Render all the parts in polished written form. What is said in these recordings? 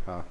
हाँ।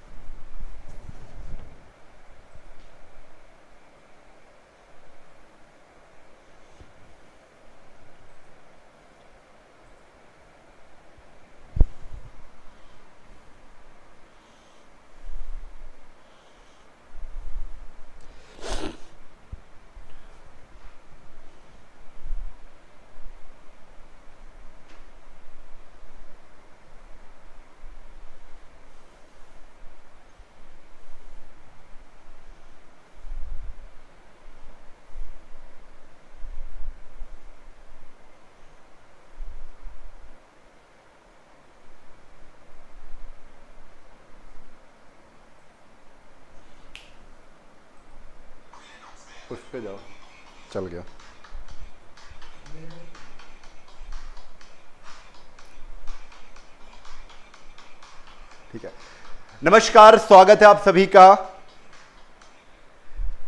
उस पे जाओ, चल गया। ठीक है, नमस्कार, स्वागत है आप सभी का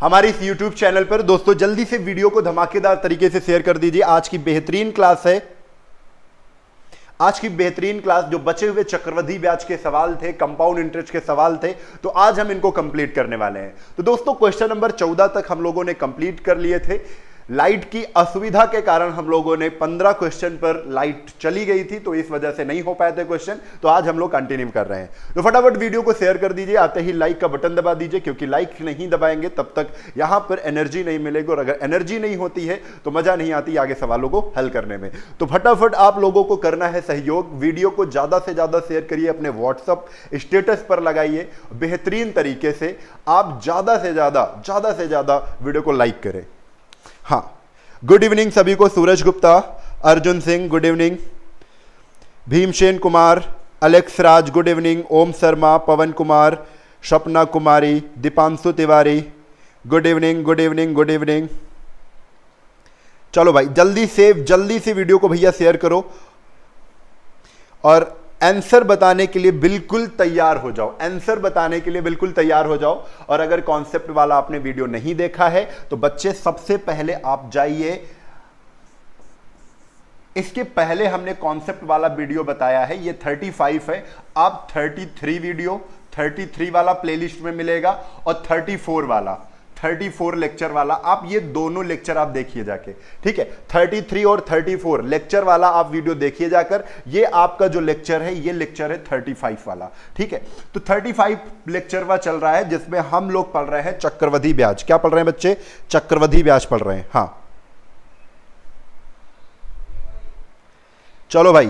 हमारे इस YouTube चैनल पर। दोस्तों जल्दी से वीडियो को धमाकेदार तरीके से शेयर कर दीजिए। आज की बेहतरीन क्लास है, आज की बेहतरीन क्लास। जो बचे हुए चक्रवृद्धि ब्याज के सवाल थे, कंपाउंड इंटरेस्ट के सवाल थे, तो आज हम इनको कंप्लीट करने वाले हैं। तो दोस्तों क्वेश्चन नंबर 14 तक हम लोगों ने कंप्लीट कर लिए थे। लाइट की असुविधा के कारण हम लोगों ने 15 क्वेश्चन पर लाइट चली गई थी, तो इस वजह से नहीं हो पाए थे क्वेश्चन। तो आज हम लोग कंटिन्यू कर रहे हैं। तो फटाफट वीडियो को शेयर कर दीजिए, आते ही लाइक का बटन दबा दीजिए, क्योंकि लाइक नहीं दबाएंगे तब तक यहां पर एनर्जी नहीं मिलेगी, और अगर एनर्जी नहीं होती है तो मजा नहीं आती आगे सवालों को हल करने में। तो फटाफट आप लोगों को करना है सहयोग, वीडियो को ज्यादा से ज्यादा शेयर करिए, अपने व्हाट्सएप स्टेटस पर लगाइए। बेहतरीन तरीके से आप ज्यादा से ज्यादा वीडियो को लाइक करें। हाँ, गुड इवनिंग सभी को। Suraj Gupta, Arjun Singh good evening, Bhimsen Kumar, Alex Raj good evening, Om Sharma, Pawan Kumar, Sapna Kumari, Deepanshu Tiwari good evening, good evening, good evening. चलो भाई जल्दी से वीडियो को भैया शेयर करो, और आंसर बताने के लिए बिल्कुल तैयार हो जाओ, आंसर बताने के लिए बिल्कुल तैयार हो जाओ। और अगर कॉन्सेप्ट वाला आपने वीडियो नहीं देखा है तो बच्चे सबसे पहले आप जाइए, इसके पहले हमने कॉन्सेप्ट वाला वीडियो बताया है, ये 35 है। आप 33 वाला प्लेलिस्ट में मिलेगा, और 34 लेक्चर वाला, आप ये दोनों लेक्चर आप देखिए जाके, ठीक है। 33 और 34 लेक्चर वाला आप वीडियो देखिए जाकर। ये आपका जो लेक्चर है, ये लेक्चर है 35 वाला, ठीक है। तो 35 लेक्चरवा चल रहा है, जिसमें हम लोग पढ़ रहे हैं चक्रवृद्धि ब्याज। क्या पढ़ रहे हैं बच्चे? चक्रवृद्धि ब्याज पढ़ रहे हैं। हाँ चलो भाई,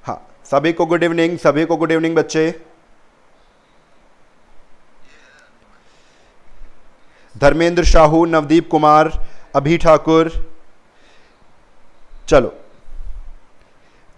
हाँ सभी को गुड इवनिंग, सभी को गुड इवनिंग बच्चे। धर्मेंद्र साहू, नवदीप कुमार, अभी ठाकुर। चलो,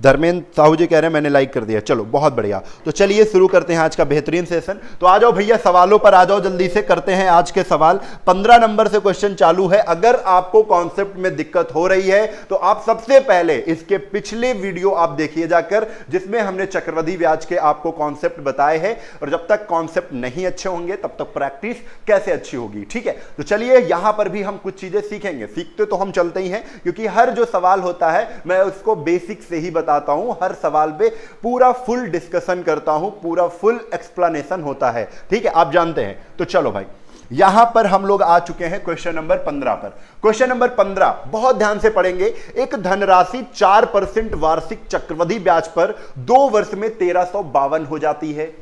धर्मेंद्र साहू जी कह रहे हैं मैंने लाइक कर दिया। चलो बहुत बढ़िया। तो चलिए शुरू करते हैं आज का बेहतरीन सेशन। तो आ जाओ भैया, सवालों पर आ जाओ, जल्दी से करते हैं आज के सवाल। 15 नंबर से क्वेश्चन चालू है। अगर आपको कॉन्सेप्ट में दिक्कत हो रही है तो आप सबसे पहले इसके पिछले वीडियो आप देखिए जाकर, जिसमें हमने चक्रवृद्धि ब्याज के आपको कॉन्सेप्ट बताए हैं। और जब तक कॉन्सेप्ट नहीं अच्छे होंगे तब तक प्रैक्टिस कैसे अच्छी होगी, ठीक है। तो चलिए यहां पर भी हम कुछ चीजें सीखेंगे, सीखते तो हम चलते ही हैं, क्योंकि हर जो सवाल होता है मैं उसको बेसिक से ही बताता हूं। हर सवाल पे पूरा फुल डिस्कशन करता हूं, पूरा फुल एक्सप्लेनेशन होता है, ठीक है, आप जानते हैं। तो चलो भाई, यहां पर हम लोग आ चुके हैं क्वेश्चन नंबर 15 पर। क्वेश्चन नंबर 15 बहुत ध्यान से पढ़ेंगे। एक धनराशि 4% वार्षिक चक्रवृद्धि ब्याज पर 2 वर्ष में 1352 हो जाती है।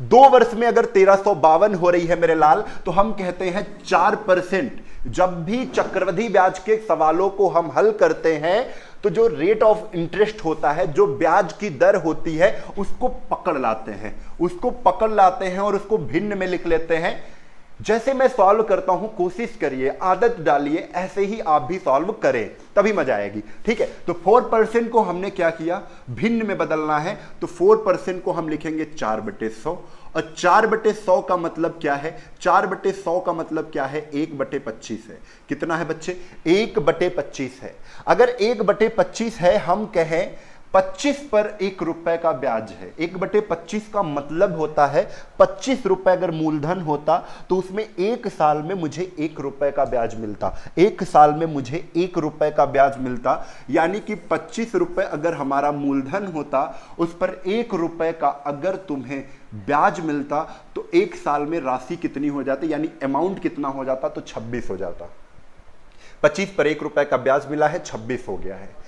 2 वर्ष में अगर 1352 हो रही है मेरे लाल, तो हम कहते हैं 4%। जब भी चक्रवृद्धि ब्याज के सवालों को हम हल करते हैं तो जो रेट ऑफ इंटरेस्ट होता है, जो ब्याज की दर होती है, उसको पकड़ लाते हैं और उसको भिन्न में लिख लेते हैं। जैसे मैं सॉल्व करता हूं, कोशिश करिए, आदत डालिए, ऐसे ही आप भी सॉल्व करें, तभी मजा आएगी, ठीक है। तो 4% को हमने क्या किया, भिन्न में बदलना है। तो 4% को हम लिखेंगे 4/100, और 4/100 का मतलब क्या है? 4/100 का मतलब क्या है? 1/25 है। कितना है बच्चे? 1/25 है। अगर 1/25 है, हम कहें 25 पर 1 रुपए का ब्याज है। 1/25 का मतलब होता है 25 रुपए अगर मूलधन होता तो उसमें 1 साल में मुझे 1 रुपए का ब्याज मिलता। 1 साल में मुझे 1 रुपए का ब्याज मिलता, यानी कि 25 रुपए अगर हमारा मूलधन होता, उस पर 1 रुपए का अगर तुम्हें ब्याज मिलता तो 1 साल में राशि कितनी हो जाती, यानी अमाउंट कितना हो जाता, तो 26 हो जाता। 25 पर 1 रुपए का ब्याज मिला है, 26 हो गया है।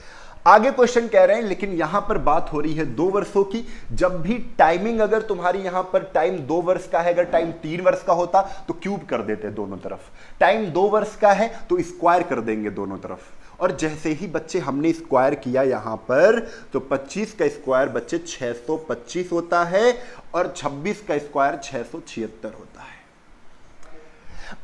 आगे क्वेश्चन कह रहे हैं, लेकिन यहां पर बात हो रही है 2 वर्षों की। जब भी टाइमिंग अगर तुम्हारी यहां पर टाइम 2 वर्ष का है, अगर टाइम 3 वर्ष का होता तो क्यूब कर देते दोनों तरफ। टाइम 2 वर्ष का है तो स्क्वायर कर देंगे दोनों तरफ। और जैसे ही बच्चे हमने स्क्वायर किया यहां पर, तो 25 का स्क्वायर बच्चे 625 होता है और 26 का स्क्वायर 676 होता है।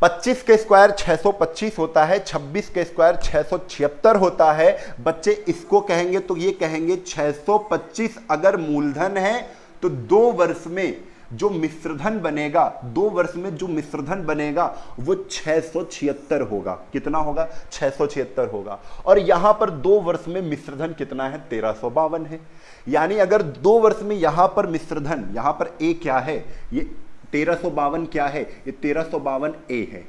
25 के स्क्वायर 625 होता है, 26 के स्क्वायर 676 होता है। बच्चे इसको कहेंगे तो ये कहेंगे 625 अगर मूलधन है तो 2 वर्ष में जो मिश्रधन बनेगा, 2 वर्ष में जो मिश्रधन बनेगा वो 676 होगा। कितना होगा? 676 होगा। और यहां पर 2 वर्ष में मिश्रधन कितना है? 1352 है। यानी अगर 2 वर्ष में यहां पर मिश्रधन, यहां पर ए क्या है, ये 1352 क्या है, ये 1352 ए है,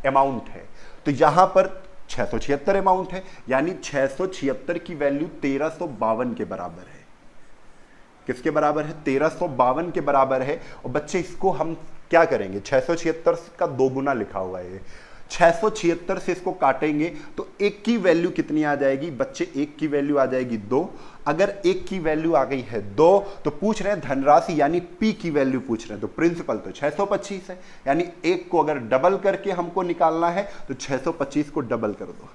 अमाउंट है। तो यहां पर 676 अमाउंट है, यानी 676 की वैल्यू 1352 के बराबर है। किसके बराबर है? 1352 के बराबर है। और बच्चे इसको हम क्या करेंगे? 676 का 2 गुना लिखा हुआ है, 676 से इसको काटेंगे तो 1 की वैल्यू कितनी आ जाएगी बच्चे? 1 की वैल्यू आ जाएगी 2। अगर 1 की वैल्यू आ गई है 2 तो पूछ रहे हैं धनराशि यानी पी की वैल्यू पूछ रहे हैं। तो प्रिंसिपल तो 625 है, यानी 1 को अगर डबल करके हमको निकालना है तो 625 को डबल कर दो।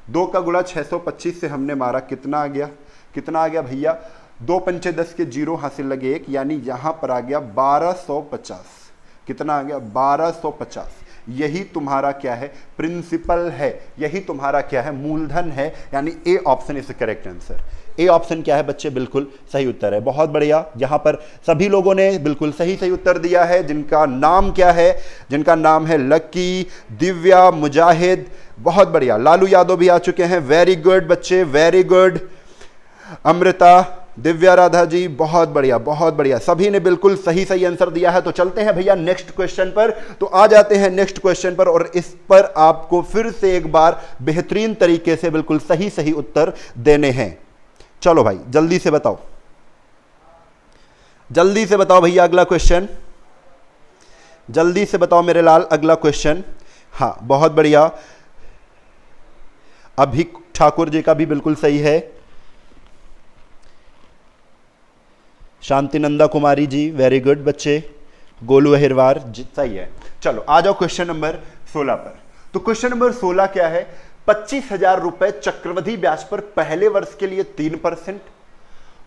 2 का गुणा 625 से हमने मारा, कितना आ गया? कितना आ गया भैया? 2 पंचे 10 के 0 हासिल लगे 1, यानी यहां पर आ गया 1250। कितना आ गया? 1250। यही तुम्हारा क्या है? प्रिंसिपल है। यही तुम्हारा क्या है? मूलधन है। यानी A option is correct answer. A option क्या है बच्चे? बिल्कुल सही उत्तर है। बहुत बढ़िया, यहां पर सभी लोगों ने बिल्कुल सही उत्तर दिया है। जिनका नाम क्या है? जिनका नाम है लक्की, दिव्या, मुजाहिद, बहुत बढ़िया। लालू यादव भी आ चुके हैं, वेरी गुड बच्चे, वेरी गुड। अमृता, दिव्या, राधा जी, बहुत बढ़िया, बहुत बढ़िया। सभी ने बिल्कुल सही आंसर दिया है। तो चलते हैं भैया नेक्स्ट क्वेश्चन पर। तो आ जाते हैं नेक्स्ट क्वेश्चन पर, और इस पर आपको फिर से एक बार बेहतरीन तरीके से बिल्कुल सही उत्तर देने हैं। चलो भाई जल्दी से बताओ, जल्दी से बताओ भैया अगला क्वेश्चन, जल्दी से बताओ मेरे लाल अगला क्वेश्चन। हाँ बहुत बढ़िया, अभी ठाकुर जी का भी बिल्कुल सही है। शांतिनंदा कुमारी जी, वेरी गुड बच्चे। गोलू अहिरवार सही है। चलो आ जाओ क्वेश्चन नंबर 16 पर। तो क्वेश्चन नंबर 16 क्या है? 25,000 रुपए चक्रवृद्धि ब्याज पर पहले वर्ष के लिए 3%,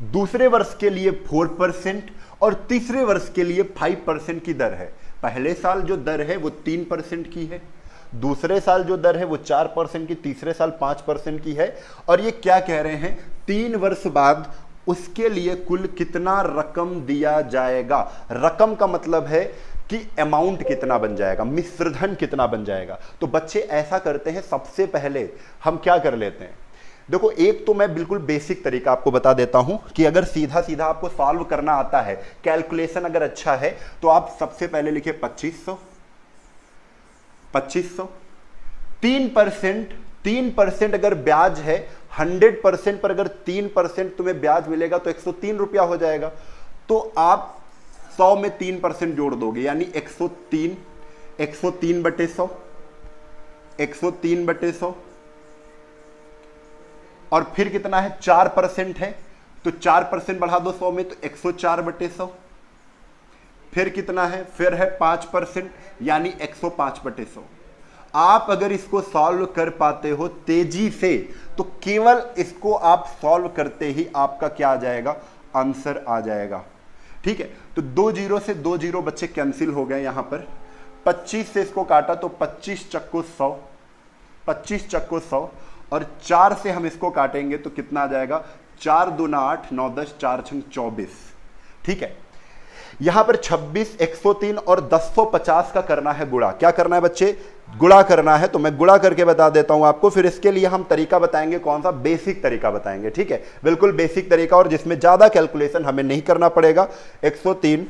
दूसरे वर्ष के लिए 4% और तीसरे वर्ष के लिए 5% की दर है। पहले साल जो दर है वो 3% की है, दूसरे साल जो दर है वो 4% की, तीसरे साल 5% की है। और ये क्या कह रहे हैं? 3 वर्ष बाद उसके लिए कुल कितना रकम दिया जाएगा। रकम का मतलब है कि अमाउंट कितना बन जाएगा, मिश्रधन कितना बन जाएगा। तो बच्चे ऐसा करते हैं, सबसे पहले हम क्या कर लेते हैं, देखो एक तो मैं बिल्कुल बेसिक तरीका आपको बता देता हूं कि अगर सीधा सीधा आपको सॉल्व करना आता है, कैलकुलेशन अगर अच्छा है, तो आप सबसे पहले लिखिए 2500, 3% अगर ब्याज है, 100% पर अगर 3% तुम्हें ब्याज मिलेगा तो 103 रुपया हो जाएगा। तो आप 100 में 3% जोड़ दोगे, यानी 103, 103/100, 103/100 और फिर कितना है? 4% है, तो 4% बढ़ा दो 100 में, तो 104/100। फिर कितना है? फिर है 5%, यानी 105/100। आप अगर इसको सॉल्व कर पाते हो तेजी से, तो केवल इसको आप सॉल्व करते ही आपका क्या आ जाएगा? आंसर आ जाएगा। ठीक है, तो 2 जीरो से 2 जीरो बच्चे कैंसिल हो गए। यहां पर 25 से इसको काटा तो 25 चक्को 100, 25 चक्को 100 और 4 से हम इसको काटेंगे तो कितना आ जाएगा? 4 दूना 8, 9 10, 4 छंग 24। ठीक है, यहां पर 26, 103 और 1050 का करना है गुणा। क्या करना है बच्चे? गुणा करना है। तो मैं गुणा करके बता देता हूं आपको, फिर इसके लिए हम तरीका बताएंगे, कौन सा? बेसिक तरीका बताएंगे, ठीक है, बिल्कुल बेसिक तरीका, और जिसमें ज्यादा कैलकुलेशन हमें नहीं करना पड़ेगा। 103,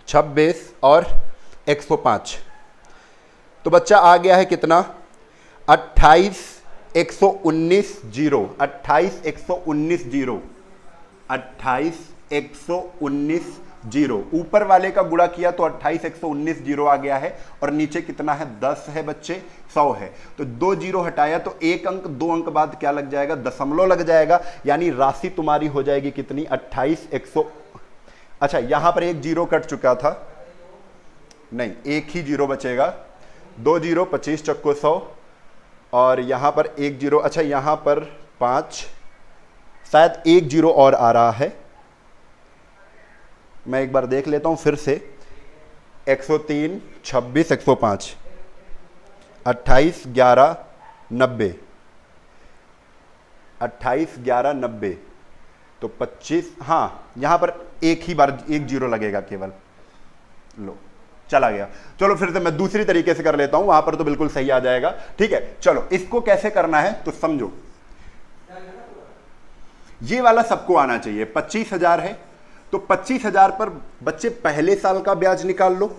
26 और 105, तो बच्चा आ गया है कितना? 28, 119 0, 28, 119 0, 28, 119 0। ऊपर वाले का गुणा किया तो 28, 119 0 आ गया है, और नीचे कितना है? 10 है बच्चे, 100 है। तो 2 जीरो हटाया तो एक अंक, 2 अंक बाद क्या लग जाएगा? दशमलव लग जाएगा, यानी राशि तुम्हारी हो जाएगी कितनी? 28, 100। अच्छा, यहां पर एक जीरो कट चुका था, नहीं, एक ही जीरो बचेगा। 2 जीरो, 25 चक्को 100, और यहां पर एक जीरो। अच्छा, यहां पर 5, शायद एक जीरो और आ रहा है, मैं एक बार देख लेता हूं फिर से। 103, 26, 105, 28, 11, 90, 28, 11, 90, तो 25। हाँ, यहां पर एक ही बार एक जीरो लगेगा केवल, लो चला गया। चलो फिर से मैं दूसरी तरीके से कर लेता हूं, वहां पर तो बिल्कुल सही आ जाएगा, ठीक है। चलो इसको कैसे करना है तो समझो। ये वाला सबको आना चाहिए। 25,000 है, तो 25,000 पर बच्चे पहले साल का ब्याज निकाल लो,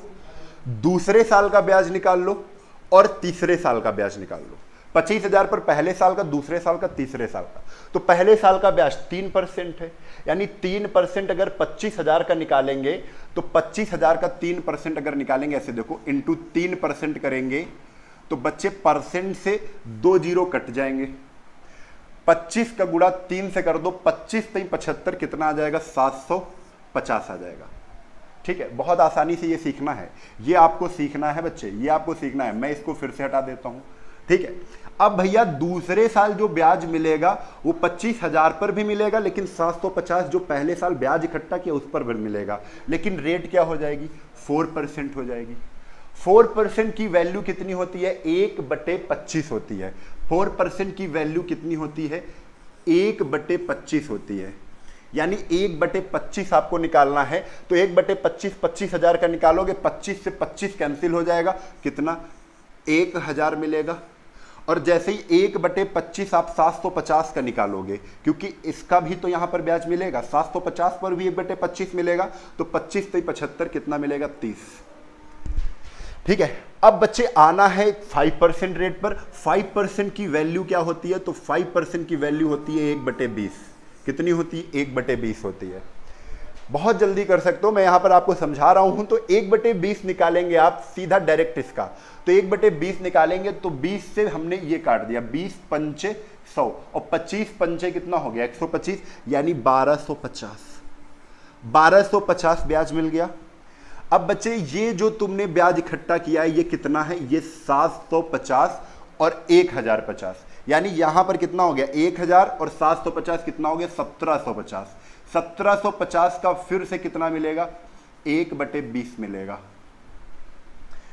दूसरे साल का ब्याज निकाल लो, और तीसरे साल का ब्याज निकाल लो। 25,000 पर पहले साल का, दूसरे साल का, तीसरे साल का। तो पहले साल का ब्याज 3% है, यानी 3% अगर 25,000 का निकालेंगे तो 25,000 का 3% अगर निकालेंगे, ऐसे देखो, इंटू 3% करेंगे तो बच्चे परसेंट से 2 जीरो कट जाएंगे। 25 का गुणा 3 से कर दो, 25 3 75, कितना आ जाएगा? 750 आ जाएगा, ठीक है। बहुत आसानी से ये सीखना है, ये आपको सीखना है बच्चे, ये आपको सीखना है। मैं इसको फिर से हटा देता हूं, ठीक है। अब भैया दूसरे साल जो ब्याज मिलेगा वो 25,000 पर भी मिलेगा, लेकिन 750 जो पहले साल ब्याज इकट्ठा किया उस पर भी मिलेगा, लेकिन रेट क्या हो जाएगी? 4% हो जाएगी। 4% की वैल्यू कितनी होती है? 1/25 होती है। 4% की वैल्यू कितनी होती है? 1/25 होती है, यानी 1/25 आपको निकालना है। तो 1/25 25,000 का निकालोगे, 25 से 25 कैंसिल हो जाएगा, कितना? 1,000 मिलेगा। और जैसे ही 1/25 आप 750 का निकालोगे, क्योंकि इसका भी तो यहां पर ब्याज मिलेगा, 750 पर भी 1/25 मिलेगा, तो 25 से 75 कितना मिलेगा? 30, ठीक है। अब बच्चे आना है 5% रेट पर। 5% की वैल्यू क्या होती है? तो 5% की वैल्यू होती है 1/20। कितनी होती है? 1/20 होती है। बहुत जल्दी कर सकते हो, मैं यहां पर आपको समझा रहा हूं। तो 1/20 निकालेंगे आप सीधा डायरेक्ट इसका, तो 1/20 निकालेंगे तो 20 से हमने ये काट दिया, 20 पंचे 100, और 25 पंचे कितना हो गया? 125, यानी 1250। 1250 ब्याज मिल गया। अब बच्चे ये जो तुमने ब्याज इकट्ठा किया है ये कितना है? ये 750 और 1050, यानी यहां पर कितना हो गया? 1000 और 750 कितना हो गया? 1750। 1750 का फिर से कितना मिलेगा? 1/20 मिलेगा।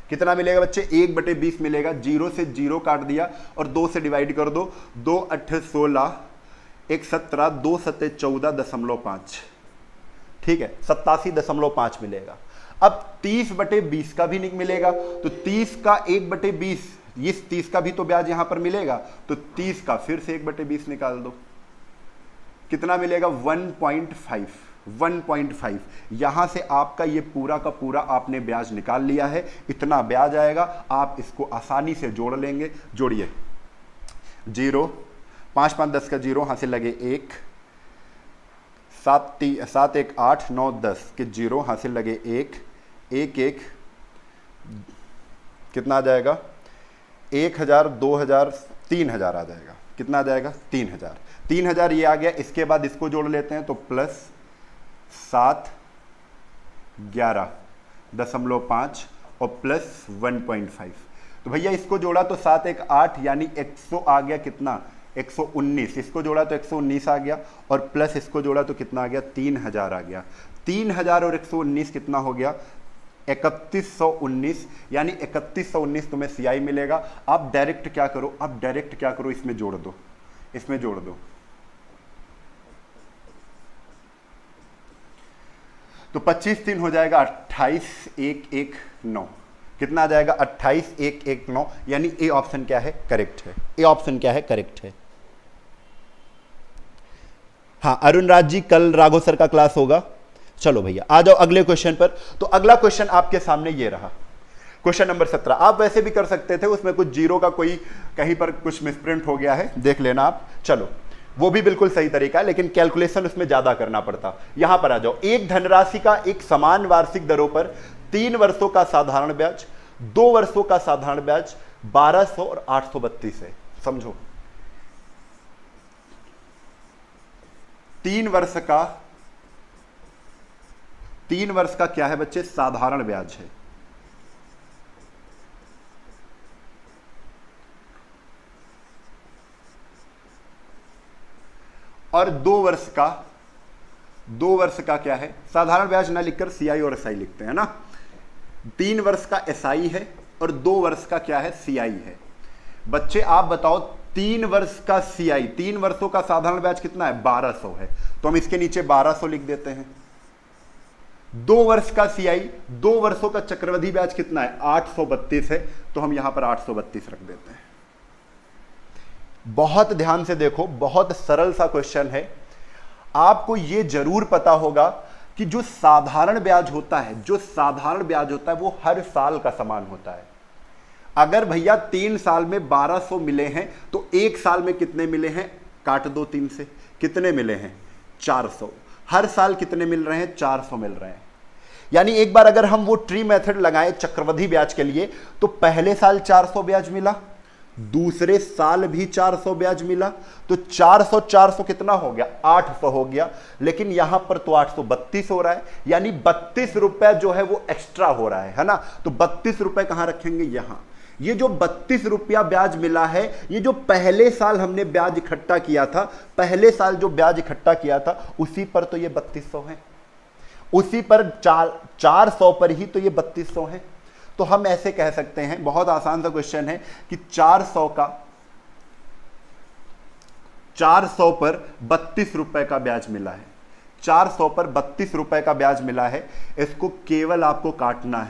कितना मिलेगा बच्चे? 1/20 मिलेगा। 0 से 0 काट दिया और 2 से डिवाइड कर दो, 2 8 16, 1 17, 2 7 14.5, ठीक है, 87.5 मिलेगा। अब 30/20 का भी नहीं मिलेगा, तो 30 का 1/20, इस 30 का भी तो ब्याज यहां पर मिलेगा, तो 30 का फिर से 1/20 निकाल दो, कितना मिलेगा? 1.5। 1.5 यहां से आपका ये पूरा का पूरा आपने ब्याज निकाल लिया है। इतना ब्याज आएगा, आप इसको आसानी से जोड़ लेंगे। जोड़िए, 0 5 5 10 का 0 हाथ से लगे 1, 7 1 8 9 10 के 0 हाथ से लगे 1 1 1, कितना आ जाएगा? 1000 2000 3000 आ जाएगा। कितना आ जाएगा? 3000। 3000 ये आ गया। इसके बाद इसको जोड़ लेते हैं, तो प्लस 7 11.5 और प्लस 1.5। तो भैया इसको जोड़ा तो 7 1 8, यानी 100 आ गया। कितना? 119। इसको जोड़ा तो 119 आ गया, और प्लस इसको जोड़ा तो कितना आ गया? 3000 आ गया। 3000 और 119 कितना हो गया? 3119, यानी 3119 तुम्हें सीआई मिलेगा। आप डायरेक्ट क्या करो? आप डायरेक्ट क्या करो? इसमें जोड़ दो, इसमें जोड़ दो। तो 25 3 हो जाएगा 28 1 1 9। कितना आ जाएगा 28 1 1 9, यानी ए ऑप्शन क्या है, करेक्ट है। ए ऑप्शन क्या है, करेक्ट है। हाँ अरुण राज जी, कल राघव सर का क्लास होगा। चलो भैया आ जाओ अगले क्वेश्चन पर। तो अगला क्वेश्चन आपके सामने ये रहा, क्वेश्चन नंबर 17। आप वैसे भी कर सकते थे, उसमें कुछ जीरो का कोई कहीं पर कुछ मिसप्रिंट हो गया है, देख लेना आप। चलो वो भी बिल्कुल सही तरीका है, लेकिन कैलकुलेशन उसमें ज्यादा करना पड़ता। यहां पर आ जाओ, एक धनराशि का एक समान वार्षिक दरों पर 3 वर्षों का साधारण ब्याज, 2 वर्षों का साधारण ब्याज 1200 और 832 है। समझो 3 वर्ष का क्या है बच्चे, साधारण ब्याज है, और 2 वर्ष का क्या है, साधारण ब्याज ना लिखकर सीआई और एसआई लिखते हैं ना। 3 वर्ष का एसआई है और 2 वर्ष का क्या है, सीआई है। बच्चे आप बताओ 3 वर्ष का सीआई, 3 वर्षों का साधारण ब्याज कितना है, 1200 है, तो हम इसके नीचे 1200 लिख देते हैं। 2 वर्ष का सीआई, 2 वर्षों का चक्रवृद्धि ब्याज कितना है, 832 है, तो हम यहां पर 832 रख देते हैं। बहुत ध्यान से देखो, बहुत सरल सा क्वेश्चन है। आपको यह जरूर पता होगा कि जो साधारण ब्याज होता है, वो हर साल का समान होता है। अगर भैया 3 साल में 1200 मिले हैं, तो 1 साल में कितने मिले हैं, काट दो 3 से, कितने मिले हैं, 400। हर साल कितने मिल रहे हैं, 400 मिल रहे हैं। यानी एक बार अगर हम वो ट्री मेथड लगाएं चक्रवृद्धि ब्याज के लिए, तो पहले साल 400 ब्याज मिला, दूसरे साल भी 400 ब्याज मिला, तो 400 400 कितना हो गया, 800 हो गया। लेकिन यहां पर तो 832 हो रहा है, यानी 32 रुपए जो है वो एक्स्ट्रा हो रहा है ना। तो 32 रुपए कहां रखेंगे, यहां। ये जो 32 रुपया ब्याज मिला है, ये जो पहले साल हमने ब्याज इकट्ठा किया था, उसी पर तो ये 3200 है, उसी पर 400 पर ही तो ये 3200 है। तो हम ऐसे कह सकते हैं, बहुत आसान सा क्वेश्चन है, कि 400 पर 32 रुपए का ब्याज मिला है, 400 पर 32 रुपए का ब्याज मिला है। इसको केवल आपको काटना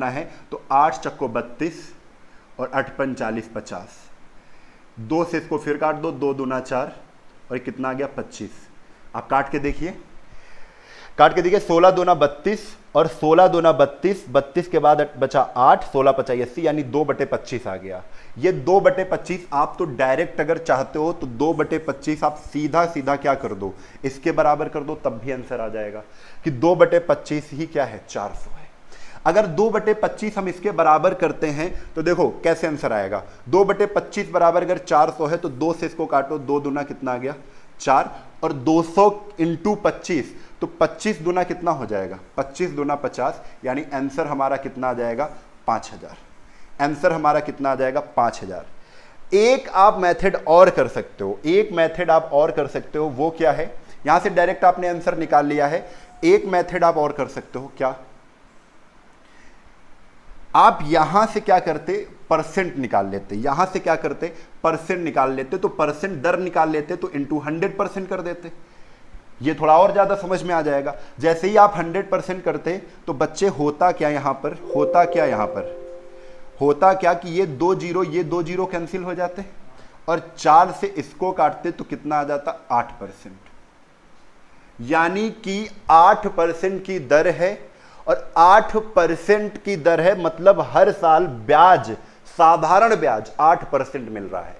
है, तो 8 चक्को 32 और 8 पंच 40 50, 2 से इसको फिर काट दो, 2 दूना 4 और कितना आ गया, 25। आप काट के देखिए, 16 दूना 32 और 16 दूना 32, 32 के बाद बचा 8, 16 5 80, यानी 2/25 आ गया। ये 2/25 आप तो डायरेक्ट अगर चाहते हो तो 2/25 आप सीधा क्या कर दो, इसके बराबर कर दो, तब भी आंसर आ जाएगा कि 2/25 ही क्या है, 400 है। अगर 2/25 हम इसके बराबर करते हैं तो देखो कैसे आंसर आएगा। 2/25 बराबर अगर 400 है, तो 2 से इसको काटो, 2 दूना कितना आ गया, 4, और 200 इंटू 25, तो 25 दूना कितना हो जाएगा, 25 दूना 50, यानी आंसर हमारा कितना आ जाएगा, 5000। आंसर हमारा कितना आ जाएगा, 5000। एक आप मेथड और कर सकते हो, वो क्या है, यहां से डायरेक्ट आपने आंसर निकाल लिया है। एक मेथड आप और कर सकते हो, क्या, आप यहां से क्या करते, परसेंट निकाल लेते, तो परसेंट दर निकाल लेते, तो इंटू 100% कर देते। ये थोड़ा और ज्यादा समझ में आ जाएगा। जैसे ही आप 100% करते, तो बच्चे होता क्या कि ये 2 जीरो कैंसिल हो जाते, और 4 से इसको काटते तो कितना आ जाता, 8%। यानी कि 8% की दर है, और 8% की दर है, मतलब हर साल साधारण ब्याज 8% मिल रहा है।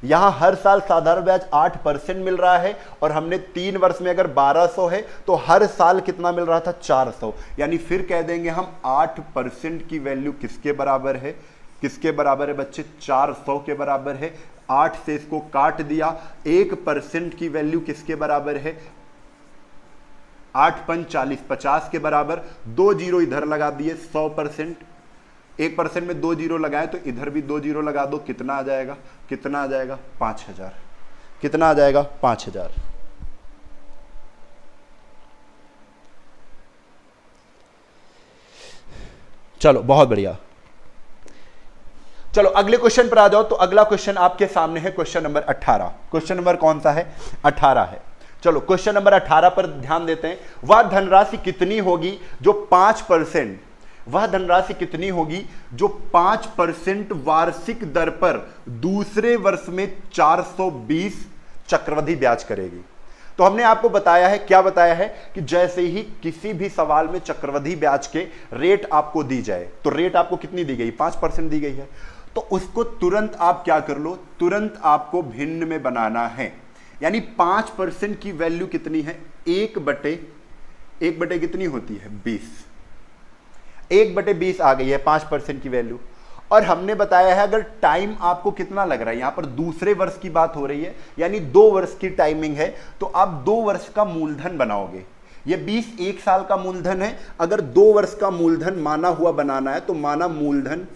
यहां हर साल साधारण ब्याज 8% मिल रहा है, और हमने 3 वर्ष में अगर 1200 है, तो हर साल कितना मिल रहा था, 400। यानी फिर कह देंगे हम 8% की वैल्यू किसके बराबर है, बच्चे, 400 के बराबर है। 8 से इसको काट दिया, 1% की वैल्यू किसके बराबर है, 8 पंच 40 50 के बराबर। 2 जीरो इधर लगा दिए, 100%, 1% में 2 जीरो लगाए, तो इधर भी 2 जीरो लगा दो, कितना आ जाएगा, 5000। कितना आ जाएगा, 5000। चलो बहुत बढ़िया। चलो अगले क्वेश्चन पर आ जाओ। तो अगला क्वेश्चन आपके सामने है क्वेश्चन नंबर 18। क्वेश्चन नंबर कौन सा है, 18 है। चलो क्वेश्चन नंबर 18 पर ध्यान देते हैं। वह धनराशि कितनी होगी जो 5%, वह धनराशि कितनी होगी जो 5% वार्षिक दर पर दूसरे वर्ष में 420 चक्रवृद्धि ब्याज करेगी। तो हमने आपको बताया है, क्या बताया है कि जैसे ही किसी भी सवाल में चक्रवृद्धि ब्याज के रेट आपको दी जाए, तो रेट आपको कितनी दी गई, 5% दी गई है, तो उसको तुरंत आप क्या कर लो, तुरंत आपको भिन्न में बनाना है। यानी 5% की वैल्यू कितनी है, 1/1 कितनी होती है, 20, 1/20 आ गई है 5% की वैल्यू। और हमने बताया है अगर टाइम आपको कितना लग रहा है, यहां पर दूसरे वर्ष की बात हो रही है, यानी 2 वर्ष की टाइमिंग है, तो आप 2 वर्ष का मूलधन बनाओगे। ये 20 1 साल का मूलधन है, अगर 2 वर्ष का मूलधन माना हुआ बनाना है तो माना मूलधन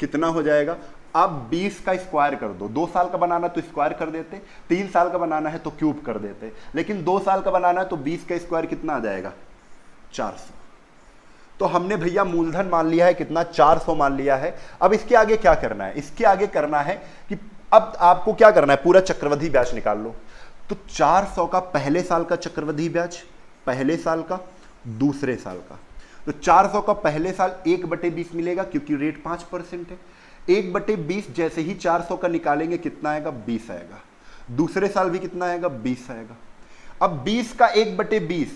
कितना हो जाएगा, आप 20 का स्क्वायर कर दो। 2 साल का बनाना तो स्क्वायर कर देते, 3 साल का बनाना है तो क्यूब कर देते, लेकिन 2 साल का बनाना है तो 20 का स्क्वायर कितना आ जाएगा, 400। तो हमने भैया मूलधन मान लिया है कितना, 400 मान लिया है। अब इसके आगे क्या करना है, इसके आगे करना है कि अब आपको क्या करना है, पूरा चक्रवृद्धि ब्याज निकाल लो। तो 400 का पहले साल का चक्रवृद्धि ब्याज, पहले साल का, दूसरे साल का। तो 400 का पहले साल 1/20 मिलेगा क्योंकि रेट 5% है। 1/20 जैसे ही 400 का निकालेंगे कितना आएगा, 20 आएगा। दूसरे साल भी कितना आएगा, 20 आएगा। अब 20 का 1/20,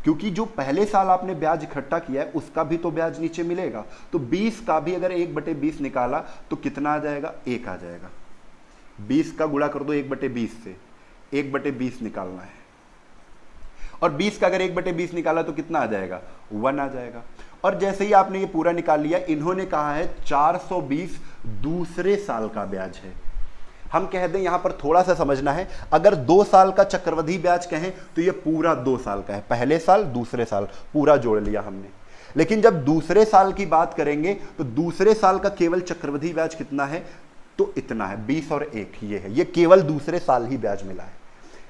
क्योंकि जो पहले साल आपने ब्याज इकट्ठा किया है उसका भी तो ब्याज नीचे मिलेगा, तो 20 का भी अगर 1/20 निकाला तो कितना आ जाएगा, 1 आ जाएगा। 20 का गुणा कर दो 1/20 से, 1/20 निकालना है, और 20 का अगर 1/20 निकाला तो कितना आ जाएगा, 1 आ जाएगा। और जैसे ही आपने ये पूरा निकाल लिया, इन्होंने कहा है 420 दूसरे साल का ब्याज है। हम कह दें यहां पर थोड़ा सा समझना है, अगर 2 साल का चक्रवृद्धि ब्याज कहें तो ये पूरा 2 साल का है, पहले साल दूसरे साल पूरा जोड़ लिया हमने। लेकिन जब दूसरे साल की बात करेंगे तो दूसरे साल का केवल चक्रवृद्धि ब्याज कितना है, तो इतना है, 20 और 1 ये है, ये केवल दूसरे साल ही ब्याज मिला है।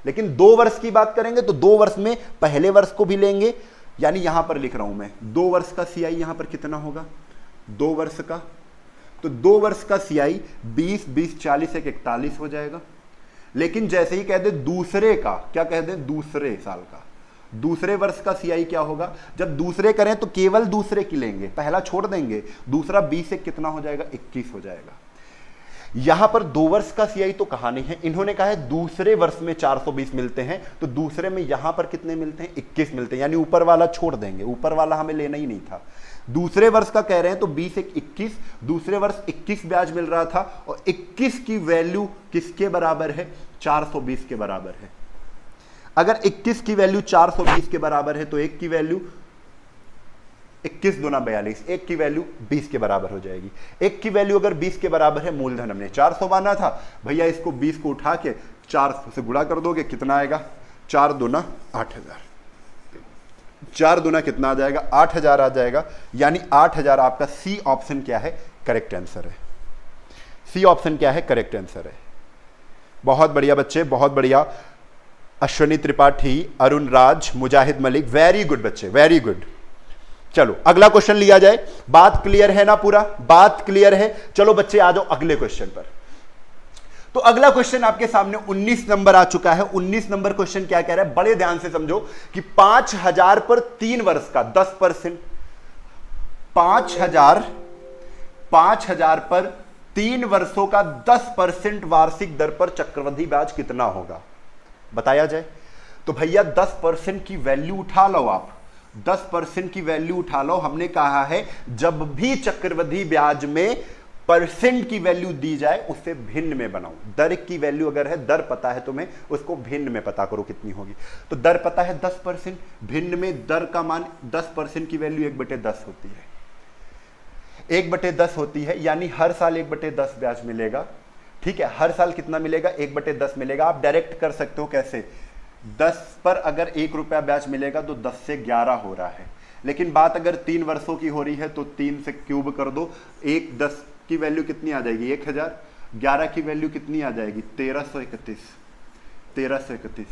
लेकिन 2 वर्ष की बात करेंगे तो 2 वर्ष में पहले वर्ष को भी लेंगे, यानी यहां पर लिख रहा हूं मैं 2 वर्ष का CI यहां पर कितना होगा, 2 वर्ष का, तो 2 वर्ष का CI 20 20 40 41 हो जाएगा। लेकिन जैसे ही कह दे दूसरे का, क्या कह दे, दूसरे साल का, दूसरे वर्ष का CI क्या होगा, जब दूसरे करें तो केवल दूसरे की लेंगे, पहला छोड़ देंगे, दूसरा 20 से कितना हो जाएगा, 21 हो जाएगा। यहां पर 2 वर्ष का CI तो कहा नहीं है, इन्होंने कहा है दूसरे वर्ष में 420 मिलते हैं, तो दूसरे में यहां पर कितने मिलते हैं, 21 मिलते हैं, यानी ऊपर वाला छोड़ देंगे, ऊपर वाला हमें लेना ही नहीं था। दूसरे वर्ष का कह रहे हैं तो 20 1 21, दूसरे वर्ष 21 ब्याज मिल रहा था, और 21 की वैल्यू किसके बराबर है, 420 के बराबर है। अगर 21 की वैल्यू 420 के बराबर है तो 1 की वैल्यू 21 दूना 42, 1 की वैल्यू 20 के बराबर हो जाएगी। 1 की वैल्यू अगर 20 के बराबर है, मूलधन हमने 400 माना था भैया, इसको 20 को उठा के 400 से गुणा कर दोगे, कितना आएगा, 4 दूना 8000, 4 दूना कितना आ जाएगा, 8000 आ जाएगा। यानी 8000 आपका सी ऑप्शन क्या है, करेक्ट आंसर है। सी ऑप्शन क्या है, करेक्ट आंसर है। बहुत बढ़िया बच्चे, बहुत बढ़िया। अश्विनी त्रिपाठी, अरुण राज, मुजाहिद मलिक, वेरी गुड बच्चे, वेरी गुड। चलो अगला क्वेश्चन लिया जाए। बात क्लियर है ना, पूरा बात क्लियर है। चलो बच्चे आ जाओ अगले क्वेश्चन पर। तो अगला क्वेश्चन आपके सामने 19 नंबर आ चुका है। 19 नंबर क्वेश्चन क्या कह रहा है, बड़े ध्यान से समझो कि 5000 पर 3 वर्ष का 10%, 5000 पर 3 वर्षों का 10% वार्षिक दर पर चक्रवृद्धि ब्याज कितना होगा, बताया जाए। तो भैया 10% की वैल्यू उठा लो, आप 10% की वैल्यू उठा लो। हमने कहा है जब भी चक्रवृद्धि ब्याज में परसेंट की वैल्यू दी जाए उससे भिन्न में बनाओ। दर की वैल्यू अगर है, दर पता है तुम्हें, उसको भिन्न में पता करो कितनी होगी। तो दर पता है 10%, भिन्न में दर का मान 10% की वैल्यू 1/10 होती है, 1/10 होती है, यानी हर साल 1/10 ब्याज मिलेगा। ठीक है, हर साल कितना मिलेगा, 1/10 मिलेगा। आप डायरेक्ट कर सकते हो, कैसे, 10 पर अगर 1 रुपया ब्याज मिलेगा तो 10 से 11 हो रहा है। लेकिन बात अगर 3 वर्षों की हो रही है तो 3 से क्यूब कर दो, 10 की वैल्यू कितनी आ जाएगी, 1000, 11 की वैल्यू कितनी आ जाएगी, 1331।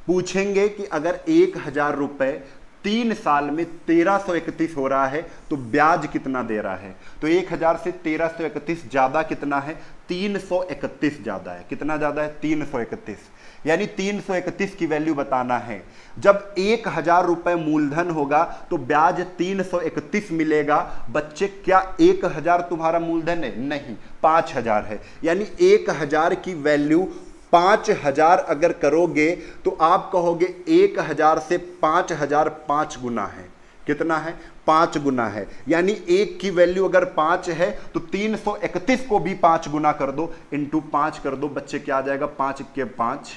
पूछेंगे कि अगर 1000 रुपए 3 साल में 1331 हो रहा है, तो ब्याज कितना दे रहा है? तो 1000 से 1331 ज्यादा कितना है? 331 ज्यादा है। कितना ज्यादा है? 331। यानी 331 की वैल्यू बताना है। जब 1000 रुपए मूलधन होगा तो ब्याज 331 मिलेगा। बच्चे क्या 1000 तुम्हारा मूलधन है? नहीं, 5000 है। यानी 1000 की वैल्यू 5000 अगर करोगे तो आप कहोगे 1000 से 5000 5 गुना है। कितना है? 5 गुना है। यानी 1 की वैल्यू अगर 5 है तो 331 को भी 5 गुना कर दो, इंटू 5 कर दो। बच्चे क्या आ जाएगा? 5 के 5,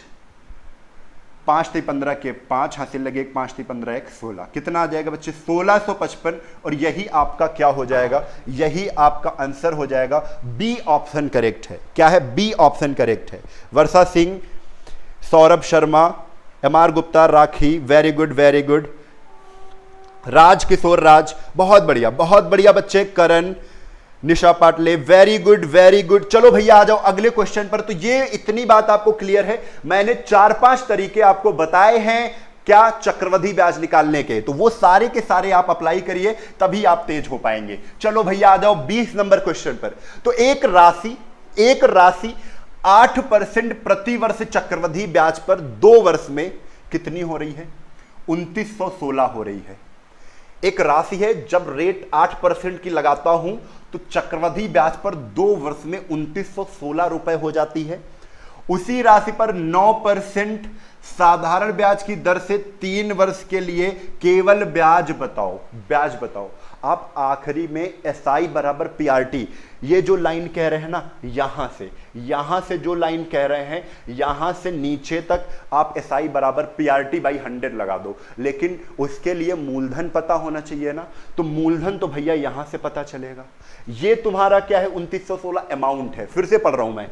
5 × 15 के 5, हासिल लगे 5 × 15 1 16। कितना आ जाएगा बच्चे? 1655। और यही आपका क्या हो जाएगा? यही आपका आंसर हो जाएगा। बी ऑप्शन करेक्ट है। क्या है? बी ऑप्शन करेक्ट है। Varsha Singh, Saurabh Sharma, MR Gupta, Rakhi, very good very good. Raj Kishore Raj, बहुत बढ़िया बच्चे। Karan, Nisha Patle, very good very good. चलो भैया आ जाओ अगले क्वेश्चन पर। तो ये इतनी बात आपको क्लियर है, मैंने 4-5 तरीके आपको बताए हैं क्या चक्रवृद्धि ब्याज निकालने के, तो वो सारे के सारे आप अप्लाई करिए, तभी आप तेज हो पाएंगे। चलो भैया आ जाओ 20 नंबर क्वेश्चन पर। तो एक राशि 8% प्रति वर्ष चक्रवृद्धि ब्याज पर 2 वर्ष में कितनी हो रही है? 2916 हो रही है। एक राशि है, जब रेट 8% की लगाता हूं तो चक्रवृद्धि ब्याज पर 2 वर्ष में 2916 रुपए हो जाती है। उसी राशि पर 9% साधारण ब्याज की दर से 3 वर्ष के लिए केवल ब्याज बताओ। आप आखिरी में एसआई बराबर पीआरटी, ये जो लाइन कह रहे हैं ना, यहां से जो लाइन कह रहे हैं, यहां से नीचे तक आप एसआई बराबर पीआरटी बाई 100 लगा दो। लेकिन उसके लिए मूलधन पता होना चाहिए ना, तो मूलधन तो भैया यहां से पता चलेगा। ये तुम्हारा क्या है? 2916 अमाउंट है। फिर से पढ़ रहा हूं मैं।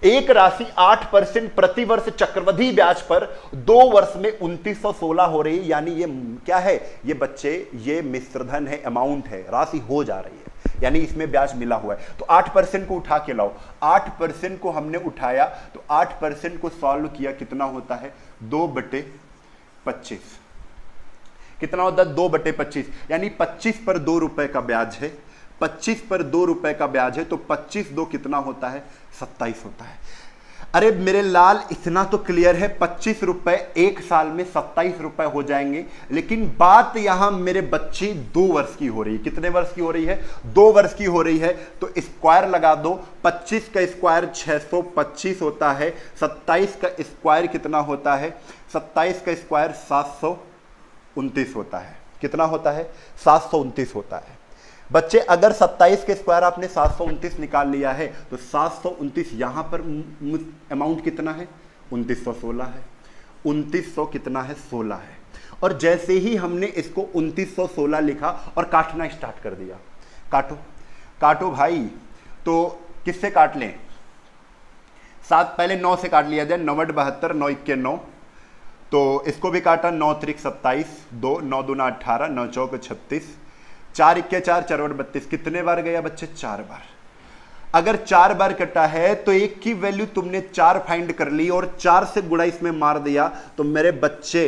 एक राशि 8% प्रति वर्ष चक्रवृद्धि ब्याज पर 2 वर्ष में 2916 हो रही है। यानी ये क्या है? ये बच्चे, ये मिश्रधन है, अमाउंट है, राशि हो जा रही है, यानी इसमें ब्याज मिला हुआ है। तो 8% को उठा के लाओ। 8% को हमने उठाया तो 8% को सॉल्व किया, कितना होता है? 2/25। कितना होता है? 2/25। यानी 25 पर 2 रुपए का ब्याज है। 25 पर 2 रुपए का ब्याज है, तो 25 2 कितना होता है? 27 होता है। अरे मेरे लाल, इतना तो क्लियर है, 25 रुपए 1 साल में 27 रुपए हो जाएंगे। लेकिन बात यहां मेरे बच्चे 2 वर्ष की हो रही है। कितने वर्ष की हो रही है? 2 वर्ष की हो रही है। तो स्क्वायर लगा दो। 25 का स्क्वायर 625 होता है। 27 का स्क्वायर कितना होता है? 27 का स्क्वायर 729 होता है। कितना होता है? 729 होता है। बच्चे अगर 27 के स्क्वायर आपने 729 निकाल लिया है तो 729 यहां पर अमाउंट कितना है? 2916 है। 2900 कितना है? 16 है। और जैसे ही हमने इसको 2916 लिखा और काटना स्टार्ट कर दिया, काटो भाई। तो किससे काट लें? 7 पहले 9 से काट लिया जाए। 9 × 72, 9 × 9। तो इसको भी काटा। 9 × 3 27, 2 9 दूना 18, 9 चौक 36, 4 × 4 4 × 32। कितने बार गया बच्चे? 4 बार। अगर 4 बार कटा है तो 1 की वैल्यू तुमने 4 फाइंड कर ली और 4 से गुणा इसमें मार दिया, तो मेरे बच्चे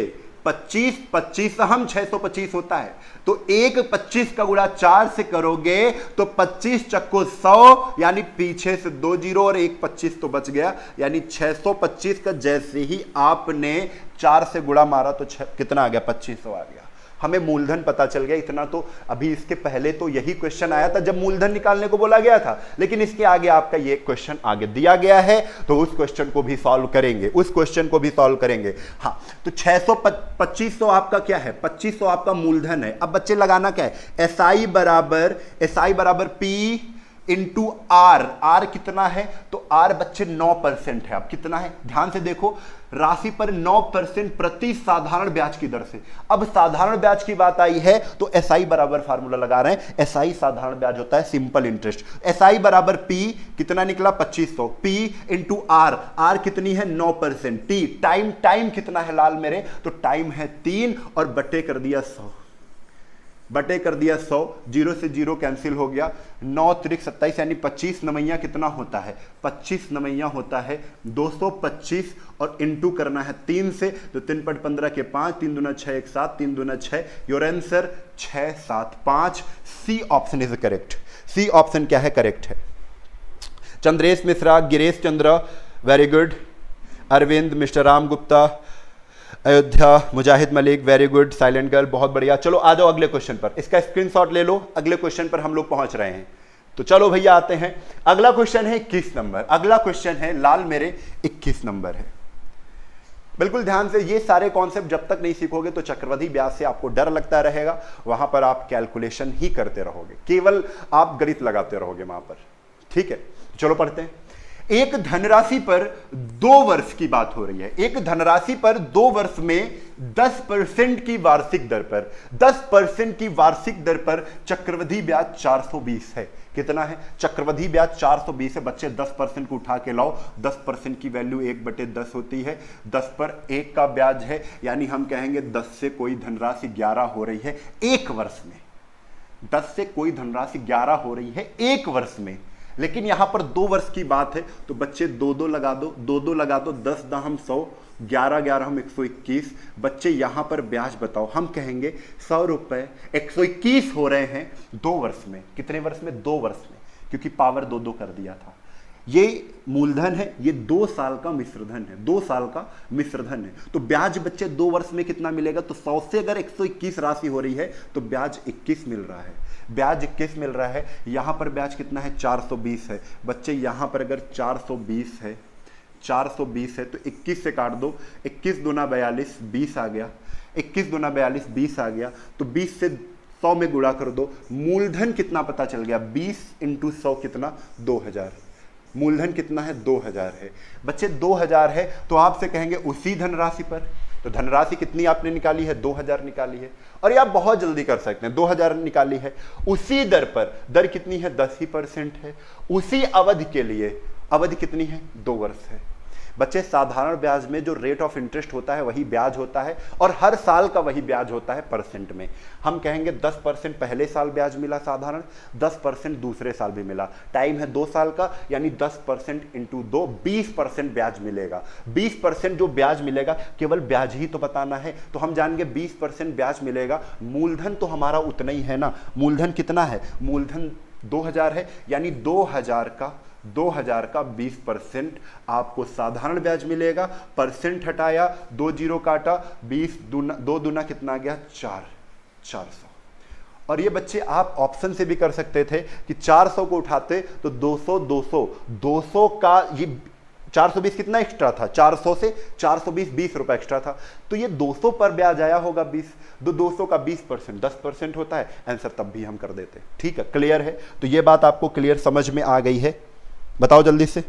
25 हम 625 होता है। तो 25 का गुणा 4 से करोगे तो 25 चक्को 100, यानी पीछे से 2 जीरो और 1 25 तो बच गया। यानी 625 का जैसे ही आपने 4 से गुणा मारा तो कितना आ गया? 2500 आ गया। हमें मूलधन पता चल गया। इतना तो अभी इसके पहले तो यही क्वेश्चन आया था जब मूलधन निकालने को बोला गया था, लेकिन इसके आगे आपका ये क्वेश्चन आगे दिया गया है, तो उस क्वेश्चन को भी सॉल्व करेंगे। हाँ, तो 2500 आपका क्या है? 2500 आपका मूलधन है। अब बच्चे लगाना क्या है? एसआई बराबर पी इंटू आर कितना है? तो आर बच्चे 9% है। अब कितना है? ध्यान से देखो, राशि पर 9% प्रति साधारण ब्याज की दर से। अब साधारण ब्याज की बात आई है तो एसआई बराबर फार्मूला लगा रहे हैं। एसआई साधारण ब्याज होता है सिंपल इंटरेस्ट। एसआई बराबर पी कितना निकला? 2500। पी इंटू आर कितनी है? 9%। टी टाइम कितना है लाल मेरे? तो टाइम है 3 और बटे कर दिया 100। बटे कर दिया 100, 0 से 0 कैंसिल हो गया, 9 त्रिक 27 यानी 25 नमैया कितना होता है, 25 नमैया होता है 225 और इंटू करना है 3 से, तो 3 पट 15 के 5, 3 दूना 6 1 7, 3 दूना 6, your answer 6 7 5। C option is correct. C option क्या है, करेक्ट है। Chandresh Mishra, Girish Chandra, very good. Arvind, mister Ram Gupta, Ayodhya, Mujahid Malik, very good. Silent girl, बहुत बढ़िया। चलो आ जाओ अगले क्वेश्चन पर, इसका स्क्रीनशॉट ले लो, अगले क्वेश्चन पर हम लोग पहुंच रहे हैं। तो चलो भैया आते हैं, अगला क्वेश्चन है 21 नंबर। अगला क्वेश्चन है लाल मेरे 21 नंबर है। बिल्कुल ध्यान से, ये सारे कॉन्सेप्ट जब तक नहीं सीखोगे तो चक्रवृद्धि ब्याज से आपको डर लगता रहेगा, वहां पर आप कैलकुलेशन ही करते रहोगे, केवल आप गणित लगाते रहोगे वहां पर, ठीक है। चलो पढ़ते हैं। एक धनराशि पर 2 वर्ष की बात हो रही है। एक धनराशि पर 2 वर्ष में 10% की वार्षिक दर पर, 10% की वार्षिक दर पर चक्रवृद्धि ब्याज 420 है। कितना है, चक्रवृद्धि ब्याज 420 है। बच्चे 10% को उठा के लाओ, 10% की वैल्यू 1/10 होती है, 10 पर 1 का ब्याज है, यानी हम कहेंगे 10 से कोई धनराशि 11 हो रही है एक वर्ष में। 10 से कोई धनराशि 11 हो रही है एक वर्ष में, लेकिन यहां पर 2 वर्ष की बात है, तो बच्चे 2 लगा दो, 2 लगा दो, 10 दाहम 100, 11 हम 121। बच्चे यहां पर ब्याज बताओ, हम कहेंगे 100 रुपए 121 हो रहे हैं 2 वर्ष में। कितने वर्ष में, 2 वर्ष में, क्योंकि पावर 2 कर दिया था। ये मूलधन है, ये 2 साल का मिश्रधन है, 2 साल का मिश्रधन है। तो ब्याज बच्चे 2 वर्ष में कितना मिलेगा, तो 100 से अगर 121 राशि हो रही है तो ब्याज 21 मिल रहा है, ब्याज 21 मिल रहा है। यहां पर ब्याज कितना है, 420 है। बच्चे यहां पर अगर 420 है, 420 है तो 21 से काट दो, 21 दूना 42, 20 आ गया, 21 दूना 42, 20 आ गया, तो 20 से 100 में गुणा कर दो। मूलधन कितना पता चल गया, 20 × 100 कितना, 2000। मूलधन कितना है, 2000 है। बच्चे 2000 है, तो आपसे कहेंगे उसी धनराशि पर, तो धनराशि कितनी आपने निकाली है, 2000 निकाली है, और ये आप बहुत जल्दी कर सकते हैं, 2000 निकाली है। उसी दर पर, दर कितनी है, 10% है। उसी अवधि के लिए, अवधि कितनी है, 2 वर्ष है। बच्चे साधारण ब्याज में जो रेट ऑफ इंटरेस्ट होता है वही ब्याज होता है, और हर साल का वही ब्याज होता है परसेंट में। हम कहेंगे 10% पहले साल ब्याज मिला साधारण, 10% दूसरे साल भी मिला। टाइम है 2 साल का, यानी 10% × 2 20% ब्याज मिलेगा। 20% जो ब्याज मिलेगा, केवल ब्याज ही तो बताना है, तो हम जानेंगे 20% ब्याज मिलेगा। मूलधन तो हमारा उतना ही है ना, मूलधन कितना है, मूलधन 2000 है, यानी 2000 का 20% आपको साधारण ब्याज मिलेगा। परसेंट हटाया, 2 जीरो काटा, 20 दूना 2 दूना कितना आ गया, 400। और ये बच्चे आप ऑप्शन से भी कर सकते थे कि 400 को उठाते तो 200 का ये 420 कितना एक्स्ट्रा था, 400 से 420 20 रुपए एक्स्ट्रा था, तो ये 200 पर ब्याज आया होगा 20, 200 का 20% 10% होता है। आंसर तब भी हम कर देते। ठीक है, क्लियर है। तो ये बात आपको क्लियर समझ में आ गई है, बताओ जल्दी से।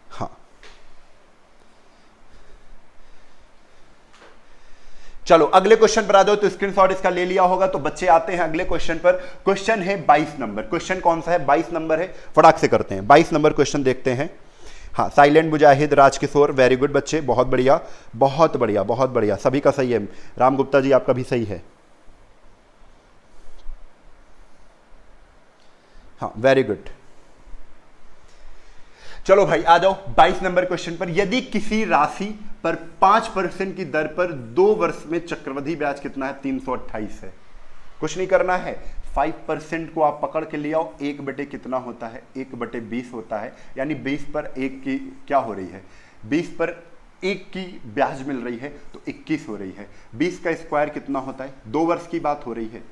हाँ, चलो अगले क्वेश्चन पर आ जाओ। तो स्क्रीनशॉट इसका ले लिया होगा, तो बच्चे आते हैं अगले क्वेश्चन पर। क्वेश्चन है 22 नंबर। क्वेश्चन कौन सा है, 22 नंबर है, फटाक से करते हैं। 22 नंबर क्वेश्चन देखते हैं। हाँ, साइलेंट मुजाहिद, राजकिशोर, वेरी गुड बच्चे, बहुत बढ़िया बहुत बढ़िया बहुत बढ़िया, सभी का सही है। राम गुप्ता जी आपका भी सही है, हाँ वेरी गुड। चलो भाई आ जाओ 22 नंबर क्वेश्चन पर। यदि किसी राशि पर 5% की दर पर 2 वर्ष में चक्रवृद्धि ब्याज कितना है, 328 है। कुछ नहीं करना है, 5% को आप पकड़ के ले आओ, 1 कितना होता है, 1/20 होता है, यानी 20 पर 1 की क्या हो रही है, 20 पर 1 की ब्याज मिल रही है तो 21 हो रही है। 20 का स्क्वायर कितना होता है, 2 वर्ष की बात हो रही है,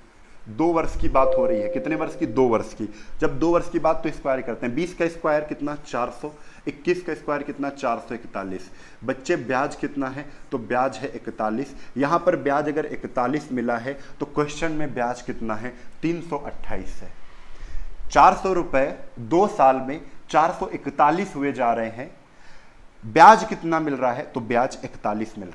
2 वर्ष की बात हो रही है। कितने वर्ष की, 2 वर्ष की। जब 2 वर्ष की बात तो स्क्वायर करते हैं। 20 का स्क्वायर कितना, 400, 21 का स्क्वायर कितना, 441। बच्चे ब्याज कितना है, तो ब्याज है 41। यहाँ पर ब्याज अगर 41 मिला है तो क्वेश्चन में ब्याज कितना है, 328 है। 400 रुपए 2 साल में 441 हुए जा रहे हैं। ब्याज कितना मिल रहा है, तो ब्याज 41 मिल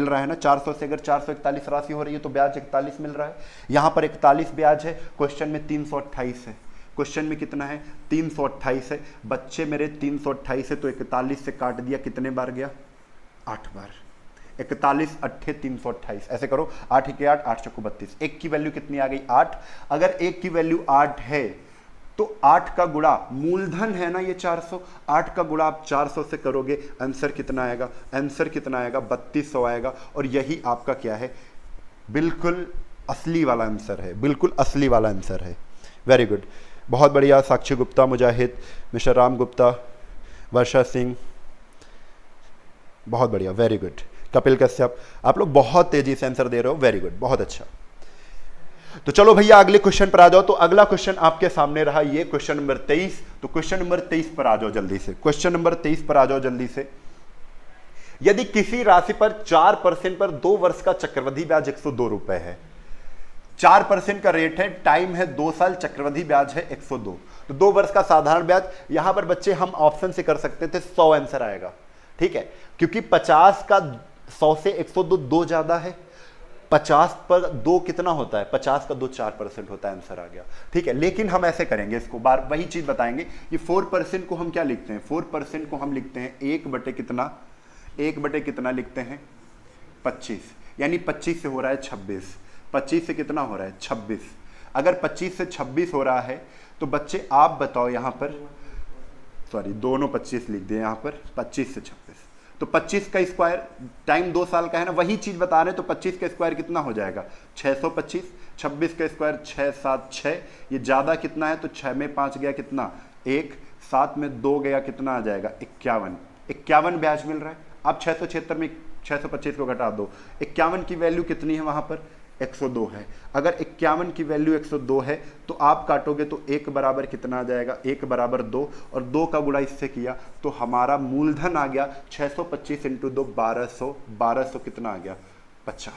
रहा है ना। 400 से अगर 441 राशि हो रही है तो ब्याज 41 मिल रहा है। यहां पर 41 ब्याज है, क्वेश्चन में 328 है। क्वेश्चन में कितना है, 328 है। बच्चे मेरे 328 है तो 41 से काट दिया, कितने बार गया, 8 बार। 41 अट्ठे 328, ऐसे करो, 8 1 8, 8 चौको 32, एक की वैल्यू कितनी आ गई 8। अगर एक की वैल्यू 8 है तो 8 का गुणा, मूलधन है ना ये 400, 8 का गुणा आप 400 से करोगे, आंसर कितना आएगा, आंसर कितना आएगा 3200 आएगा। और यही आपका क्या है, बिल्कुल असली वाला आंसर है, बिल्कुल असली वाला आंसर है। वेरी गुड, बहुत बढ़िया। साक्षी गुप्ता, मुजाहिद, मिस्टर राम गुप्ता, वर्षा सिंह, बहुत बढ़िया, वेरी गुड। कपिल कश्यप, आप लोग बहुत तेजी से आंसर दे रहे हो, वेरी गुड, बहुत अच्छा। तो चलो भैया अगले क्वेश्चन पर आ जाओ। तो अगला क्वेश्चन आपके सामने रहा ये क्वेश्चन नंबर 23। तो क्वेश्चन नंबर 23 पर आ जाओ जल्दी से, क्वेश्चन नंबर 23 पर आ जाओ जल्दी से। यदि किसी राशि पर 4% पर 2 वर्ष का चक्रवृद्धि ब्याज 102 रुपए है, 4% का रेट है, टाइम है 2 साल, चक्रवृद्धि ब्याज है 102, तो 2 वर्ष का साधारण ब्याज। यहां पर बच्चे हम ऑप्शन से कर सकते थे, 100 आंसर आएगा, ठीक है, क्योंकि 50 का 100 से 102 2 ज्यादा है, 50 पर 2 कितना होता है, 50 का 2 4% होता है, आंसर आ गया, ठीक है। लेकिन हम ऐसे करेंगे, इसको बार वही चीज बताएंगे, ये 4% को हम क्या लिखते हैं, 4% को हम लिखते हैं 1 बटे कितना, 1 बटे कितना लिखते हैं 25, यानी 25 से हो रहा है 26, 25 से कितना हो रहा है 26। अगर 25 से 26 हो रहा है तो बच्चे आप बताओ, यहां पर सॉरी दोनों 25 लिख दिए, यहां पर 25 से 26, तो 25 का स्क्वायर, टाइम 2 साल का है ना, वही चीज बता रहे हैं, तो 25 का स्क्वायर कितना हो जाएगा 625, 26 का स्क्वायर 6 7 6, ये ज्यादा कितना है तो 6 में 5 गया कितना 1, 7 में 2 गया कितना आ जाएगा 51, 51 ब्याज मिल रहा है। अब 676 में 625 को घटा दो, 51 की वैल्यू कितनी है वहां पर 102 है। अगर 51 की वैल्यू 102 है तो आप काटोगे तो 1 बराबर कितना आ जाएगा, 1 बराबर 2, और 2 का गुणा इससे किया तो हमारा मूलधन आ गया 625 इंटू 2 1200, 1200 कितना आ गया 50,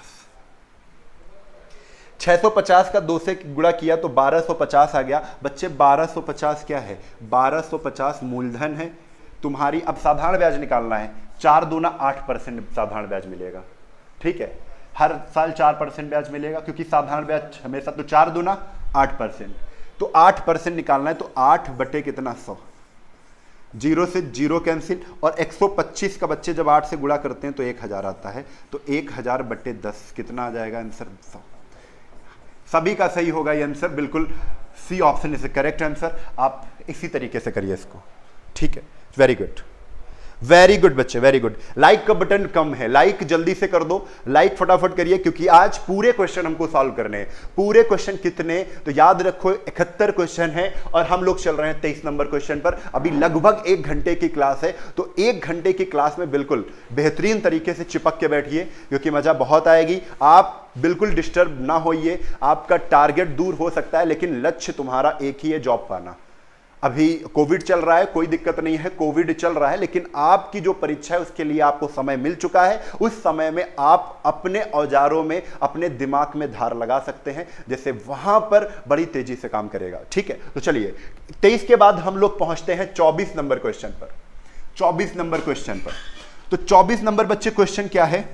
650 का 2 से गुणा किया तो 1250 आ गया। बच्चे 1250 क्या है, 1250 मूलधन है तुम्हारी। अब साधारण ब्याज निकालना है, 4 दूना 8% साधारण ब्याज मिलेगा, ठीक है, हर साल 4% ब्याज मिलेगा, क्योंकि साधारण ब्याज हमेशा, तो 4 दूना 8%, तो 8% निकालना है, तो 8 बटे कितना 100, 0 से 0 कैंसिल, और 125 का बच्चे जब 8 से गुणा करते हैं तो 1000 आता है, तो 1000 बटे 10 कितना आ जाएगा आंसर 100। सभी का सही होगा ये आंसर, बिल्कुल C option is correct answer. आप इसी तरीके से करिए इसको, ठीक है, वेरी गुड, वेरी गुड बच्चे, वेरी गुड। लाइक का बटन कम है, लाइक जल्दी से कर दो, लाइक फटाफट करिए, क्योंकि आज पूरे क्वेश्चन हमको सॉल्व करने हैं। पूरे क्वेश्चन कितने, तो याद रखो 71 क्वेश्चन है, और हम लोग चल रहे हैं 23 नंबर क्वेश्चन पर। अभी लगभग 1 घंटे की क्लास है, तो 1 घंटे की क्लास में बिल्कुल बेहतरीन तरीके से चिपक के बैठिए, क्योंकि मजा बहुत आएगी। आप बिल्कुल डिस्टर्ब ना होइए, आपका टारगेट दूर हो सकता है, लेकिन लक्ष्य तुम्हारा एक ही है, जॉब पाना। अभी कोविड चल रहा है, कोई दिक्कत नहीं है, कोविड चल रहा है, लेकिन आपकी जो परीक्षा है उसके लिए आपको समय मिल चुका है। उस समय में आप अपने औजारों में, अपने दिमाग में धार लगा सकते हैं, जैसे वहां पर बड़ी तेजी से काम करेगा, ठीक है। तो चलिए 23 के बाद हम लोग पहुंचते हैं 24 नंबर क्वेश्चन पर, 24 नंबर क्वेश्चन पर। तो 24 नंबर बच्चे क्वेश्चन क्या है,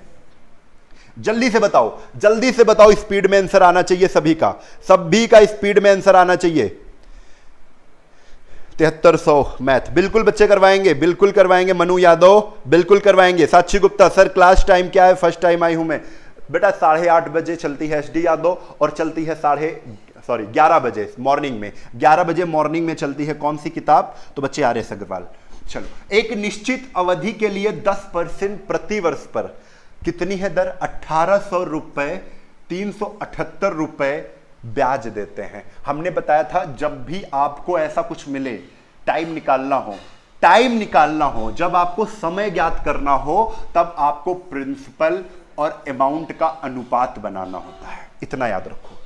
जल्दी से बताओ, जल्दी से बताओ, स्पीड में आंसर आना चाहिए सभी का, सभी का स्पीड में आंसर आना चाहिए। 7300 मैथ बिल्कुल बच्चे करवाएंगे, बिल्कुल करवाएंगे। मनु यादव बिल्कुल करवाएंगे। साक्षी गुप्ता सर क्लास टाइम क्या है, फर्स्ट टाइम आई हूं मैं बेटा, 8:30 बजे चलती है एसडी यादव, और चलती है 11 बजे मॉर्निंग में, 11 बजे मॉर्निंग में चलती है। कौन सी किताब, तो बच्चे आर.एस. अग्रवाल। चलो, एक निश्चित अवधि के लिए 10% प्रति वर्ष पर कितनी है दर, 1800 रुपए, 378 रुपए ब्याज देते हैं। हमने बताया था जब भी आपको ऐसा कुछ मिले, टाइम निकालना हो, टाइम निकालना हो, जब आपको समय ज्ञात करना हो, तब आपको प्रिंसिपल और अमाउंट का अनुपात बनाना होता है, इतना याद रखो।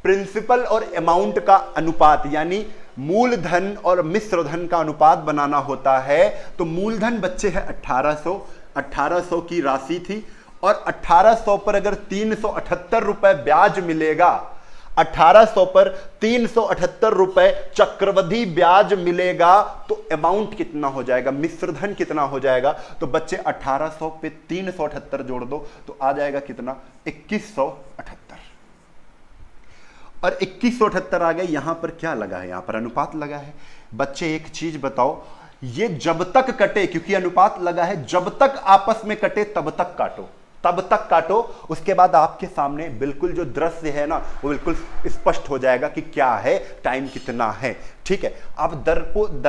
प्रिंसिपल और अमाउंट का अनुपात, यानी मूलधन और मिश्र धन का अनुपात बनाना होता है। तो मूलधन बच्चे है 1800 की राशि थी, और 1800 पर अगर 378 रुपए ब्याज मिलेगा, 1800 पर 378 रुपए चक्रवृद्धि ब्याज मिलेगा, तो अमाउंट कितना हो जाएगा, मिश्रधन कितना हो जाएगा। तो बच्चे 1800 पे 378 जोड़ दो तो आ जाएगा कितना, 2178, और 2178 आ गए। यहां पर क्या लगा है, यहां पर अनुपात लगा है। बच्चे एक चीज बताओ, ये जब तक कटे, क्योंकि अनुपात लगा है, जब तक आपस में कटे तब तक काटो। तब तक काटो, उसके बाद आपके सामने बिल्कुल जो दृश्य है ना वो बिल्कुल स्पष्ट हो जाएगा कि क्या है, टाइम कितना है। ठीक है, आप दर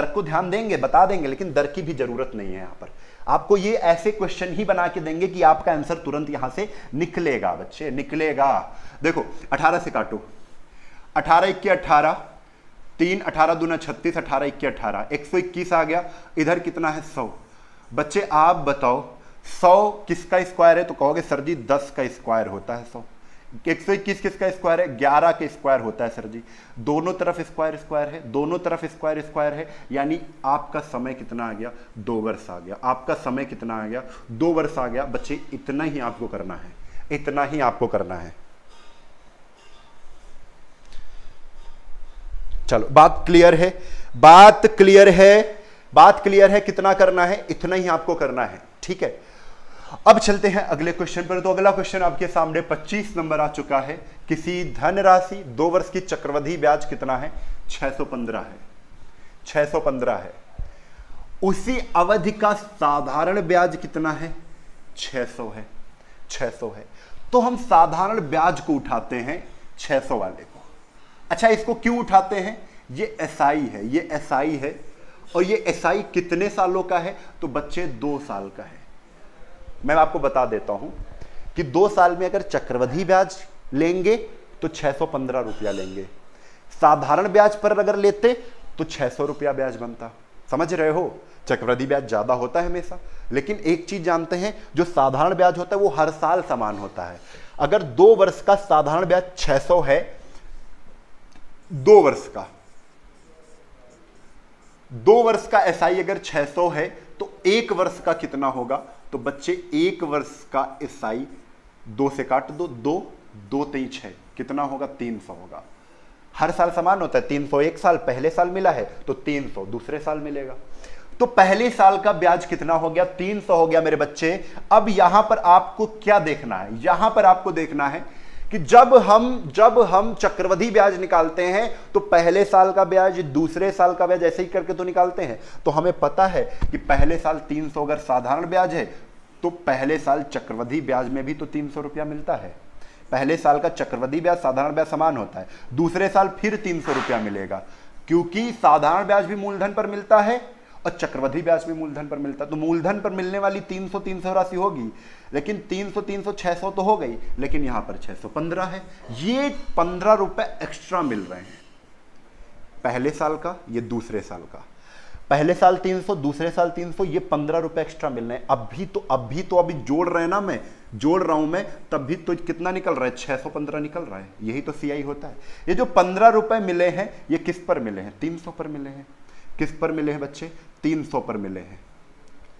को ध्यान देंगे, बता देंगे, लेकिन दर की भी जरूरत नहीं है। यहां पर आपको ये ऐसे क्वेश्चन ही बना के देंगे कि आपका आंसर तुरंत यहां से निकलेगा बच्चे, निकलेगा। देखो 18 से काटो, 18 1 18, 3 18 दूना 36, 18 1 18, 121 आ गया। इधर कितना है 100। बच्चे आप बताओ 100 किसका स्क्वायर है? तो कहोगे सर जी 10 का स्क्वायर होता है 100। 121 किसका स्क्वायर है? 11 के स्क्वायर होता है सर जी। दोनों तरफ स्क्वायर स्क्वायर है, दोनों तरफ स्क्वायर स्क्वायर है, यानी आपका समय कितना आ गया? 2 वर्ष आ गया। आपका समय कितना आ गया? 2 वर्ष आ गया। बच्चे इतना ही आपको करना है, इतना ही आपको करना है। चलो बात क्लियर है, बात क्लियर है, बात क्लियर है। कितना करना है? इतना ही आपको करना है। ठीक है, अब चलते हैं अगले क्वेश्चन पर। तो अगला क्वेश्चन आपके सामने 25 नंबर आ चुका है। किसी धन राशि 2 वर्ष की चक्रवृद्धि ब्याज कितना है? 615 है, 615 है। उसी अवधि का साधारण ब्याज कितना है? 600 है, 600 है। तो हम साधारण ब्याज को उठाते हैं 600 वाले को। अच्छा, इसको क्यों उठाते हैं? ये एसआई है, ये एसआई है, और ये एसआई कितने सालों का है? तो बच्चे 2 साल का है। मैं आपको बता देता हूं कि 2 साल में अगर चक्रवृद्धि ब्याज लेंगे तो 615 रुपया लेंगे, साधारण ब्याज पर अगर लेते तो 600 रुपया ब्याज बनता। समझ रहे हो? चक्रवृद्धि ब्याज ज्यादा होता है हमेशा, लेकिन एक चीज जानते हैं, जो साधारण ब्याज होता है वो हर साल समान होता है। अगर 2 वर्ष का साधारण ब्याज 600 है, 2 वर्ष का, 2 वर्ष का एसआई अगर 600 है तो 1 वर्ष का कितना होगा? तो बच्चे 1 वर्ष का एसआई 2 से काट दो, 2 2 3 6, कितना होगा? 300 होगा। हर साल समान होता है। 300 एक साल पहले साल मिला है तो 300 दूसरे साल मिलेगा। तो पहले साल का ब्याज कितना हो गया? 300 हो गया मेरे बच्चे। अब यहां पर आपको क्या देखना है? यहां पर आपको देखना है कि जब हम चक्रवृद्धि ब्याज निकालते हैं तो पहले साल का ब्याज, दूसरे साल का ब्याज ऐसे ही करके तो निकालते हैं। तो हमें पता है कि पहले साल 300 अगर साधारण ब्याज है तो पहले साल चक्रवृद्धि ब्याज में भी तो 300 रुपया मिलता है। पहले साल का चक्रवृद्धि ब्याज साधारण ब्याज समान होता है, दूसरे साल फिर 300 रुपया मिलेगा, क्योंकि साधारण ब्याज भी मूलधन पर मिलता है और चक्रवृद्धि ब्याज भी मूलधन पर मिलता है। तो मूलधन पर मिलने वाली 300 राशि होगी, लेकिन 300 600 तो हो गई, लेकिन यहां पर 615 है। ये 15 रुपए एक्स्ट्रा मिल रहे हैं, पहले साल का, ये दूसरे साल का। पहले साल 300, दूसरे साल 300, ये 15 रुपए एक्स्ट्रा मिल रहे हैं। अभी जोड़ रहे हैं ना, मैं जोड़ रहा हूं मैं, तब भी तो कितना निकल रहा है? 615 निकल रहा है। यही तो सीआई होता है। ये जो 15 रुपए मिले हैं ये किस पर मिले हैं? 300 पर मिले हैं। किस पर मिले हैं बच्चे? 300 पर मिले हैं।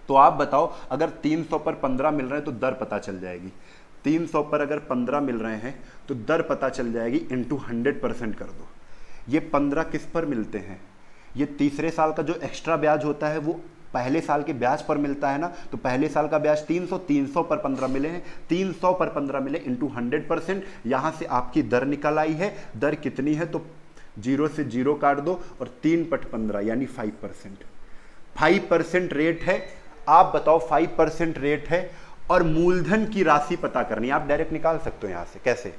तो आप बताओ, अगर 300 पर 15 मिल रहे हैं तो दर पता चल जाएगी। 300 पर अगर 15 मिल रहे हैं तो दर पता चल जाएगी, इंटू 100% कर दो। ये 15 किस पर मिलते हैं? ये तीसरे साल का जो एक्स्ट्रा ब्याज होता है वो पहले साल के ब्याज पर मिलता है ना। तो पहले साल का ब्याज 300 पर 15 मिले हैं, 300 पर 15 मिले इंटू 100%। यहां से आपकी दर निकल आई है। दर कितनी है? तो 0 से 0 काट दो और 3/15 यानी 5%। 5% रेट है। आप बताओ 5% रेट है और मूलधन की राशि पता करनी है। आप डायरेक्ट निकाल सकते हो यहां से। कैसे?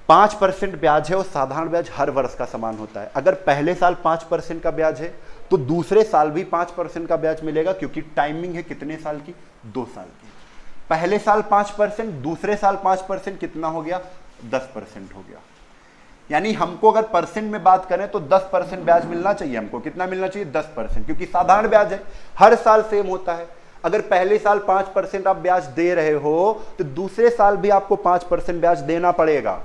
5% ब्याज है और साधारण ब्याज हर वर्ष का समान होता है। अगर पहले साल 5% का ब्याज है तो दूसरे साल भी 5% का ब्याज मिलेगा, क्योंकि टाइमिंग है कितने साल की? 2 साल की। पहले साल 5%, दूसरे साल 5%, कितना हो गया? 10% हो गया। यानी हमको अगर परसेंट में बात करें तो 10% ब्याज मिलना चाहिए हमको। कितना मिलना चाहिए? 10%, क्योंकि साधारण ब्याज है, हर साल सेम होता है। अगर पहले साल 5% आप ब्याज दे रहे हो तो दूसरे साल भी आपको 5% ब्याज देना पड़ेगा।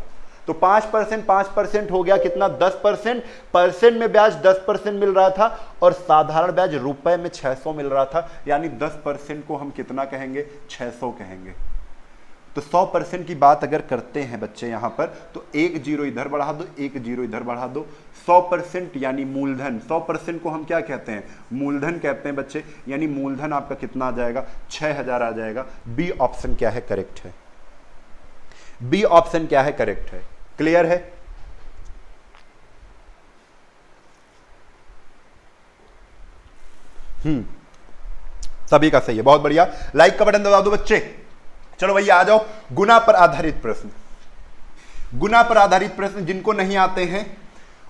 तो 5% हो गया कितना? 10%। परसेंट में ब्याज 10% मिल रहा था और साधारण ब्याज रुपए में 600 मिल रहा था, यानी 10% को हम कितना कहेंगे? 600 कहेंगे। तो 100% की बात अगर करते हैं बच्चे यहां पर, तो 1 0 इधर बढ़ा दो, 1 0 इधर बढ़ा दो। 100% यानी मूलधन। 100% को हम क्या कहते हैं? मूलधन कहते हैं बच्चे। यानी मूलधन आपका कितना आ जाएगा? 6000 आ जाएगा। बी ऑप्शन क्या है? करेक्ट है। बी ऑप्शन क्या है? करेक्ट है। क्लियर है? सभी का सही है, बहुत बढ़िया। लाइक का बटन दबा दो बच्चे। चलो भैया आ जाओ, गुना पर आधारित प्रश्न। गुना पर आधारित प्रश्न जिनको नहीं आते हैं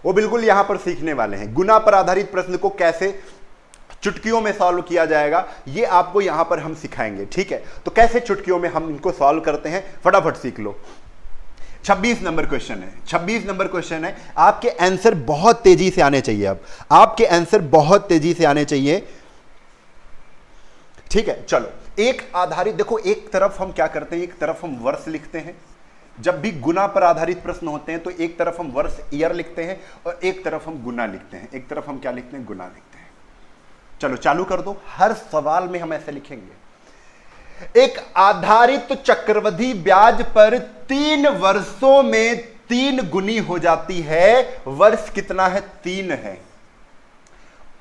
वो बिल्कुल यहां पर सीखने वाले हैं। गुना पर आधारित प्रश्न को कैसे चुटकियों में सॉल्व किया जाएगा ये आपको यहां पर हम सिखाएंगे, ठीक है। तो कैसे चुटकियों में हम इनको सॉल्व करते हैं फटाफट सीख लो। 26 नंबर क्वेश्चन है, 26 नंबर क्वेश्चन है। आपके आंसर बहुत तेजी से आने चाहिए, अब आपके आंसर बहुत तेजी से आने चाहिए, ठीक है। चलो एक आधारित, देखो एक तरफ हम क्या करते हैं, एक तरफ हम वर्ष लिखते हैं। जब भी गुना पर आधारित प्रश्न होते हैं तो एक तरफ हम वर्ष ईयर लिखते हैं और एक तरफ हम गुना लिखते हैं। एक तरफ हम क्या लिखते हैं, गुना लिखते हैं। चलो चालू कर दो, हर सवाल में हम ऐसे लिखेंगे। एक आधारित चक्रवृद्धि ब्याज पर 3 वर्षों में 3 गुनी हो जाती है। वर्ष कितना है, 3 है,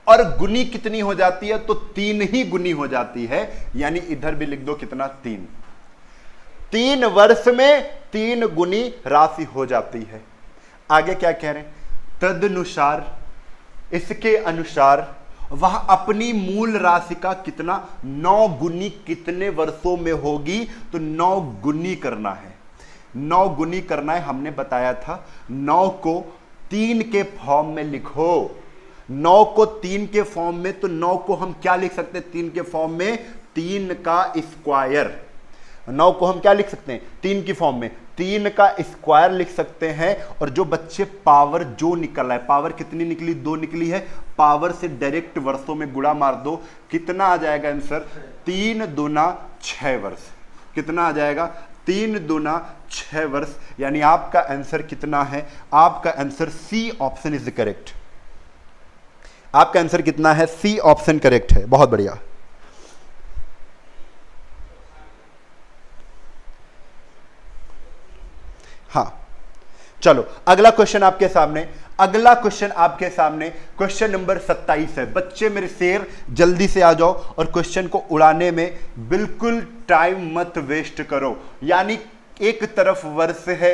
और गुनी कितनी हो जाती है, तो 3 ही गुनी हो जाती है। यानी इधर भी लिख दो कितना, 3। 3 वर्ष में 3 गुनी राशि हो जाती है। आगे क्या कह रहे हैं, तदनुसार, इसके अनुसार वह अपनी मूल राशि का कितना 9 गुनी कितने वर्षों में होगी, तो 9 गुनी करना है। 9 गुनी करना है, हमने बताया था 9 को 3 के फॉर्म में लिखो। 9 को 3 के फॉर्म में, तो 9 को हम क्या लिख सकते हैं 3 के फॉर्म में, 3 का स्क्वायर। 9 को हम क्या लिख सकते हैं 3 की फॉर्म में, 3 का स्क्वायर लिख सकते हैं। और जो बच्चे पावर जो निकला है, पावर कितनी निकली, 2 निकली है, पावर से डायरेक्ट वर्षों में गुणा मार दो, कितना आ जाएगा आंसर, 3 दूना 6 वर्ष। कितना आ जाएगा, 3 दूना 6 वर्ष। यानी आपका आंसर कितना है, आपका answer C option is correct. आपका आंसर कितना है, सी ऑप्शन करेक्ट है। बहुत बढ़िया। हाँ चलो अगला क्वेश्चन आपके सामने, अगला क्वेश्चन आपके सामने क्वेश्चन नंबर 27 है। बच्चे मेरे शेर जल्दी से आ जाओ और क्वेश्चन को उड़ाने में बिल्कुल टाइम मत वेस्ट करो। यानी एक तरफ वर्ष है,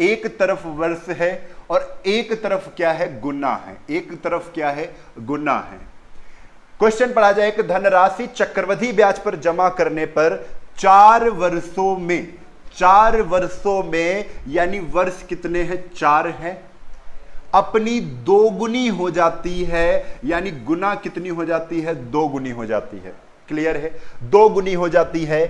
एक तरफ वर्ष है और एक तरफ क्या है, गुना है। एक तरफ क्या है, गुना है। क्वेश्चन पढ़ा जाए कि धनराशि चक्रवृद्धि ब्याज पर जमा करने पर 4 वर्षों में, 4 वर्षों में यानी वर्ष कितने हैं, 4 है, अपनी 2 गुनी हो जाती है। यानी गुना कितनी हो जाती है, 2 गुनी हो जाती है। क्लियर है, 2 गुनी हो जाती है।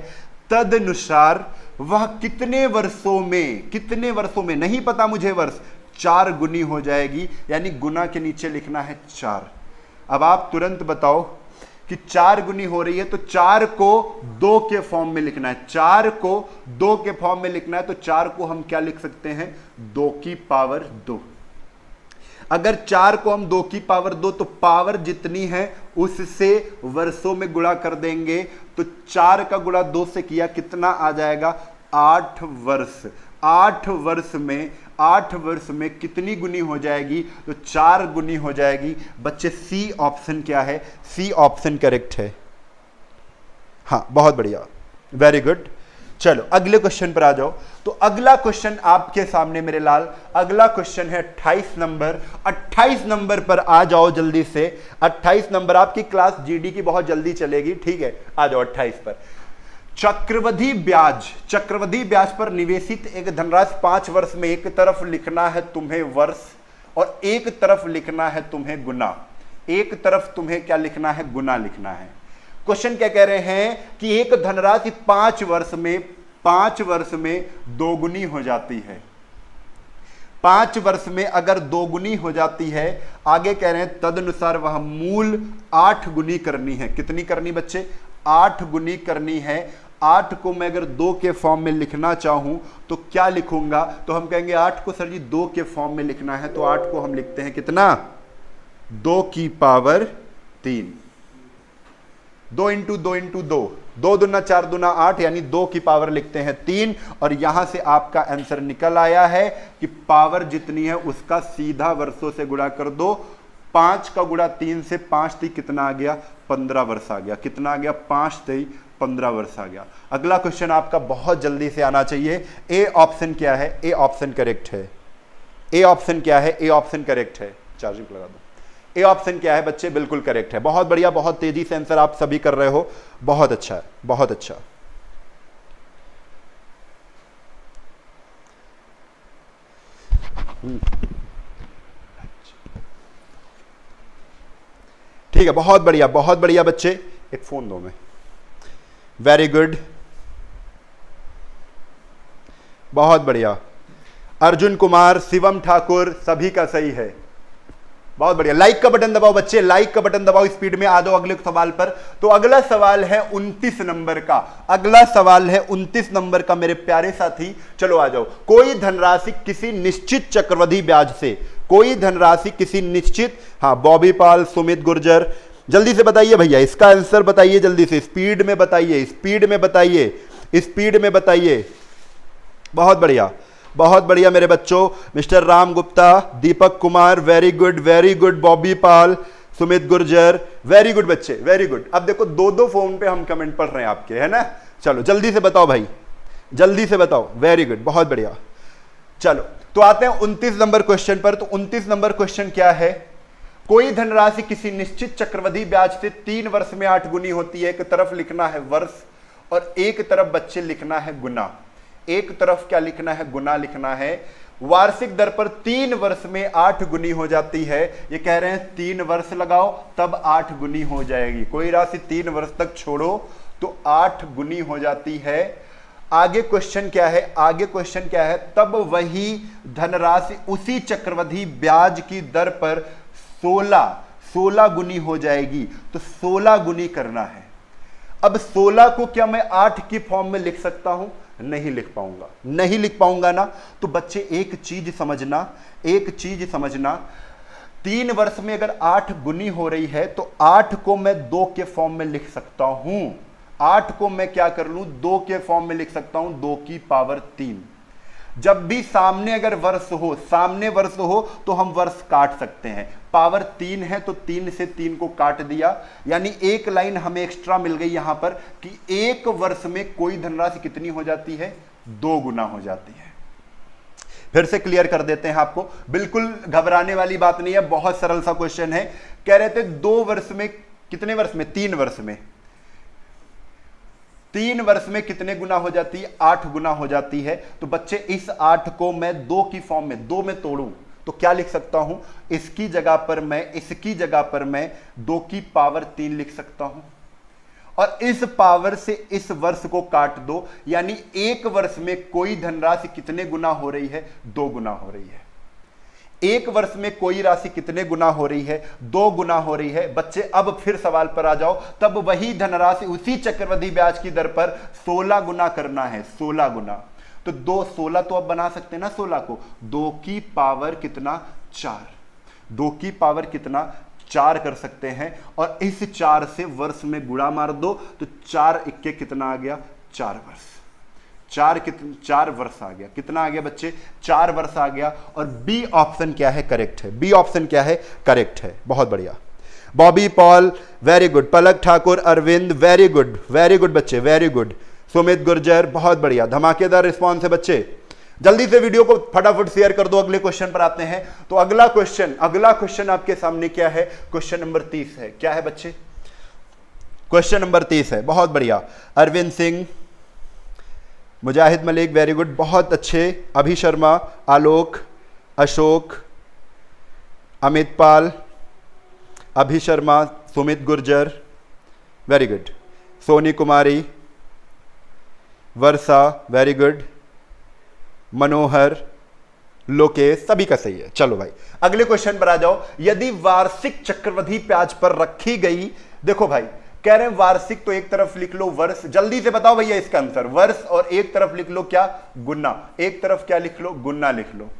तदनुसार वह कितने वर्षों में, कितने वर्षों में नहीं पता मुझे वर्ष, 4 गुनी हो जाएगी। यानी गुना के नीचे लिखना है 4। अब आप तुरंत बताओ कि 4 गुनी हो रही है तो 4 को 2 के फॉर्म में लिखना है। 4 को 2 के फॉर्म में लिखना है तो 4 को हम क्या लिख सकते हैं, 2 की पावर 2। अगर 4 को हम 2 की पावर 2, तो पावर जितनी है उससे वर्षों में गुणा कर देंगे। तो 4 का गुणा 2 से किया, कितना आ जाएगा, 8 वर्ष। 8 वर्ष में, 8 वर्ष में कितनी गुनी हो जाएगी, तो 4 गुनी हो जाएगी। बच्चे सी ऑप्शन क्या है, सी ऑप्शन करेक्ट है। हाँ बहुत बढ़िया, वेरी गुड। चलो अगले क्वेश्चन पर आ जाओ। तो अगला क्वेश्चन आपके सामने मेरे लाल, अगला क्वेश्चन है 28 नंबर। 28 नंबर पर आ जाओ जल्दी से। 28 नंबर आपकी क्लास जीडी की बहुत जल्दी चलेगी, ठीक है, आ जाओ 28 पर। चक्रवृद्धि ब्याज, चक्रवृद्धि ब्याज पर निवेशित एक धनराशि 5 वर्ष में, एक तरफ लिखना है तुम्हें वर्ष और एक तरफ लिखना है तुम्हें गुना। एक तरफ तुम्हें क्या लिखना है, गुना लिखना है। क्वेश्चन क्या कह रहे हैं कि एक धनराशि 5 वर्ष में, 5 वर्ष में 2 गुनी हो जाती है। 5 वर्ष में अगर 2 गुनी हो जाती है, आगे कह रहे हैं तदनुसार वह मूल 8 गुनी करनी है। कितनी करनी बच्चे, 8 गुनी करनी है। 8 को मैं अगर 2 के फॉर्म में लिखना चाहूं तो क्या लिखूंगा, तो हम कहेंगे 8 को सर जी 2 के फॉर्म में लिखना है, तो 8 को हम लिखते हैं कितना, 2 की पावर 3। 2 इंटू 2 इंटू 2, 2 दूना 4 दूना 8, यानी 2 की पावर लिखते हैं 3। और यहां से आपका आंसर निकल आया है कि पावर जितनी है उसका सीधा वर्षों से गुणा कर दो। 5 का गुणा 3 से, 5 3 कितना आ गया, 15 वर्ष आ गया। कितना आ गया, 5 3 15 वर्ष आ गया। अगला क्वेश्चन आपका बहुत जल्दी से आना चाहिए। ए ऑप्शन क्या है, ए ऑप्शन करेक्ट है। ए ऑप्शन क्या है, ए ऑप्शन करेक्ट है। चार्जिंग लगा दो। ए ऑप्शन क्या है बच्चे, बिल्कुल करेक्ट है। बहुत बढ़िया, बहुत तेजी से आंसर आप सभी कर रहे हो, बहुत अच्छा है, बहुत अच्छा। ठीक है, बहुत बढ़िया बच्चे। एक फोन दो मैं। वेरी गुड, बहुत बढ़िया। अर्जुन कुमार, शिवम ठाकुर, सभी का सही है, बहुत बढ़िया। लाइक का बटन दबाओ बच्चे, लाइक का बटन दबाओ, स्पीड में आ जाओ अगले सवाल पर। तो अगला सवाल है 29 नंबर का, अगला सवाल है 29 नंबर का मेरे प्यारे साथी। चलो आ जाओ। कोई धनराशि किसी निश्चित चक्रवृद्धि ब्याज से, कोई धनराशि किसी निश्चित, हाँ बॉबी पाल, सुमित गुर्जर, जल्दी से बताइए भैया, इसका आंसर बताइए जल्दी से, स्पीड में बताइए, स्पीड में बताइए, स्पीड में बताइए। बहुत बढ़िया, बहुत बढ़िया मेरे बच्चों। Mister Ram Gupta, Deepak Kumar, very good. Bobby पाल, सुमित गुर्जर, वेरी गुड बच्चे, वेरी गुड। अब देखो दो दो फोन पे हम कमेंट पढ़ रहे हैं आपके, है ना। चलो जल्दी से बताओ भाई, जल्दी से बताओ, वेरी गुड, बहुत बढ़िया। चलो तो आते हैं 29 नंबर क्वेश्चन पर। तो 29 नंबर क्वेश्चन क्या है? कोई धनराशि किसी निश्चित चक्रवृद्धि ब्याज से 3 वर्ष में 8 गुनी होती है। एक तरफ लिखना है वर्ष और एक तरफ बच्चे लिखना है गुना। एक तरफ क्या लिखना है? गुना लिखना है। वार्षिक दर पर 3 वर्ष में 8 गुनी हो जाती है। ये कह रहे हैं 3 वर्ष लगाओ तब 8 गुनी हो जाएगी। कोई राशि 3 वर्ष तक छोड़ो तो 8 गुनी हो जाती है। आगे क्वेश्चन क्या है? आगे क्वेश्चन क्या है? तब वही धनराशि उसी चक्रवृद्धि ब्याज की दर पर 16 गुनी हो जाएगी। तो 16 गुनी करना है। अब 16 को क्या मैं 8 की फॉर्म में लिख सकता हूं? नहीं लिख पाऊंगा, नहीं लिख पाऊंगा ना। तो बच्चे एक चीज समझना, एक चीज समझना, 3 वर्ष में अगर 8 गुनी हो रही है तो 8 को मैं 2 के फॉर्म में लिख सकता हूं। 8 को मैं क्या कर लूं? 2 के फॉर्म में लिख सकता हूं, 2 की पावर 3। जब भी सामने अगर वर्ष हो, सामने वर्ष हो तो हम वर्ष काट सकते हैं। पावर 3 है तो 3 से 3 को काट दिया, यानी एक लाइन हमें एक्स्ट्रा मिल गई यहां पर कि 1 वर्ष में कोई धनराशि कितनी हो जाती है? 2 गुना हो जाती है। फिर से क्लियर कर देते हैं आपको, बिल्कुल घबराने वाली बात नहीं है, बहुत सरल सा क्वेश्चन है। कह रहे थे 2 वर्ष में, कितने वर्ष में? 3 वर्ष में। 3 वर्ष में कितने गुना हो जाती है? 8 गुना हो जाती है। तो बच्चे इस 8 को मैं 2 की फॉर्म में, 2 में तोड़ूं तो क्या लिख सकता हूं? इसकी जगह पर मैं, इसकी जगह पर मैं 2 की पावर 3 लिख सकता हूं। और इस पावर से इस वर्ष को काट दो, यानी 1 वर्ष में कोई धनराशि कितने गुना हो रही है? 2 गुना हो रही है। 1 वर्ष में कोई राशि कितने गुना हो रही है? 2 गुना हो रही है। बच्चे अब फिर सवाल पर आ जाओ। तब वही धनराशि उसी चक्रवृद्धि ब्याज की दर पर 16 गुना करना है। 16 गुना तो 2, 16 तो अब बना सकते हैं ना 16 को। 2 की पावर कितना? 4। 2 की पावर कितना? 4 कर सकते हैं। और इस 4 से वर्ष में गुणा मार दो तो 4 इक्के कितना आ गया? 4 वर्ष। 4 वर्ष आ गया। कितना आ गया बच्चे? 4 वर्ष आ गया। और बी ऑप्शन क्या है? करेक्ट है। बी ऑप्शन क्या है? करेक्ट है। बहुत बढ़िया। Bobby Paul, very good. Palak Thakur, Arvind, very good बच्चे, वेरी गुड। सुमित गुर्जर, बहुत बढ़िया, धमाकेदार रिस्पॉन्स है बच्चे। जल्दी से वीडियो को फटाफट शेयर कर दो। अगले क्वेश्चन पर आते हैं। तो अगला क्वेश्चन आपके सामने क्या है? क्वेश्चन नंबर 30 है। क्या है बच्चे? क्वेश्चन नंबर 30 है। बहुत बढ़िया। अरविंद सिंह, मुजाहिद मलिक, वेरी गुड, बहुत अच्छे। अभि शर्मा, आलोक, अशोक, अमित पाल, अभि शर्मा, सुमित गुर्जर, वेरी गुड। सोनी कुमारी, वर्षा, वेरी गुड। मनोहर, लोकेश, सभी का सही है। चलो भाई अगले क्वेश्चन पर आ जाओ। यदि वार्षिक चक्रवृद्धि ब्याज पर रखी गई, देखो भाई कह रहे हैं वार्षिक, तो एक तरफ लिख लो वर्ष। जल्दी से बताओ भैया इसका आंसर, वर्ष, और एक तरफ लिख लो क्या? गुना। एक तरफ क्या लिख लो? गुना लिख लो।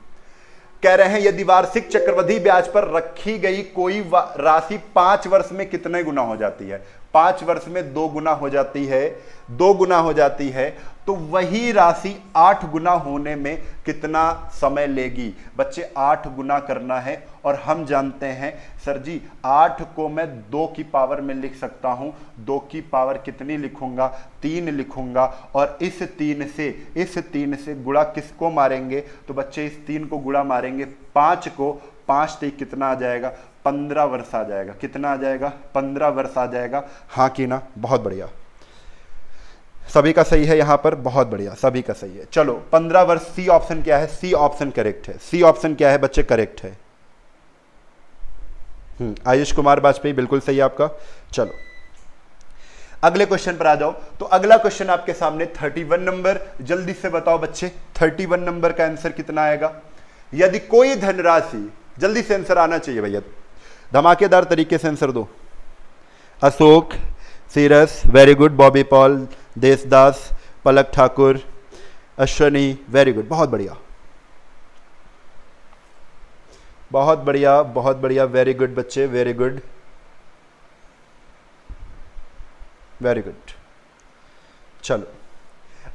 कह रहे हैं यदि वार्षिक चक्रवृद्धि ब्याज पर रखी गई कोई राशि 5 वर्ष में कितने गुना हो जाती है? 5 वर्ष में 2 गुना हो जाती है। 2 गुना हो जाती है तो वही राशि 8 गुना होने में कितना समय लेगी? बच्चे 8 गुना करना है। और हम जानते हैं सर जी 8 को मैं 2 की पावर में लिख सकता हूं। 2 की पावर कितनी लिखूंगा? 3 लिखूंगा। और इस 3 से गुणा किसको मारेंगे? तो बच्चे इस 3 को गुणा मारेंगे 5 को। 5 से कितना आ जाएगा? 15 वर्ष आ जाएगा। कितना आ जाएगा? 15 वर्ष आ जाएगा। हाँ कि ना? बहुत बढ़िया। सभी का सही है यहां पर, बहुत बढ़िया, सभी का सही है। चलो 15 वर्ष, सी ऑप्शन क्या है? सी ऑप्शन करेक्ट है। सी ऑप्शन क्या है बच्चे? करेक्ट है। आयुष कुमार वाजपेयी बिल्कुल सही है आपका। चलो अगले क्वेश्चन पर आ जाओ। तो अगला क्वेश्चन आपके सामने 31 नंबर, जल्दी से बताओ बच्चे 31 नंबर का आंसर कितना आएगा? यदि कोई धनराशि, जल्दी से आंसर आना चाहिए भैया, धमाकेदार तरीके से आंसर दो। अशोक, सीरस, वेरी गुड। बॉबी पॉल, देसदास, पलक ठाकुर, अश्वनी, वेरी गुड, बहुत बढ़िया, बहुत बढ़िया, बहुत बढ़िया, वेरी गुड बच्चे, वेरी गुड, वेरी गुड। चलो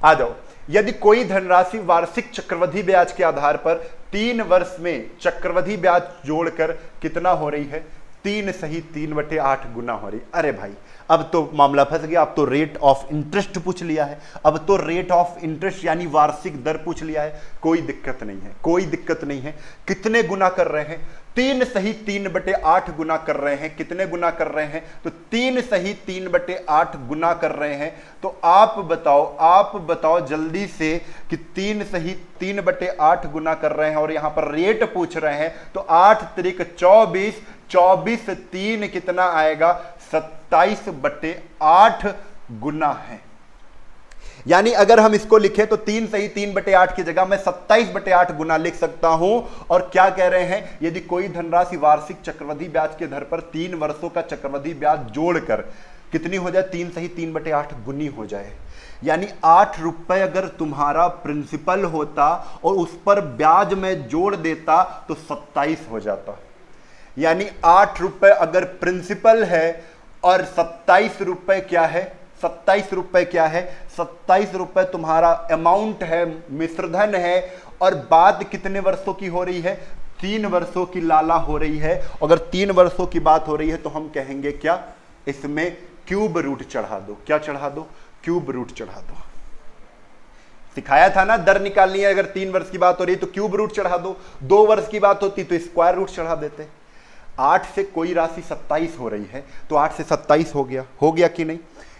आ जाओ। यदि कोई धनराशि वार्षिक चक्रवृद्धि ब्याज के आधार पर 3 वर्ष में चक्रवृद्धि ब्याज जोड़कर कितना हो रही है? 3 सही 3/8 गुना हो रही। अरे भाई अब तो मामला फंस गया, अब तो रेट ऑफ इंटरेस्ट पूछ लिया है, अब तो रेट ऑफ इंटरेस्ट यानी वार्षिक दर पूछ लिया है। कोई दिक्कत नहीं है, कोई दिक्कत नहीं है। कितने गुना कर रहे हैं? 3 सही 3/8 गुना कर रहे हैं। कितने गुना कर रहे हैं? तो 3 सही 3/8 गुना कर रहे हैं। तो आप बताओ जल्दी से कि 3 सही 3/8 गुना कर रहे हैं और यहां पर रेट पूछ रहे हैं। तो 8 त्रिक 24, 24 3 कितना आएगा? 27/8 गुना है। यानी अगर हम इसको लिखें तो 3 सही 3/8 की जगह मैं 27/8 गुना लिख सकता हूं। और क्या कह रहे हैं? यदि कोई धनराशि वार्षिक चक्रवृद्धि ब्याज के दर पर 3 वर्षों का चक्रवृद्धि ब्याज जोड़कर कितनी हो जाए? 3 सही 3/8 गुनी हो जाए। यानी 8 रुपए अगर तुम्हारा प्रिंसिपल होता और उस पर ब्याज में जोड़ देता तो 27 हो जाता। यानी 8 रुपए अगर प्रिंसिपल है और 27 रुपए क्या है? 27 रुपए क्या है? 27 रुपए तुम्हारा अमाउंट है, मिश्रधन है। और बात कितने वर्षों की हो रही है? 3 वर्षों की लाला हो रही है। अगर 3 वर्षों की बात हो रही है तो हम कहेंगे क्या? इसमें क्यूब रूट चढ़ा दो। क्या चढ़ा दो? क्यूब रूट चढ़ा दो। सिखाया था ना, दर निकालनी है। अगर 3 वर्ष की बात हो रही है तो क्यूब रूट चढ़ा दो। 2 वर्ष की बात होती तो स्क्वायर रूट चढ़ा देते। 8 से कोई राशि 27 हो रही है तो 8 से 27 हो गया कि नहीं?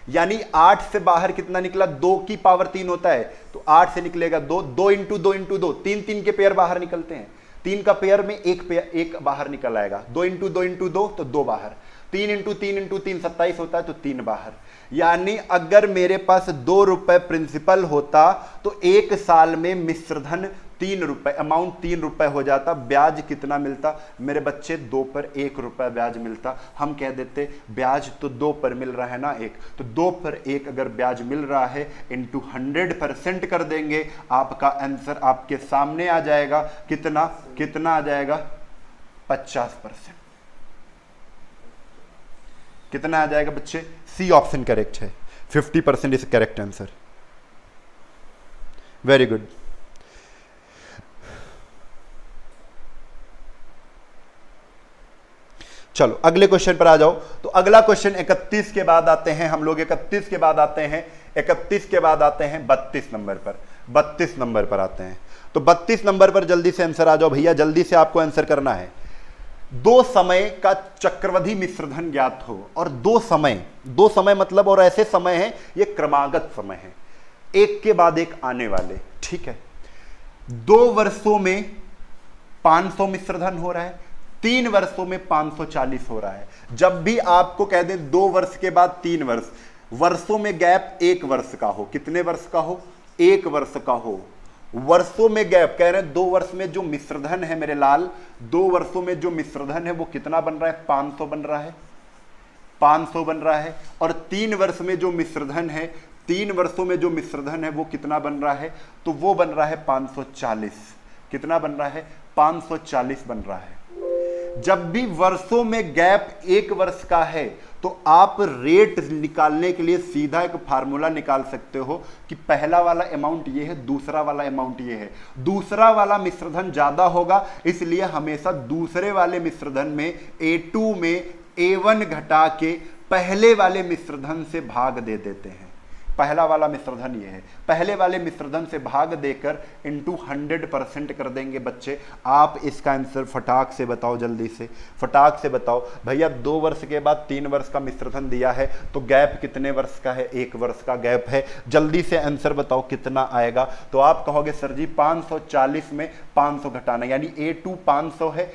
यानी 8 से बाहर कितना निकला? 2 की पावर 3 होता है तो 8 से निकलेगा 2, 2 इंटू 2 इंटू 2, 3 के पेयर बाहर निकलते हैं। 3 का पेयर में एक बाहर निकल आएगा। 2 इंटू 2 इंटू 2 तो 2 बाहर। 3 इंटू 3 इंटू 3 27 होता है तो 3 बाहर। यानी अगर मेरे पास 2 रुपए प्रिंसिपल होता तो 1 साल में मिश्रधन 3 रुपए, अमाउंट 3 रुपए हो जाता। ब्याज कितना मिलता मेरे बच्चे? 2 पर 1 रुपए ब्याज मिलता। हम कह देते ब्याज तो 2 पर मिल रहा है ना 1, तो 2 पर 1 अगर ब्याज मिल रहा है इंटू 100% कर देंगे, आपका आंसर आपके सामने आ जाएगा। कितना आ जाएगा? 50%। कितना आ जाएगा बच्चे? सी ऑप्शन करेक्ट है। 50% is correct answer. Very good. चलो अगले क्वेश्चन पर आ जाओ। तो अगला क्वेश्चन 31 के बाद आते हैं हम लोग। 31 के बाद आते हैं 32 नंबर पर। 32 नंबर पर आते हैं। तो 32 नंबर पर जल्दी से आंसर आ जाओ भैया, जल्दी से आपको आंसर करना है। 2 समय का चक्रवृद्धि मिश्रधन ज्ञात हो। और 2 समय मतलब, और ऐसे समय हैं ये क्रमागत समय है, एक के बाद एक आने वाले। ठीक है, 2 वर्षों में 500 मिश्रधन हो रहा है, 3 वर्षों में 540 हो रहा है। जब भी आपको कह दें 2 वर्ष के बाद 3 वर्ष, वर्षों में गैप 1 वर्ष का हो। कितने वर्ष का हो? 1 वर्ष का हो। वर्षों में गैप कह रहे हैं 2 वर्ष में जो मिश्रधन है मेरे लाल, 2 वर्षों में जो मिश्रधन है वो कितना बन रहा है? 500 बन रहा है। 500 बन रहा है। और 3 वर्ष में जो मिश्रधन है, 3 वर्षों में जो मिश्रधन है वो कितना बन रहा है? तो वो बन रहा है 540। कितना बन रहा है? 540 बन रहा है। जब भी वर्षों में गैप 1 वर्ष का है तो आप रेट निकालने के लिए सीधा एक फार्मूला निकाल सकते हो कि पहला वाला अमाउंट ये है, दूसरा वाला अमाउंट ये है। दूसरा वाला मिश्रधन ज्यादा होगा, इसलिए हमेशा दूसरे वाले मिश्रधन में A2 में A1 घटा के पहले वाले मिश्रधन से भाग दे देते हैं। पहला वाला मिश्रधन ये है, पहले वाले मिश्रधन से भाग देकर इंटू 100% कर देंगे बच्चे। आप इसका आंसर फटाक से बताओ, जल्दी से फटाक से बताओ भैया। 2 वर्ष के बाद 3 वर्ष का मिश्रधन दिया है तो गैप कितने वर्ष का है? 1 वर्ष का गैप है। जल्दी से आंसर बताओ कितना आएगा। तो आप कहोगे सर जी 540 में 500 घटाना, यानी A2 500 है,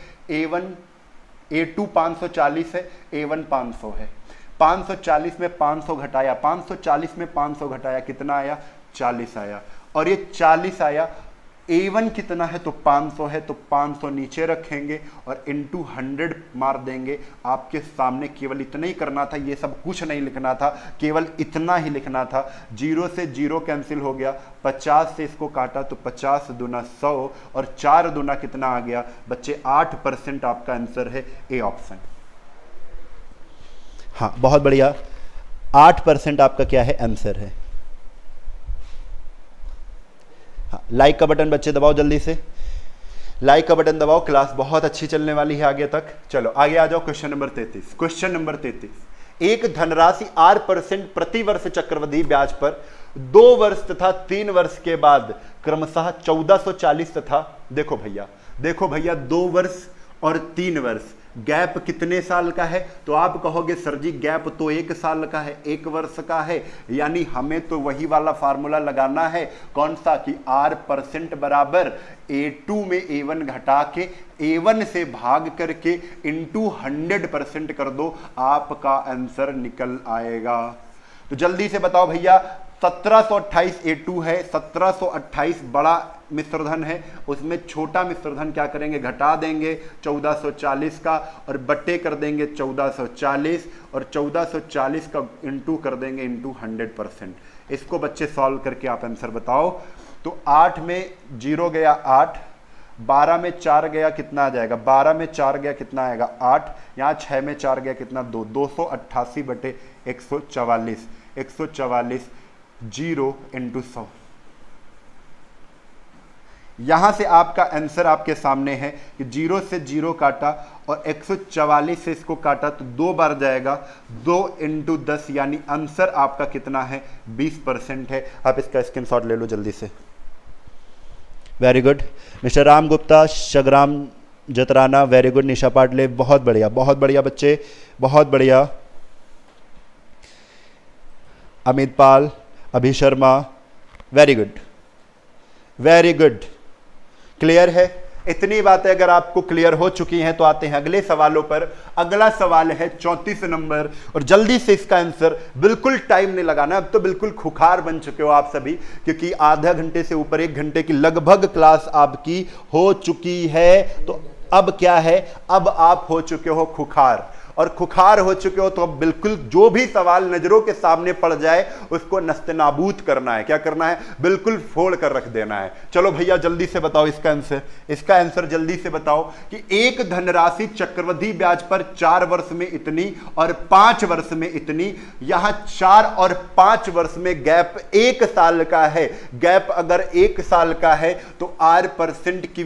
A2 540 है, A1 500 है। 540 में 500 घटाया, 540 में 500 घटाया, कितना आया? 40 आया। और ये 40 आया, A1 कितना है? तो 500 है, तो 500 नीचे रखेंगे और इंटू 100 मार देंगे। आपके सामने केवल इतना ही करना था, ये सब कुछ नहीं लिखना था, केवल इतना ही लिखना था। 0 से 0 कैंसिल हो गया, 50 से इसको काटा तो 50 दूना 100 और 4 दूना कितना आ गया बच्चे? 8% आपका आंसर है ए ऑप्शन। हाँ बहुत बढ़िया, 8% आपका क्या है? आंसर है। हाँ, लाइक का बटन बच्चे दबाओ, जल्दी से लाइक का बटन दबाओ। क्लास बहुत अच्छी चलने वाली है आगे तक। चलो आगे आ जाओ। Question number 33। क्वेश्चन नंबर 33, एक धनराशि 8% प्रति वर्ष चक्रवृद्धि ब्याज पर 2 वर्ष तथा 3 वर्ष के बाद क्रमशः 1440 तथा देखो भैया 2 वर्ष और 3 वर्ष, गैप कितने साल का है? तो आप कहोगे सर जी गैप तो 1 साल का है, 1 वर्ष का है, यानी हमें तो वही वाला फार्मूला लगाना है। कौन सा? कि R% बराबर A2 में A1 घटा के A1 से भाग करके इंटू 100% कर दो, आपका आंसर निकल आएगा। तो जल्दी से बताओ भैया, 1728 A2 है, 1728 बड़ा मिश्रधन है, उसमें छोटा मिश्रधन क्या करेंगे? घटा देंगे 1440 का और बट्टे कर देंगे 1440 और 1440 का इंटू कर देंगे इंटू 100%। इसको बच्चे सॉल्व करके आप आंसर बताओ। तो 8 में 0 गया 8, 12 में 4 गया कितना आ जाएगा? 12 में 4 गया कितना आएगा? 8। यहाँ 6 में 4 गया कितना? 2। 288 बटे 144, 144 0 इंटू 100। यहां से आपका आंसर आपके सामने है कि 0 से 0 काटा और 144 से इसको काटा तो 2 बार जाएगा, 2 इंटू 10, यानी आंसर आपका कितना है? 20% है। आप इसका स्क्रीनशॉट ले लो जल्दी से। Very good mister Ram Gupta, शगराम जतराना, वेरी गुड। निशा पाटले, बहुत बढ़िया बच्चे, बहुत बढ़िया। अमित पाल, अभि शर्मा, वेरी गुड। क्लियर है? इतनी बातें अगर आपको क्लियर हो चुकी हैं तो आते हैं अगले सवालों पर। अगला सवाल है 34 नंबर, और जल्दी से इसका आंसर, बिल्कुल टाइम नहीं लगाना। अब तो बिल्कुल खुखार बन चुके हो आप सभी, क्योंकि आधा घंटे से ऊपर 1 घंटे की लगभग क्लास आपकी हो चुकी है। तो अब क्या है? अब आप हो चुके हो खुखार, और खुखार हो चुके हो तो अब बिल्कुल जो भी सवाल नजरों के सामने पड़ जाए उसको नस्तनाबूद करना है। क्या करना है? बिल्कुल फोड़ कर रख देना है। चलो भैया जल्दी से बताओ इसका आंसर जल्दी से बताओ कि एक धनराशि चक्रवृद्धि ब्याज पर 4 वर्ष में इतनी और 5 वर्ष में इतनी। यहां 4 और 5 वर्ष में गैप 1 साल का है। गैप अगर 1 साल का है तो R% की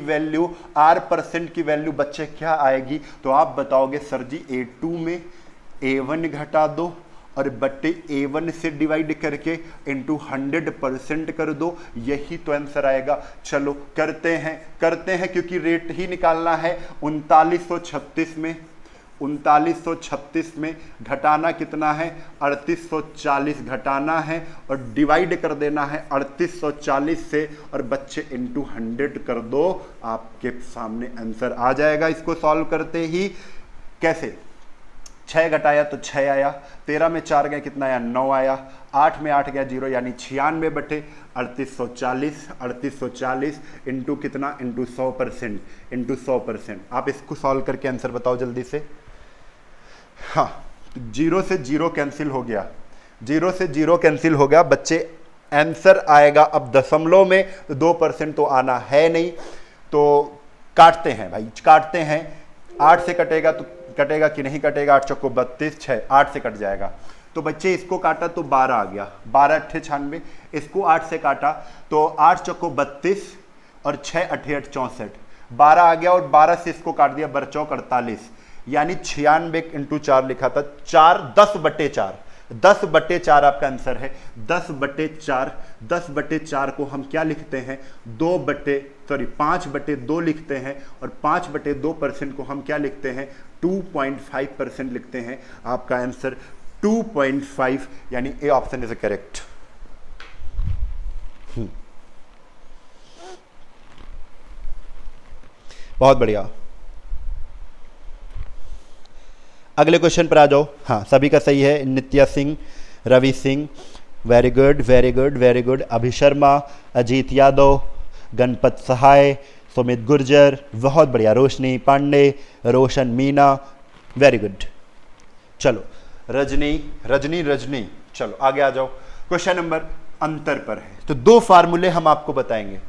वैल्यू बच्चे क्या आएगी? तो आप बताओगे सर जी A2 में A1 घटा दो और बट्टे A1 से डिवाइड करके इंटू 100% कर दो, यही तो आंसर आएगा। चलो करते हैं क्योंकि रेट ही निकालना है। 3936 में घटाना कितना है? 3840 घटाना है और डिवाइड कर देना है 3840 से, और बच्चे इंटू 100 कर दो, आपके सामने आंसर आ जाएगा। इसको सॉल्व करते ही कैसे? 6 घटाया तो 6 आया, 13 में 4 गया कितना आया? 9 आया, 8 में 8 गया 0, यानी 96 बटे 3840 इंटू कितना? इंटू 100%। आप इसको सॉल्व करके आंसर बताओ जल्दी से। हाँ, 0 से 0 कैंसिल हो गया बच्चे। आंसर आएगा अब दशमलव में, तो 2% तो आना है नहीं, तो काटते हैं भाई, 8 से कटेगा कि नहीं कटेगा? 8 चौको 32, 6 8 से कट जाएगा। तो बच्चे इसको काटा तो 12 आ गया, 12 अट्ठे 96। इसको 8 से काटा तो 8 चौको 32 और 6 अट्ठे 64, 12 आ गया, और 12 से इसको काट दिया 12 चौक 48, यानी 96 इंटू 4 लिखा था। 10 बटे 4 10/4 आपका आंसर है। 10/4, 10/4 को हम क्या लिखते हैं, 5/2 लिखते हैं, और 5/2% को हम क्या लिखते हैं, 2.5% लिखते हैं। आपका आंसर 2.5, यानी ए ऑप्शन इज करेक्ट। बहुत बढ़िया। अगले क्वेश्चन पर आ जाओ। हाँ, सभी का सही है। Nitya Singh, Ravi Singh, very good very good very good. Abhi Sharma, Ajit Yadav, Ganpat सहाय, सुमित गुर्जर, बहुत बढ़िया। रोशनी पांडे, रोशन मीना, वेरी गुड। चलो रजनी रजनी रजनी, चलो आगे आ जाओ। क्वेश्चन नंबर अंतर पर है, तो 2 फार्मूले हम आपको बताएंगे,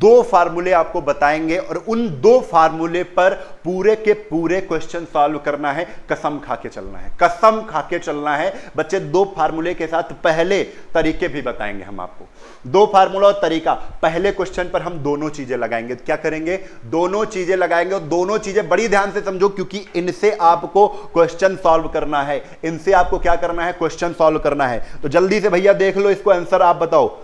2 फार्मूले आपको बताएंगे, और उन 2 फार्मूले पर पूरे के पूरे क्वेश्चन सॉल्व करना है। कसम खा के चलना है, कसम खा के चलना है बच्चे। 2 फार्मूले के साथ पहले तरीके भी बताएंगे हम आपको। 2 फार्मूला और तरीका, पहले क्वेश्चन पर हम दोनों चीजें लगाएंगे। क्या करेंगे, दोनों चीजें लगाएंगे, और दोनों चीजें बड़ी ध्यान से समझो, क्योंकि इनसे आपको क्वेश्चन सॉल्व करना है। इनसे आपको क्या करना है, क्वेश्चन सॉल्व करना है। तो जल्दी से भैया देख लो इसको, आंसर आप बताओ।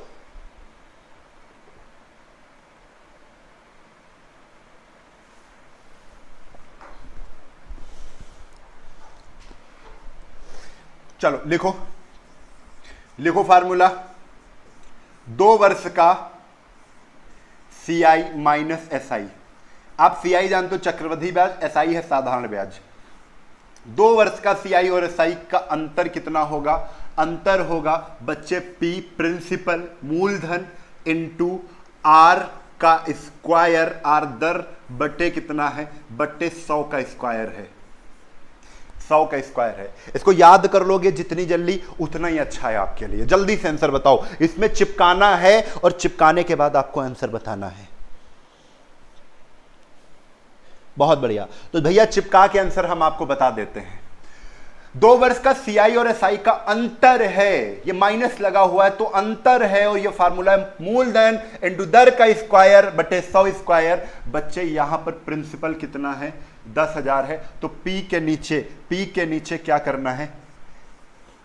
चलो लिखो, लिखो फार्मूला। 2 वर्ष का CI माइनस SI। आप CI जानते हो, चक्रवृद्धि ब्याज, SI है साधारण ब्याज। 2 वर्ष का CI और SI का अंतर कितना होगा, अंतर होगा बच्चे P प्रिंसिपल मूलधन इनटू R का स्क्वायर, R दर बटे कितना है, बटे 100 का स्क्वायर है, 100 का स्क्वायर है। इसको याद कर लोगे जितनी जल्दी उतना ही अच्छा है आपके लिए। जल्दी से आंसर बताओ। इसमें चिपकाना है, और चिपकाने के बाद आपको आंसर बताना है। बहुत बढ़िया। तो भैया चिपका के आंसर हम आपको बता देते हैं। 2 वर्ष का CI और SI का अंतर है, ये माइनस लगा हुआ है तो अंतर है, और ये फार्मूला है मूलधन इनटू दर का स्क्वायर बटे 100 स्क्वायर। बच्चे यहां पर प्रिंसिपल कितना है, 10,000 है, तो P के नीचे क्या करना है,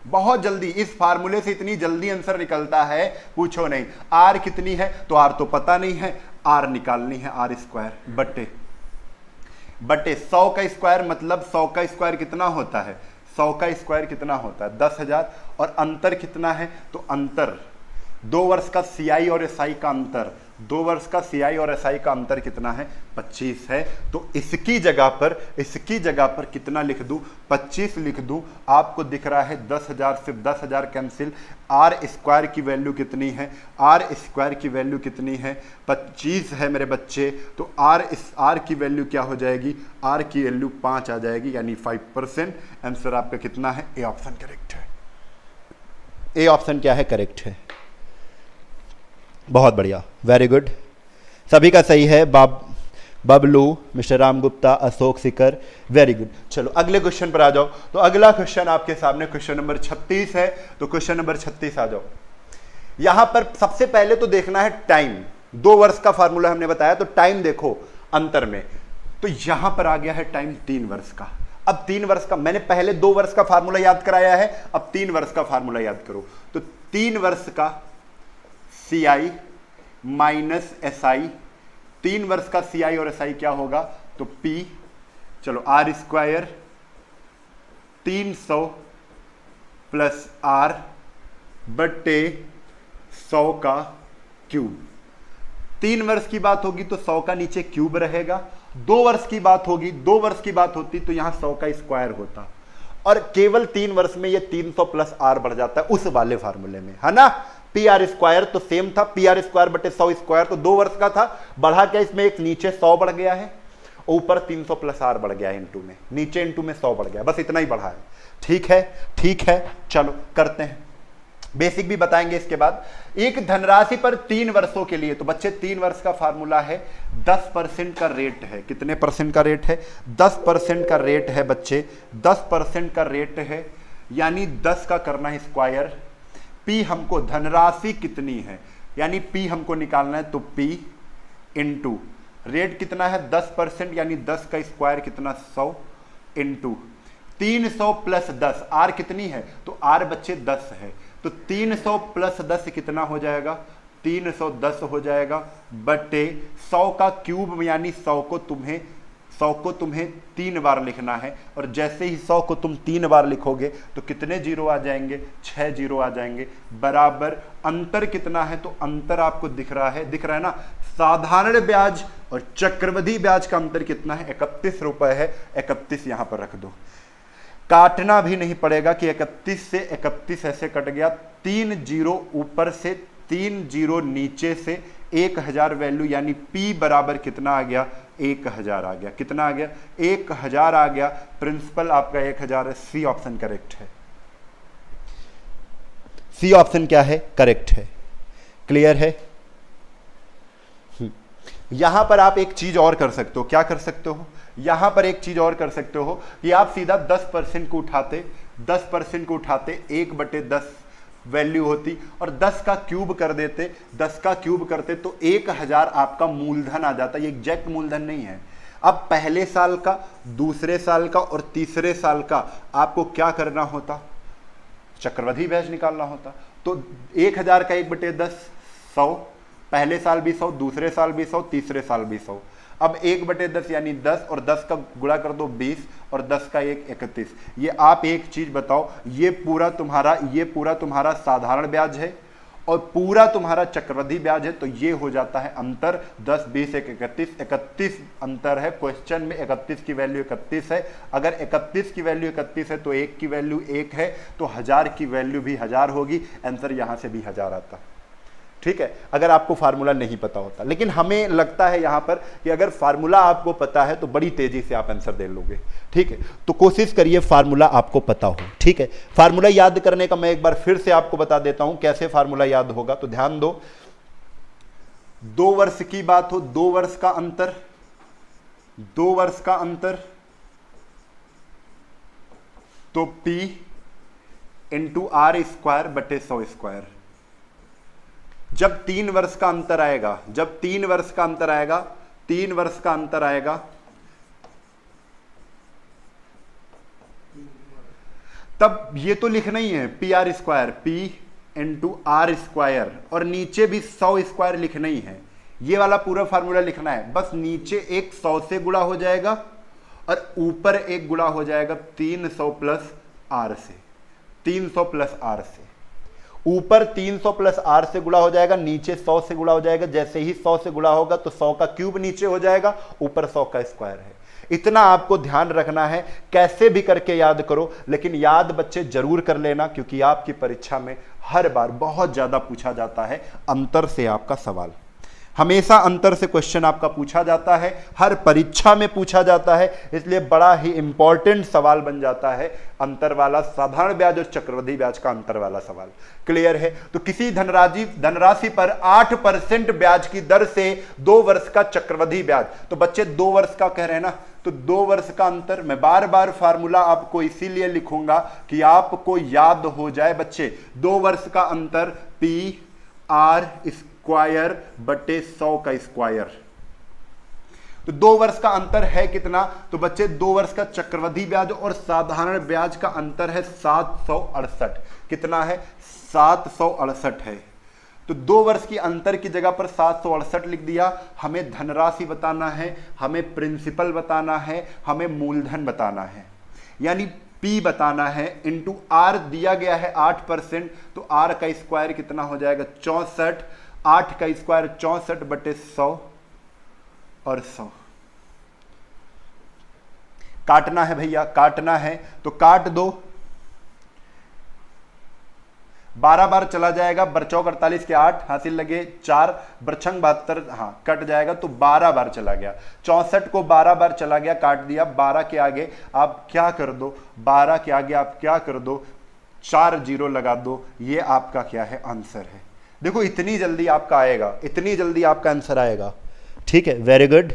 बहुत जल्दी। इस फार्मूले से इतनी जल्दी आंसर निकलता है, पूछो नहीं। R कितनी है, तो R तो पता नहीं है, R निकालनी है, R स्क्वायर बटे 100 का स्क्वायर, मतलब 100 का स्क्वायर कितना होता है, 100 का स्क्वायर कितना होता है, 10,000। और अंतर कितना है, तो अंतर 2 वर्ष का CI और SI का अंतर, 2 वर्ष का CI और SI का अंतर कितना है, 25 है। तो इसकी जगह पर कितना लिख दूं, 25 लिख दूं। आपको दिख रहा है 10,000, सिर्फ 10,000 कैंसिल। R स्क्वायर की वैल्यू कितनी है, R स्क्वायर की वैल्यू कितनी है, 25 है मेरे बच्चे। तो R की वैल्यू क्या हो जाएगी, R की वैल्यू 5 आ जाएगी, यानी 5%। आंसर आपका कितना है, ए ऑप्शन करेक्ट है। ए ऑप्शन क्या है, करेक्ट है। बहुत बढ़िया, वेरी गुड। सभी का सही है। Bablu, mister Ram Gupta, Ashok Sikar, very good. चलो अगले क्वेश्चन पर आ जाओ। तो अगला क्वेश्चन आपके सामने क्वेश्चन नंबर 36 है। तो क्वेश्चन नंबर 36 आ जाओ। यहां पर सबसे पहले तो देखना है टाइम। 2 वर्ष का फार्मूला हमने बताया, तो टाइम देखो अंतर में। तो यहां पर आ गया है टाइम 3 वर्ष का। अब 3 वर्ष का, मैंने पहले 2 वर्ष का फार्मूला याद कराया है, अब 3 वर्ष का फार्मूला याद करो। तो 3 वर्ष का CI माइनस SI, 3 वर्ष का CI और SI क्या होगा, तो P, चलो R स्क्वायर 300 प्लस R बटे 100 का क्यूब। 3 वर्ष की बात होगी तो 100 का नीचे क्यूब रहेगा। 2 वर्ष की बात होगी, 2 वर्ष की बात होती तो यहां 100 का स्क्वायर होता, और केवल 3 वर्ष में ये 300 प्लस R बढ़ जाता है उस वाले फार्मूले में, है ना। PR स्क्वायर तो सेम था, PR स्क्वायर बटे 100 स्क्वायर, तो 2 वर्ष का था, बढ़ा के इसमें एक नीचे 100 बढ़ गया है, ऊपर 300 प्लस R बढ़ गया है इंटू में, नीचे इंटू में 100 बढ़ गया, बस इतना ही बढ़ा है। ठीक है, ठीक है, चलो करते हैं। बेसिक भी बताएंगे इसके बाद। एक धनराशि पर 3 वर्षों के लिए, तो बच्चे 3 वर्ष का फार्मूला है 10% का रेट है। कितने परसेंट का रेट है, 10% का रेट है बच्चे, 10% का रेट है, यानी 10 का करना है स्क्वायर। P हमको धनराशि कितनी है, यानी P हमको निकालना है, तो P इंटू रेट कितना है 10%, यानी 10 का स्क्वायर कितना 100 इंटू 300 प्लस 10, आर कितनी है? तो आर बच्चे 10 है, तो 300 प्लस 10 कितना हो जाएगा? 310 हो जाएगा, बटे 100 का क्यूब, यानी 100 को तुम्हें 3 बार लिखना है, और जैसे ही 100 को तुम 3 बार लिखोगे तो कितने जीरो आ जाएंगे? 6 जीरो आ जाएंगे, बराबर। अंतर कितना है? तो अंतर आपको दिख रहा है ना, साधारण ब्याज और चक्रवृद्धि ब्याज का अंतर कितना है? 31 रुपए है। 31 यहां पर रख दो, काटना भी नहीं पड़ेगा कि 31 से 31 ऐसे कट गया, 3 जीरो ऊपर से 3 जीरो नीचे से 1000 वैल्यू, यानी P बराबर कितना आ गया? 1000 आ गया। कितना आ गया? 1000 आ गया। प्रिंसिपल आपका 1000 है। सी ऑप्शन करेक्ट है। सी ऑप्शन क्या है? करेक्ट है। क्लियर है? यहां पर आप एक चीज और कर सकते हो। क्या कर सकते हो? यहां पर एक चीज और कर सकते हो कि आप सीधा 10% को उठाते, 10% को उठाते, 1/10 वैल्यू होती, और 10 का क्यूब कर देते, 10 का क्यूब करते तो 1000 आपका मूलधन आ जाता। ये एग्जैक्ट मूलधन नहीं है। अब पहले साल का, दूसरे साल का और तीसरे साल का आपको क्या करना होता? चक्रवृद्धि ब्याज निकालना होता। तो 1000 का 1/10 100, पहले साल भी 100, दूसरे साल भी 100, तीसरे साल भी 100। अब 1/10 यानी 10, और 10 का गुणा कर दो 20, और 10 का 1 31। ये आप एक चीज बताओ, ये पूरा तुम्हारा साधारण ब्याज है और पूरा तुम्हारा चक्रवृद्धि ब्याज है, तो ये हो जाता है अंतर 10 20 1 31। 31 अंतर है। क्वेश्चन में 31 की वैल्यू 31 है। अगर 31 की वैल्यू 31 है तो 1 की वैल्यू 1 है, तो 1000 की वैल्यू भी 1000 होगी। आंसर यहां से भी 1000 आता। ठीक है, अगर आपको फार्मूला नहीं पता होता। लेकिन हमें लगता है यहां पर कि अगर फार्मूला आपको पता है तो बड़ी तेजी से आप आंसर दे लोगे। ठीक है, तो कोशिश करिए फार्मूला आपको पता हो। ठीक है, फार्मूला याद करने का मैं एक बार फिर से आपको बता देता हूं कैसे फार्मूला याद होगा। तो ध्यान दो, 2 वर्ष की बात हो, 2 वर्ष का अंतर, 2 वर्ष का अंतर, तो P इंटू R स्क्वायर बटे 100 स्क्वायर। जब 3 वर्ष का अंतर आएगा, जब 3 वर्ष का अंतर आएगा, 3 वर्ष का अंतर आएगा, तब ये तो लिखना ही है P R square, P into R square, और नीचे भी 100 स्क्वायर लिखना ही है। ये वाला पूरा फार्मूला लिखना है। बस नीचे एक 100 से गुणा हो जाएगा और ऊपर एक गुणा हो जाएगा 300 प्लस R से, 300 प्लस R से। ऊपर 300 प्लस R से गुणा हो जाएगा, नीचे 100 से गुणा हो जाएगा। जैसे ही 100 से गुणा होगा तो 100 का क्यूब नीचे हो जाएगा, ऊपर 100 का स्क्वायर है। इतना आपको ध्यान रखना है। कैसे भी करके याद करो, लेकिन याद बच्चे जरूर कर लेना, क्योंकि आपकी परीक्षा में हर बार बहुत ज्यादा पूछा जाता है अंतर से आपका सवाल। हमेशा अंतर से क्वेश्चन आपका पूछा जाता है, हर परीक्षा में पूछा जाता है, इसलिए बड़ा ही इंपॉर्टेंट सवाल बन जाता है अंतर वाला, साधारण ब्याज और चक्रवृद्धि ब्याज का अंतर वाला सवाल। क्लियर है? तो किसी धनराशि पर 8% ब्याज की दर से 2 वर्ष का चक्रवृद्धि ब्याज, तो बच्चे 2 वर्ष का कह रहे हैं ना, तो 2 वर्ष का अंतर। मैं बार बार फार्मूला आपको इसीलिए लिखूंगा कि आपको याद हो जाए बच्चे। 2 वर्ष का अंतर PR स्क्वायर बटे 100 का स्क्वायर। तो 2 वर्ष का अंतर है कितना? तो बच्चे 2 वर्ष का चक्रवृद्धि ब्याज और साधारण ब्याज का अंतर है 768। कितना है? 768 है। तो 2 वर्ष की अंतर की जगह पर 768 लिख दिया। हमें धनराशि बताना है, हमें प्रिंसिपल बताना है, हमें मूलधन बताना है, यानी P बताना है। इंटू R दिया गया है 8%, तो R का स्क्वायर कितना हो जाएगा? 64। 8 का स्क्वायर 64 बटे 100 और 100। काटना है भैया, काटना है तो काट दो। 12 बार चला जाएगा। बरचौक 48 के 8 हासिल लगे 4, बरछंग 72, हाँ कट जाएगा, तो 12 बार चला गया। 64 को 12 बार चला गया, काट दिया। 12 के आगे आप क्या कर दो? 12 के आगे आप क्या कर दो? 4 जीरो लगा दो। ये आपका क्या है? आंसर है। देखो इतनी जल्दी आपका आएगा, इतनी जल्दी आपका आंसर आएगा। ठीक है, वेरी गुड।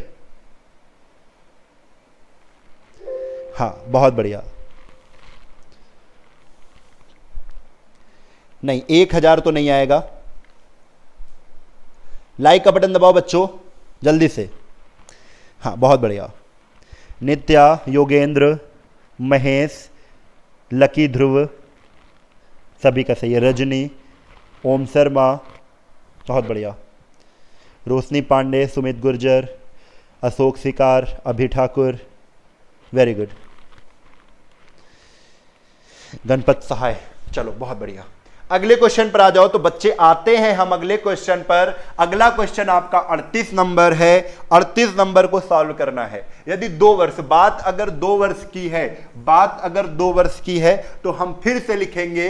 हाँ बहुत बढ़िया। नहीं 1000 तो नहीं आएगा। लाइक का बटन दबाओ बच्चों जल्दी से। हाँ बहुत बढ़िया। नित्या, योगेंद्र, महेश, लकी ध्रुव, सभी का सही है। रजनी, ओम शर्मा, बहुत बढ़िया। रोशनी पांडे, सुमित गुर्जर, अशोक सिकार, अभि ठाकुर, वेरी गुड। गणपत सहाय, चलो बहुत बढ़िया। अगले क्वेश्चन पर आ जाओ तो बच्चे आते हैं हम अगले क्वेश्चन पर। अगला क्वेश्चन आपका 38 नंबर है। 38 नंबर को सॉल्व करना है। यदि 2 वर्ष, बात अगर 2 वर्ष की है, बात अगर 2 वर्ष की है तो हम फिर से लिखेंगे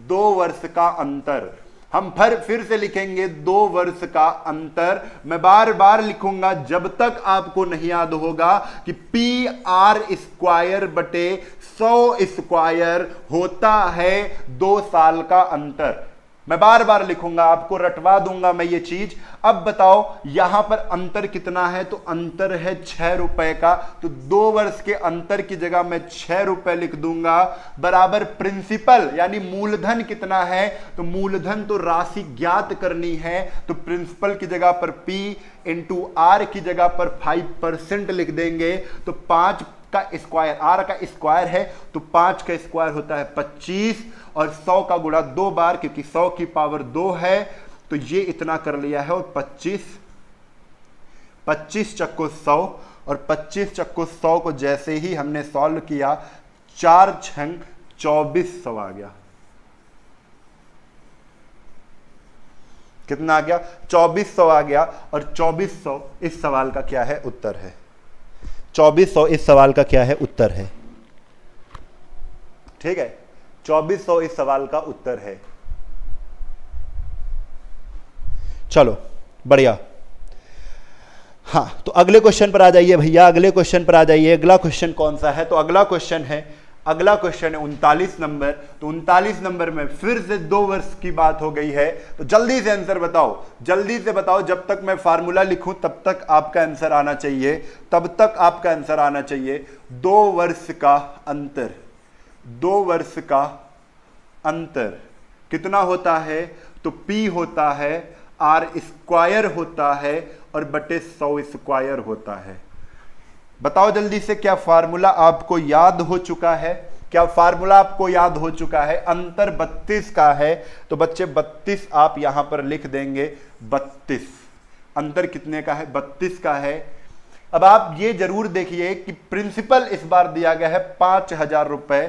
2 वर्ष का अंतर। हम फिर से लिखेंगे 2 वर्ष का अंतर। मैं बार बार लिखूंगा जब तक आपको नहीं याद होगा कि पी आर स्क्वायर बटे 100 स्क्वायर होता है 2 साल का अंतर। मैं बार बार लिखूंगा, आपको रटवा दूंगा मैं ये चीज। अब बताओ यहां पर अंतर कितना है, तो अंतर है 6 रुपए का। तो 2 वर्ष के अंतर की जगह मैं 6 रुपए लिख दूंगा, बराबर प्रिंसिपल यानी मूलधन कितना है, तो मूलधन तो राशि ज्ञात करनी है, तो प्रिंसिपल की जगह पर P इंटू आर की जगह पर 5% लिख देंगे। तो 5 का स्क्वायर, आर का स्क्वायर है तो 5 का स्क्वायर होता है 25 और 100 का गुणा 2 बार, क्योंकि 100 की पावर 2 है तो ये इतना कर लिया है। और 25 चक्को 100 और 25 चक्को 100 को जैसे ही हमने सॉल्व किया 4 छंग 2400 आ गया। कितना आ गया? 2400 आ गया। और 2400 इस सवाल का क्या है? उत्तर है। 2400 इस सवाल का क्या है? उत्तर है। ठीक है, 2400 इस सवाल का उत्तर है। चलो बढ़िया। हाँ, तो अगले क्वेश्चन पर आ जाइए भैया, अगले क्वेश्चन पर आ जाइए। अगला क्वेश्चन कौन सा है? तो अगला क्वेश्चन है 39 नंबर। तो 39 नंबर में फिर से 2 वर्ष की बात हो गई है। तो जल्दी से आंसर बताओ, जल्दी से बताओ। जब तक मैं फार्मूला लिखूं तब तक आपका आंसर आना चाहिए, तब तक आपका आंसर आना चाहिए। 2 वर्ष का अंतर, 2 वर्ष का अंतर कितना होता है? तो P होता है, R स्क्वायर होता है और बटे 100 स्क्वायर होता है। बताओ जल्दी से, क्या फार्मूला आपको याद हो चुका है? क्या फार्मूला आपको याद हो चुका है? अंतर 32 का है तो बच्चे 32 आप यहां पर लिख देंगे। 32 अंतर कितने का है? 32 का है। अब आप ये जरूर देखिए कि प्रिंसिपल इस बार दिया गया है 5000 रुपए,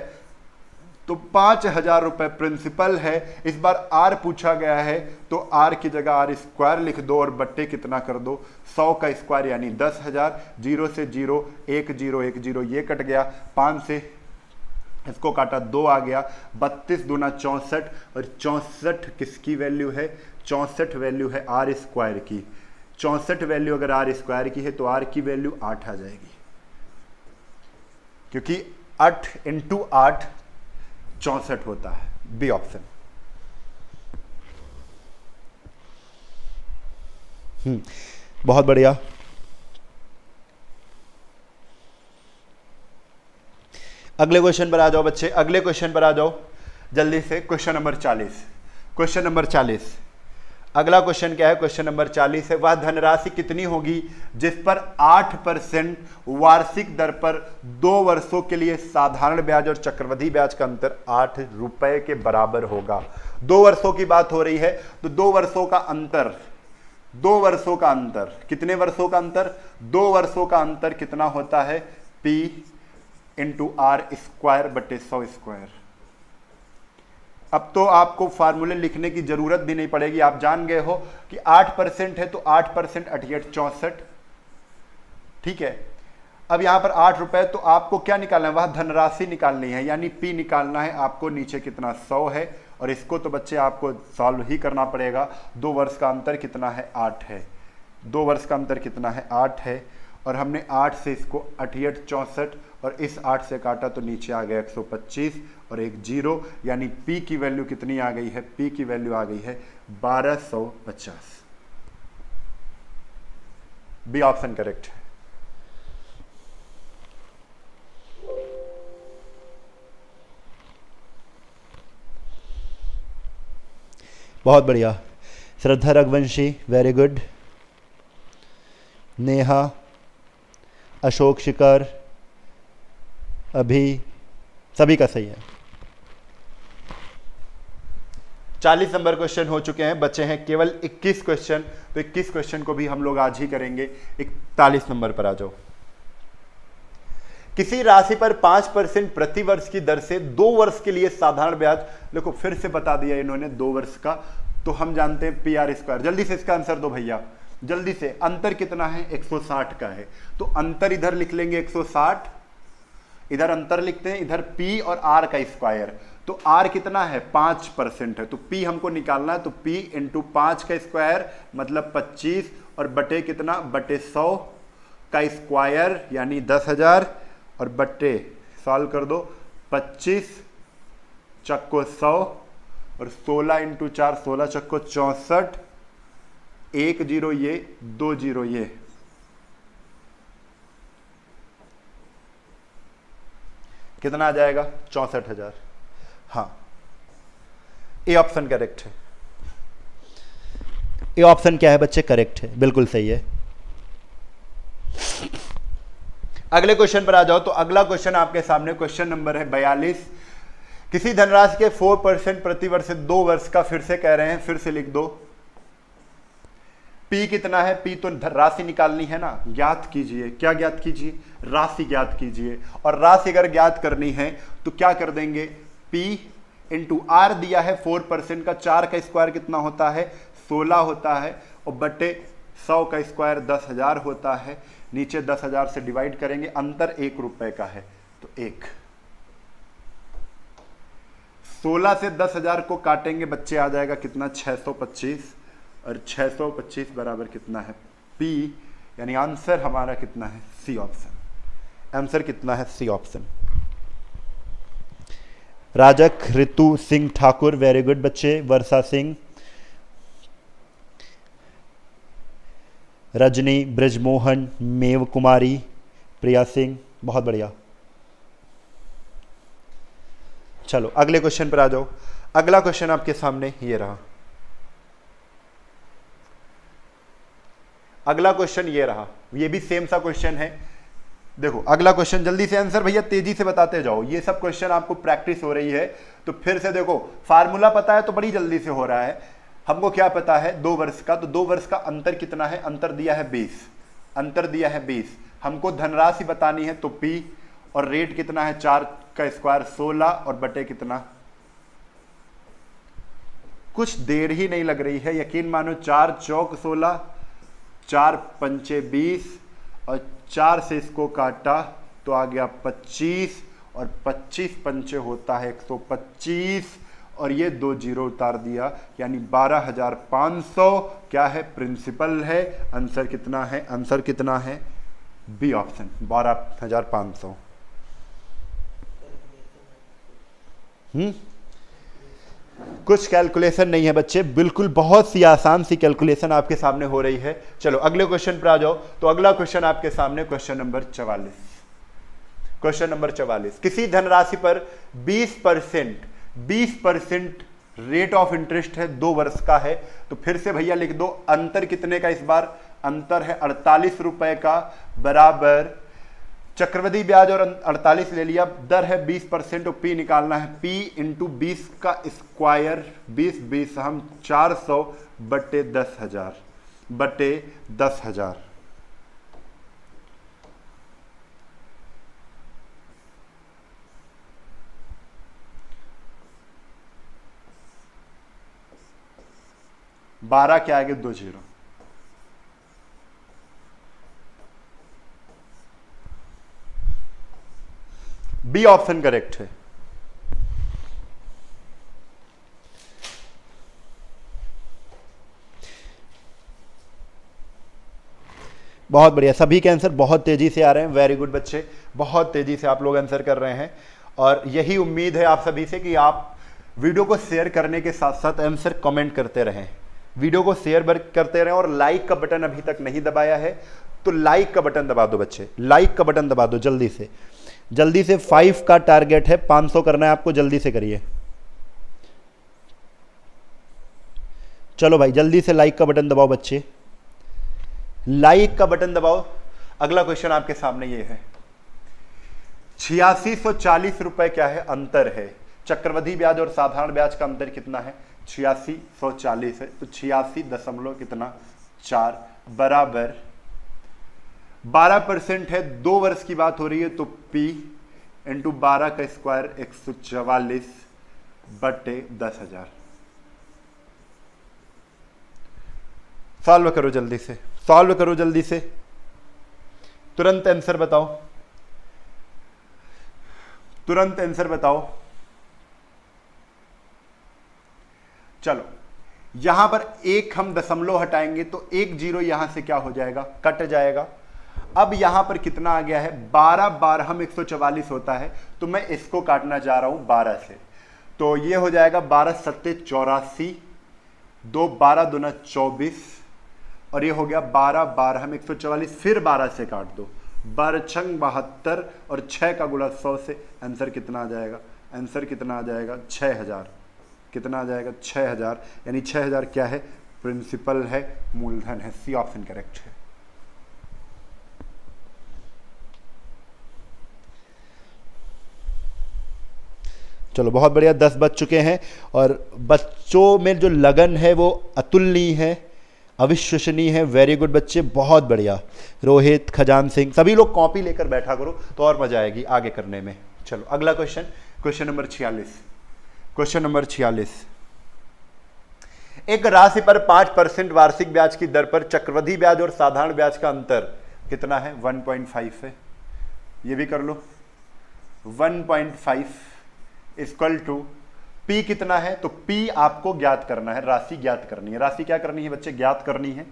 तो 5000 रुपए प्रिंसिपल है। इस बार आर पूछा गया है तो आर की जगह आर स्क्वायर लिख दो और बट्टे कितना कर दो? 100 का स्क्वायर यानी 10,000। 0 से 0, 1 0 1 0 ये कट गया। 5 से इसको काटा 2 आ गया। 32 दूना 64 और 64 किसकी वैल्यू है? 64 वैल्यू है आर स्क्वायर की। 64 वैल्यू अगर आर स्क्वायर की है तो आर की वैल्यू 8 आ जाएगी, क्योंकि 8 इंटू 8 64 होता है। B option. बहुत बढ़िया। अगले क्वेश्चन पर आ जाओ बच्चे, अगले क्वेश्चन पर आ जाओ जल्दी से। Question number 40, question number 40। अगला क्वेश्चन क्या है? क्वेश्चन नंबर 40 है, वह धनराशि कितनी होगी जिस पर 8% वार्षिक दर पर 2 वर्षों के लिए साधारण ब्याज और चक्रवृद्धि ब्याज का अंतर 8 रुपए के बराबर होगा। 2 वर्षों की बात हो रही है तो 2 वर्षों का अंतर, 2 वर्षों का अंतर, कितने वर्षों का अंतर? 2 वर्षों का अंतर कितना होता है? P इंटू आर स्क्वायर बटे 100 स्क्वायर। अब तो आपको फार्मूले लिखने की जरूरत भी नहीं पड़ेगी, आप जान गए हो कि 8% है तो 8% 88 64। ठीक है, अब यहां पर 8 रुपए, तो आपको क्या निकालना है? वह धनराशि निकालनी है, यानी P निकालना है आपको। नीचे कितना? 100 है और इसको तो बच्चे आपको सॉल्व ही करना पड़ेगा। 2 वर्ष का अंतर कितना है? 8 है। 2 वर्ष का अंतर कितना है? 8 है। और हमने 8 से इसको 88 64 और इस 8 से काटा तो नीचे आ गया 125 और एक 0, यानी P की वैल्यू कितनी आ गई है? P की वैल्यू आ गई है 1250। बी ऑप्शन करेक्ट है। बहुत बढ़िया। श्रद्धा रघुवंशी, वेरी गुड। नेहा, अशोक शिकर, अभी, सभी का सही है। 40 नंबर क्वेश्चन हो चुके हैं, बचे हैं केवल 21 क्वेश्चन। तो 21 क्वेश्चन को भी हम लोग आज ही करेंगे। 41 नंबर पर आ जाओ। किसी राशि पर 5% प्रति वर्ष की दर से 2 वर्ष के लिए साधारण ब्याज, देखो फिर से बता दिया इन्होंने 2 वर्ष का, तो हम जानते हैं PR²। जल्दी से इसका आंसर दो भैया, जल्दी से। अंतर कितना है? 160 का है, तो अंतर इधर लिख लेंगे 160, इधर अंतर लिखते हैं, इधर P और R का स्क्वायर। तो R कितना है? 5% है, तो P हमको निकालना है, तो P इंटू 5 का स्क्वायर मतलब 25, और बटे कितना? बटे 100 का स्क्वायर यानी 10,000, और बटे सॉल्व कर दो, 25 चक्को 100 और 16 इंटू 4, 16 चक्को 64, 1 0 ये, 2 0 ये, कितना आ जाएगा? 64,000। हाँ, ए ऑप्शन करेक्ट है। ए ऑप्शन क्या है बच्चे? करेक्ट है, बिल्कुल सही है। अगले क्वेश्चन पर आ जाओ। तो अगला क्वेश्चन आपके सामने क्वेश्चन नंबर है 42। किसी धनराशि के 4% प्रति वर्ष से 2 वर्ष का, फिर से कह रहे हैं, फिर से लिख दो। P कितना है? P तो राशि निकालनी है ना, ज्ञात कीजिए। क्या ज्ञात कीजिए? राशि ज्ञात कीजिए। और राशि अगर ज्ञात करनी है तो क्या कर देंगे? P इंटू R दिया है 4% का, 4 का स्क्वायर कितना होता है? 16 होता है, और बटे 100 का स्क्वायर 10,000 होता है। नीचे 10,000 से डिवाइड करेंगे, अंतर 1 रुपए का है, तो 1। 16 से 10,000 को काटेंगे बच्चे, आ जाएगा कितना? 625, और 625 बराबर कितना है? P, यानी आंसर हमारा कितना है? C option. आंसर कितना है? C option. Rajak Ritu Singh Thakur, very good बच्चे। वर्षा सिंह, रजनी, ब्रजमोहन, मेव कुमारी, प्रिया सिंह, बहुत बढ़िया। चलो अगले क्वेश्चन पर आ जाओ। अगला क्वेश्चन आपके सामने ये रहा। अगला क्वेश्चन ये रहा, ये भी सेम सा क्वेश्चन है। देखो अगला क्वेश्चन, जल्दी से आंसर भैया तेजी से बताते जाओ। ये सब क्वेश्चन आपको प्रैक्टिस हो रही है, तो फिर से देखो, फार्मूला पता है तो बड़ी जल्दी से हो रहा है। हमको क्या पता है? 2 वर्ष का, तो 2 वर्ष का अंतर कितना है? अंतर दिया है 20, अंतर दिया है 20। हमको धनराशि बतानी है, तो P, और रेट कितना है? 4 का स्क्वायर 16, और बटे कितना? कुछ देर ही नहीं लग रही है, यकीन मानो। 4 चौक 16, 4 पंचे 20, और 4 से इसको काटा तो आ गया 25, और 25 पंचे होता है 125, और ये 2 जीरो उतार दिया, यानी 12,500 क्या है? प्रिंसिपल है। आंसर कितना है? आंसर कितना है? B option, 12,500। कुछ कैलकुलेशन नहीं है बच्चे, बिल्कुल बहुत सी आसान सी कैलकुलेशन आपके सामने हो रही है। चलो अगले क्वेश्चन पर आ जाओ। तो अगला क्वेश्चन आपके सामने क्वेश्चन नंबर 44। क्वेश्चन नंबर 44, किसी धनराशि पर 20% रेट ऑफ इंटरेस्ट है, 2 वर्ष का है। तो फिर से भैया लिख दो, अंतर कितने का? इस बार अंतर है 48 रुपए का, बराबर चक्रवृद्धि ब्याज और 48 ले लिया, दर है 20%, और P निकालना है। P इंटू 20 का स्क्वायर, 20 हम 400 बटे 10,000, बटे 10,000। बारह के आगे 2 जीरो। बी ऑप्शन करेक्ट है। बहुत बढ़िया, सभी के आंसर बहुत तेजी से आ रहे हैं। वेरी गुड बच्चे, बहुत तेजी से आप लोग आंसर कर रहे हैं, और यही उम्मीद है आप सभी से कि आप वीडियो को शेयर करने के साथ साथ आंसर कमेंट करते रहें। वीडियो को शेयर करते रहें, और लाइक का बटन अभी तक नहीं दबाया है तो लाइक का बटन दबा दो बच्चे, लाइक का बटन दबा दो जल्दी से। जल्दी से 5 का टारगेट है, 500 करना है आपको, जल्दी से करिए। चलो भाई जल्दी से लाइक का बटन दबाओ बच्चे, लाइक का बटन दबाओ। अगला क्वेश्चन आपके सामने ये है, 8640 रुपए क्या है? अंतर है। चक्रवृद्धि ब्याज और साधारण ब्याज का अंतर कितना है? 8640 है, तो 86 दशमलव कितना 4 बराबर 12% है, 2 वर्ष की बात हो रही है, तो P इंटू 12 का स्क्वायर 144 बटे 10,000। सॉल्व करो जल्दी से, सॉल्व करो जल्दी से, तुरंत आंसर बताओ, तुरंत आंसर बताओ। चलो यहां पर एक हम दशमलव हटाएंगे तो 1 0 यहां से क्या हो जाएगा, कट जाएगा। अब यहां पर कितना आ गया है, 12 12 हम 144 होता है, तो मैं इसको काटना चाह रहा हूं 12 से, तो ये हो जाएगा 12 सत्ते 84, 2 12 दूना 24, और ये हो गया 12 12 हम 144, फिर 12 से काट दो, 12 छंग 72 और 6 का गुणा 100 से, आंसर कितना आ जाएगा, आंसर कितना आ जाएगा 6000, कितना आ जाएगा 6000, यानी 6000 क्या है, प्रिंसिपल है, मूलधन है। सी ऑप्शन करेक्ट है। चलो बहुत बढ़िया, 10 बज चुके हैं और बच्चों में जो लगन है वो अतुलनीय है, अविश्वसनीय है। वेरी गुड बच्चे, बहुत बढ़िया। रोहित, खजान सिंह, सभी लोग कॉपी लेकर बैठा करो तो और मजा आएगी आगे करने में। चलो अगला question, question number 46, question number 46। एक राशि पर 5% वार्षिक ब्याज की दर पर चक्रवृद्धि ब्याज और साधारण ब्याज का अंतर कितना है, 1.5 है। ये भी कर लो, 1.5 इक्वल टू P कितना है, तो P आपको ज्ञात करना है, राशि ज्ञात करनी है। राशि क्या करनी है बच्चे, ज्ञात करनी है,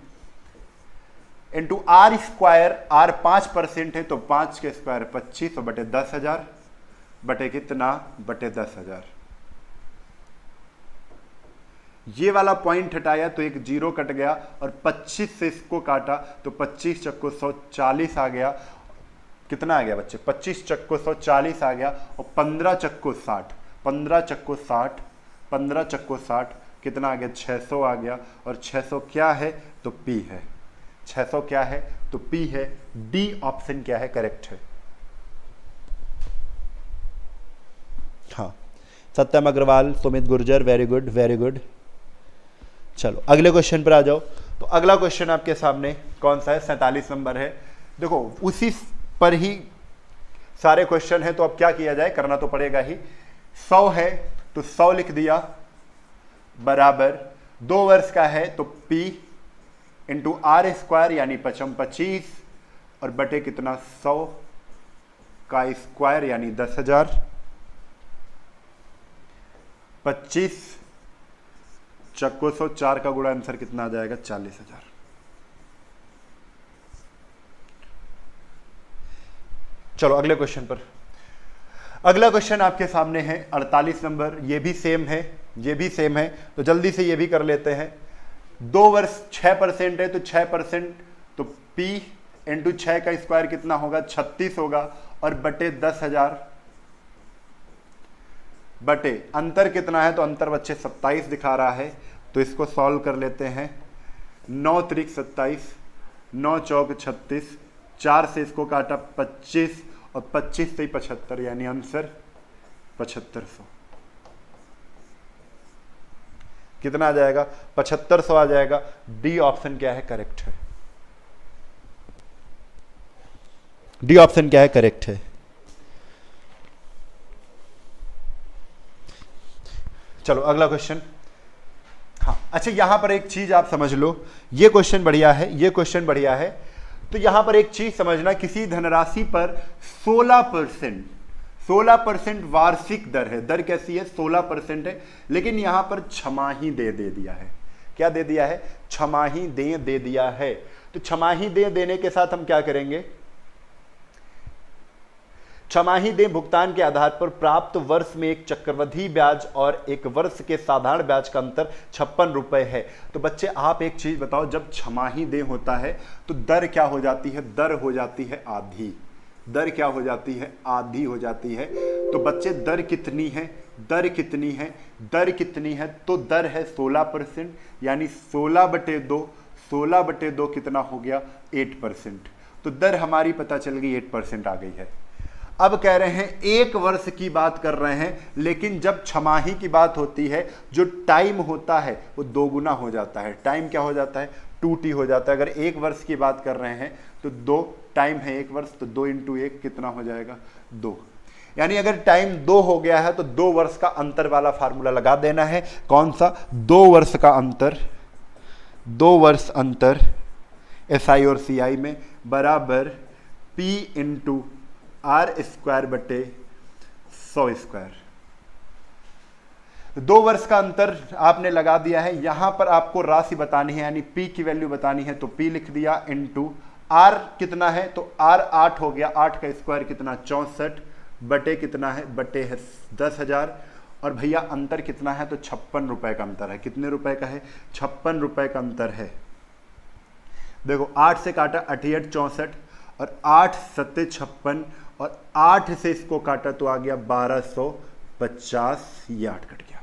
इंटू R स्क्वायर, R 5% है तो 5 के स्क्वायर 25 और बटे 10,000 बटे कितना, बटे 10,000। ये वाला पॉइंट हटाया तो एक 0 कट गया और 25 से इसको काटा तो 25 चक्को 140 आ गया। कितना आ गया बच्चे, 25 चक्को 140 आ गया और 15 चक्को 60, 15 चक्को 60, 15 चक्को 60 कितना आ गया, 600 आ गया। और 600 क्या है, तो P है। 600 क्या है, तो P है। डी ऑप्शन क्या है, करेक्ट है। हाँ, Satyam Agarwal, Sumit Gurjar, very good very good. चलो अगले क्वेश्चन पर आ जाओ। तो अगला क्वेश्चन आपके सामने कौन सा है, 47 नंबर है। देखो उसी पर ही सारे क्वेश्चन है, तो अब क्या किया जाए, करना तो पड़ेगा ही। 100 है तो 100 लिख दिया, बराबर 2 वर्ष का है तो P इंटू R स्क्वायर यानी 25 और बटे कितना 100 का स्क्वायर यानी 10,000, 25 चक्को 100, 4 का गुणा, आंसर कितना आ जाएगा, 40,000। चलो अगले क्वेश्चन पर। अगला क्वेश्चन आपके सामने है 48 नंबर, ये भी सेम है, ये भी सेम है, तो जल्दी से ये भी कर लेते हैं। 2 वर्ष 6% है तो 6%, तो P इंटू 6 का स्क्वायर कितना होगा, 36 होगा और बटे 10,000 बटे अंतर कितना है, तो अंतर बच्चे 27 दिखा रहा है, तो इसको सॉल्व कर लेते हैं। 9 त्रिक 27, 9 चौक 36, 4 से इसको काटा 25 और 25 से 75 यानी आंसर 7500। कितना आ जाएगा, 7500 आ जाएगा। डी ऑप्शन क्या है, करेक्ट है। डी ऑप्शन क्या है, करेक्ट है। चलो अगला क्वेश्चन। हाँ अच्छा, यहां पर एक चीज आप समझ लो, ये क्वेश्चन बढ़िया है, ये क्वेश्चन बढ़िया है। तो यहां पर एक चीज समझना, किसी धनराशि पर 16% वार्षिक दर है। दर कैसी है, 16% है, लेकिन यहां पर छमाही दे दिया है। क्या दे दिया है, छमाही दे दिया है। तो छमाही देने के साथ हम क्या करेंगे, छमाही दे भुगतान के आधार पर प्राप्त वर्ष में एक चक्रवृद्धि ब्याज और एक वर्ष के साधारण ब्याज का अंतर 56 रुपए है। तो बच्चे आप एक चीज बताओ, जब छमाही दे होता है तो दर क्या हो जाती है, दर हो जाती है आधी। दर क्या हो जाती है, आधी हो जाती है। तो बच्चे दर कितनी है, दर कितनी है, दर कितनी है, तो दर है 16%, यानी 16/2, 16/2 कितना हो गया, 8%। तो दर हमारी पता चल गई 8% आ गई है। अब कह रहे हैं 1 वर्ष की बात कर रहे हैं, लेकिन जब छमाही की बात होती है जो टाइम होता है वो 2 गुना हो जाता है। टाइम क्या हो जाता है? 2t हो जाता है। अगर 1 वर्ष की बात कर रहे हैं तो 2 टाइम है 1 वर्ष, तो 2 × 1 कितना हो जाएगा? 2। यानी अगर टाइम 2 हो गया है तो 2 वर्ष का अंतर वाला फार्मूला लगा देना है। कौन सा? 2 वर्ष का अंतर, 2 वर्ष अंतर SI और CI में बराबर P × R² बटे 100²। 2 वर्ष का अंतर आपने लगा दिया है। यहां पर आपको राशि बतानी है, यानी P की वैल्यू बतानी है, तो P लिख दिया इंटू R कितना है, तो R 8 हो गया, 8 का स्क्वायर कितना? 64 बटे कितना है? बटे है 10,000। और भैया अंतर कितना है? तो 56 रुपए का अंतर है। कितने रुपए का है? 56 रुपए का अंतर है। देखो 8 से काटा 88 64 और 8 7 56 और 8 से इसको काटा तो आ गया 1250। ये 8 कट गया।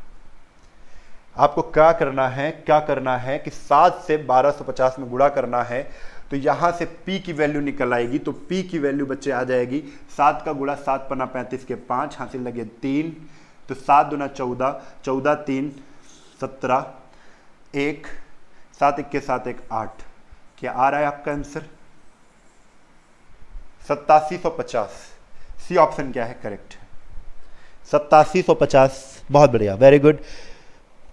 आपको क्या करना है? क्या करना है कि 7 से 1250 में गुणा करना है, तो यहां से P की वैल्यू निकल आएगी। तो P की वैल्यू बच्चे आ जाएगी 7 का गुणा 7 पन्ना 35 के 5 हासिल लगे 3, तो 7 दूना 14, 14 3 17, 1 7 1 के 7 1 8। क्या आ रहा है आपका आंसर? 8750। सी ऑप्शन क्या है? करेक्ट है 8750। बहुत बढ़िया, very good.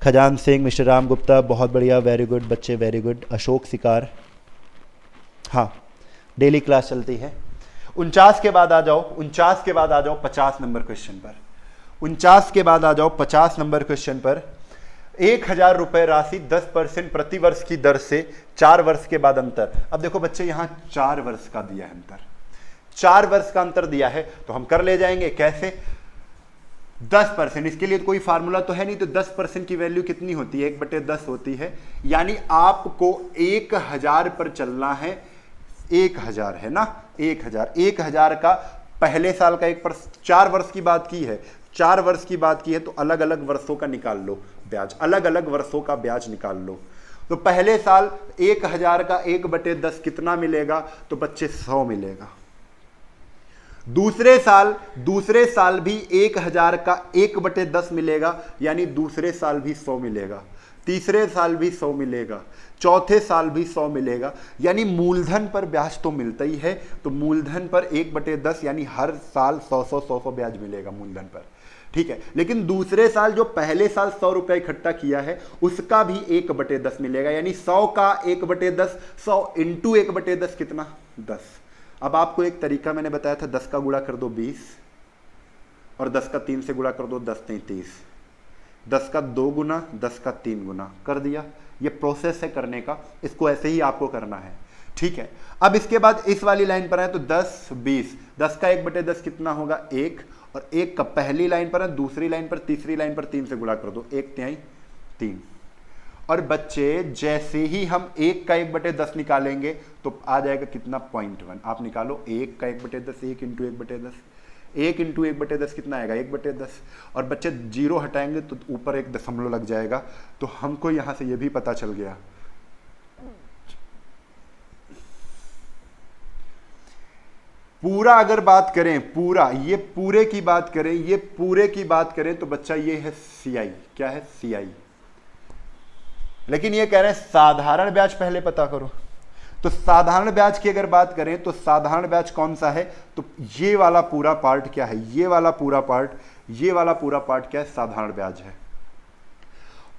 Khajan Singh, mister Ram Gupta, बहुत बढ़िया, वेरी गुड बच्चे, वेरी गुड। अशोक सिकार, हाँ डेली क्लास चलती है। 49 के बाद आ जाओ, 49 के बाद आ जाओ 50 नंबर क्वेश्चन पर। 49 के बाद आ जाओ 50 नंबर क्वेश्चन पर। 1000 रुपए राशि 10% प्रति वर्ष की दर से 4 वर्ष के बाद अंतर। अब देखो बच्चे यहां 4 वर्ष का दिया है अंतर, 4 वर्ष का अंतर दिया है, तो हम कर ले जाएंगे कैसे? 10%। इसके लिए तो कोई फार्मूला तो है नहीं, तो 10% की वैल्यू कितनी होती है? 1/10 होती है। यानी आपको 1000 पर चलना है। 1000 है ना, 1000 का पहले साल का 1%, 4 वर्ष की बात की है, 4 वर्ष की बात की है, तो अलग अलग वर्षों का निकाल लो ब्याज, अलग अलग वर्षों का ब्याज निकाल लो। तो पहले साल 1000 का 1/10 कितना मिलेगा? तो बच्चे 100 मिलेगा। दूसरे साल भी 1000 का 1/10 मिलेगा, यानी दूसरे साल भी 100 मिलेगा। तीसरे साल भी 100 मिलेगा, चौथे साल भी 100 मिलेगा। यानी मूलधन पर ब्याज तो मिलता ही है, तो मूलधन पर 1/10 यानी हर साल 100 ब्याज मिलेगा मूलधन पर। ठीक है, लेकिन दूसरे साल जो पहले साल 100 रुपया इकट्ठा किया है उसका भी 1/10 मिलेगा, यानी 100 का 1/10, 100 × 1/10 कितना? 10। अब आपको एक तरीका मैंने बताया था, 10 का गुणा कर दो 20 और 10 का 3 से गुणा कर दो 10 3 30, 10 का 2 गुना 10 का 3 गुना कर दिया। ये प्रोसेस है करने का, इसको ऐसे ही आपको करना है। ठीक है, अब इसके बाद इस वाली लाइन पर है तो 10 20, 10 का 1/10 कितना होगा? 1, और 1 का पहली लाइन पर है, दूसरी लाइन पर, तीसरी लाइन पर 3 से गुणा कर दो, 1/3 3। और बच्चे जैसे ही हम 1 का 1/10 निकालेंगे तो आ जाएगा कितना? 0.1। आप निकालो 1 का 1/10, 1 × 1/10, 1 × 1/10 कितना आएगा? 1/10। और बच्चे 0 हटाएंगे तो ऊपर 1 दशमलव लग जाएगा, तो हमको यहां से ये भी पता चल गया। पूरा अगर बात करें, पूरा ये पूरे की बात करें, ये पूरे की बात करें तो बच्चा ये है CI। क्या है? CI। लेकिन ये कह रहे हैं साधारण ब्याज पहले पता करो। तो साधारण ब्याज की अगर बात करें तो साधारण ब्याज कौन सा है? तो ये वाला पूरा पार्ट क्या है? ये वाला पूरा पार्ट, ये वाला पूरा पार्ट क्या है? साधारण ब्याज है।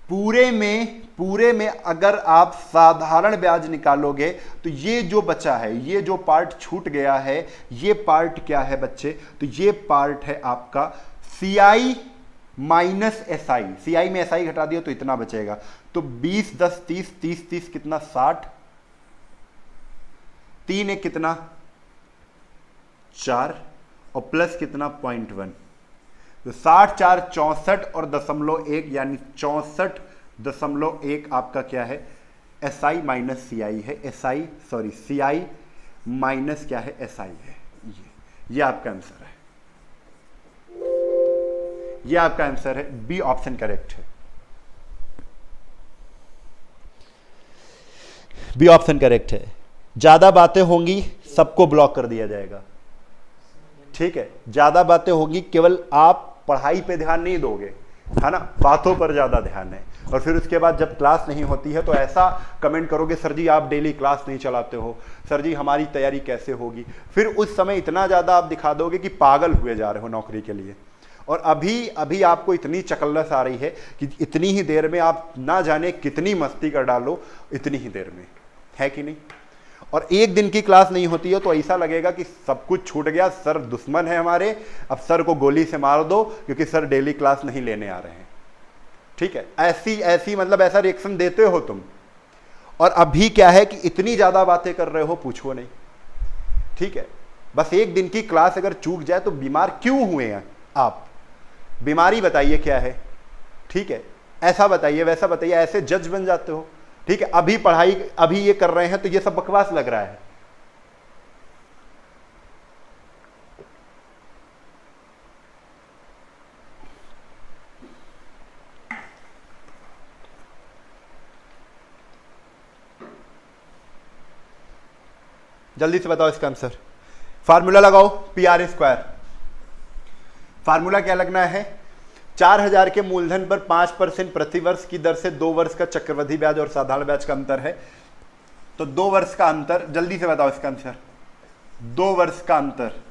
पूरे में अगर आप साधारण ब्याज निकालोगे तो ये जो बचा है, ये जो पार्ट छूट गया है, ये पार्ट क्या है बच्चे? तो ये पार्ट है आपका CI माइनस SI। CI में SI घटा दिया तो इतना बचेगा, तो 20 10 30 30 30 कितना? 60, 3 1 कितना? 4 और प्लस कितना? 0.1। तो 60 4 64 और 0.1 यानी 64.1 आपका क्या है? SI माइनस CI है। CI माइनस क्या है? SI है। ये आपका आंसर है, ये आपका आंसर है। बी ऑप्शन करेक्ट है, बी ऑप्शन करेक्ट है। ज्यादा बातें होंगी सबको ब्लॉक कर दिया जाएगा। ठीक है, ज्यादा बातें होगी, केवल आप पढ़ाई पे ध्यान नहीं दोगे, है ना, बातों पर ज्यादा ध्यान है। और फिर उसके बाद जब क्लास नहीं होती है तो ऐसा कमेंट करोगे, सर जी आप डेली क्लास नहीं चलाते हो, सर जी हमारी तैयारी कैसे होगी। फिर उस समय इतना ज्यादा आप दिखा दोगे कि पागल हुए जा रहे हो नौकरी के लिए। और अभी अभी आपको इतनी चकल्लस आ रही है कि इतनी ही देर में आप ना जाने कितनी मस्ती कर डालो, इतनी ही देर में, है कि नहीं। और एक दिन की क्लास नहीं होती है तो ऐसा लगेगा कि सब कुछ छूट गया, सर दुश्मन है हमारे, अब सर को गोली से मार दो क्योंकि सर डेली क्लास नहीं लेने आ रहे हैं। ठीक है, ऐसी मतलब ऐसा रिएक्शन देते हो तुम। और अभी क्या है कि इतनी ज्यादा बातें कर रहे हो, पूछो नहीं। ठीक है, बस एक दिन की क्लास अगर चूक जाए तो बीमार क्यों हुए हैं आप, बीमारी बताइए क्या है। ठीक है, ऐसा बताइए वैसा बताइए, ऐसे जज बन जाते हो। ठीक है, अभी पढ़ाई अभी ये कर रहे हैं तो ये सब बकवास लग रहा है। जल्दी से बताओ इसका आंसर। फार्मूला लगाओ, PR²। फार्मूला क्या लगना है, 4000 के मूलधन पर 5% प्रति वर्ष की दर से 2 वर्ष का चक्रवृद्धि ब्याज और साधारण ब्याज का अंतर है। तो 2 वर्ष का अंतर, जल्दी से बताओ इसका आंसर। 2 वर्ष का अंतर,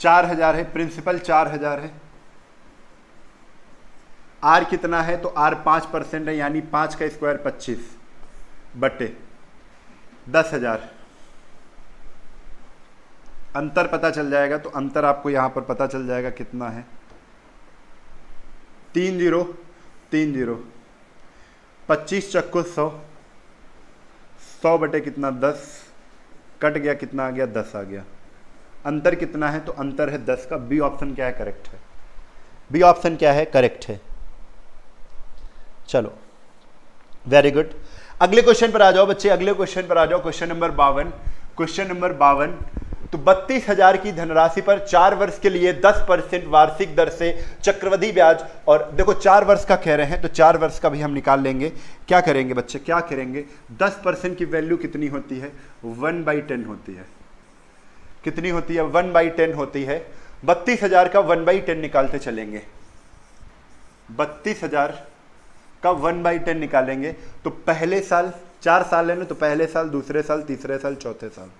$4000 है, प्रिंसिपल 4000 है। आर कितना है, तो आर 5% है, यानी 5 का स्क्वायर 25 बटे 10,000। अंतर पता चल जाएगा, तो अंतर आपको यहां पर पता चल जाएगा कितना है, 3 0 3 0, 25 चक्को 100, 100 बटे कितना 10, कट गया कितना आ गया 10 आ गया। अंतर कितना है, तो अंतर है 10 का। बी ऑप्शन क्या है, करेक्ट है। बी ऑप्शन क्या है, करेक्ट है। चलो वेरी गुड, अगले क्वेश्चन पर आ जाओ बच्चे, अगले क्वेश्चन पर आ जाओ। Question number 52, question number 52। तो 32,000 की धनराशि पर 4 वर्ष के लिए 10% वार्षिक दर से चक्रवृद्धि ब्याज, और देखो 4 वर्ष का कह रहे हैं तो 4 वर्ष का भी हम निकाल लेंगे। क्या करेंगे बच्चे, क्या करेंगे, 10% की वैल्यू कितनी होती है, 1/10 होती है। कितनी होती है, 1/10 होती है। 32,000 का 1/10 निकालते चलेंगे, 32,000 का 1/10 निकालेंगे तो पहले साल, 4 साल है ना, तो पहले साल, दूसरे साल, तीसरे साल, चौथे साल।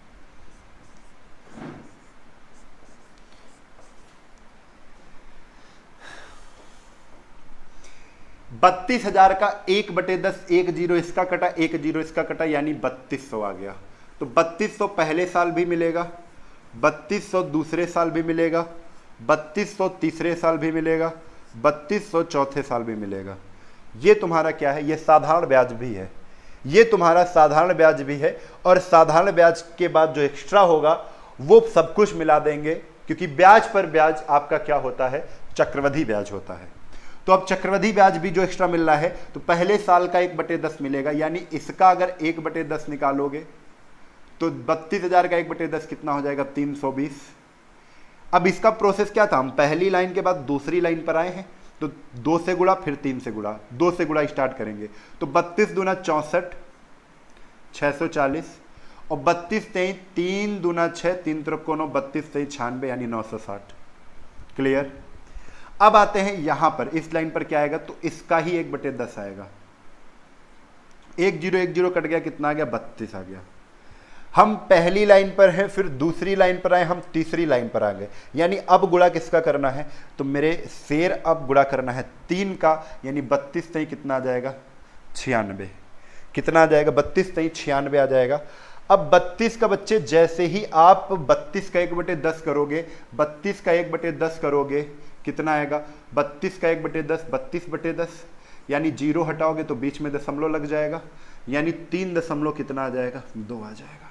$32,000 का 1/10, 1 0 इसका कटा, 1 0 इसका कटा, यानी 3200 आ गया। तो 3200 पहले साल भी मिलेगा, 3200 दूसरे साल भी मिलेगा, 3200 तीसरे साल भी मिलेगा, 3200 चौथे साल भी मिलेगा। ये तुम्हारा क्या है, ये साधारण ब्याज भी है, ये तुम्हारा साधारण ब्याज भी है। और साधारण ब्याज के बाद जो एक्स्ट्रा होगा वो सब कुछ मिला देंगे, क्योंकि ब्याज पर ब्याज आपका क्या होता है, चक्रवृद्धि ब्याज होता है। तो अब चक्रवृद्धि ब्याज भी जो एक्स्ट्रा मिल रहा है, तो पहले साल का 1/10 मिलेगा, यानी इसका अगर 1/10 निकालोगे तो 32,000 का 1/10 कितना हो जाएगा, 320। अब इसका प्रोसेस क्या था, हम पहली लाइन के बाद दूसरी लाइन पर आए हैं, तो 2 से गुणा, फिर 3 से गुणा, 2 से गुणा स्टार्ट करेंगे। तो 32 दूना 64, 640, और 32 तेई 3 दूना 6, 3 तरफ को 9, 32 तेई 96, यानी 960। क्लियर। अब आते हैं यहां पर, इस लाइन पर क्या आएगा, तो इसका ही 1/10 आएगा। 1 0 1 0 कट गया, कितना आ गया, 32 आ गया। हम पहली लाइन पर हैं, फिर दूसरी लाइन पर आए, हम तीसरी लाइन पर आ गए, यानी अब गुणा किसका करना है, तो मेरे शेर अब गुणा करना है 3 का, यानी 32 तेई कितना आ जाएगा, 96। कितना आ जाएगा, 32 तेई 96 आ जाएगा। अब 32 का बच्चे जैसे ही आप 32 का 1/10 करोगे, 32 का 1/10 करोगे, कितना आएगा, 32 का 1/10, 32/10, यानी 0 हटाओगे तो बीच में दशमलव लग जाएगा, यानी 3 दशमलव कितना आ जाएगा, 2 आ जाएगा।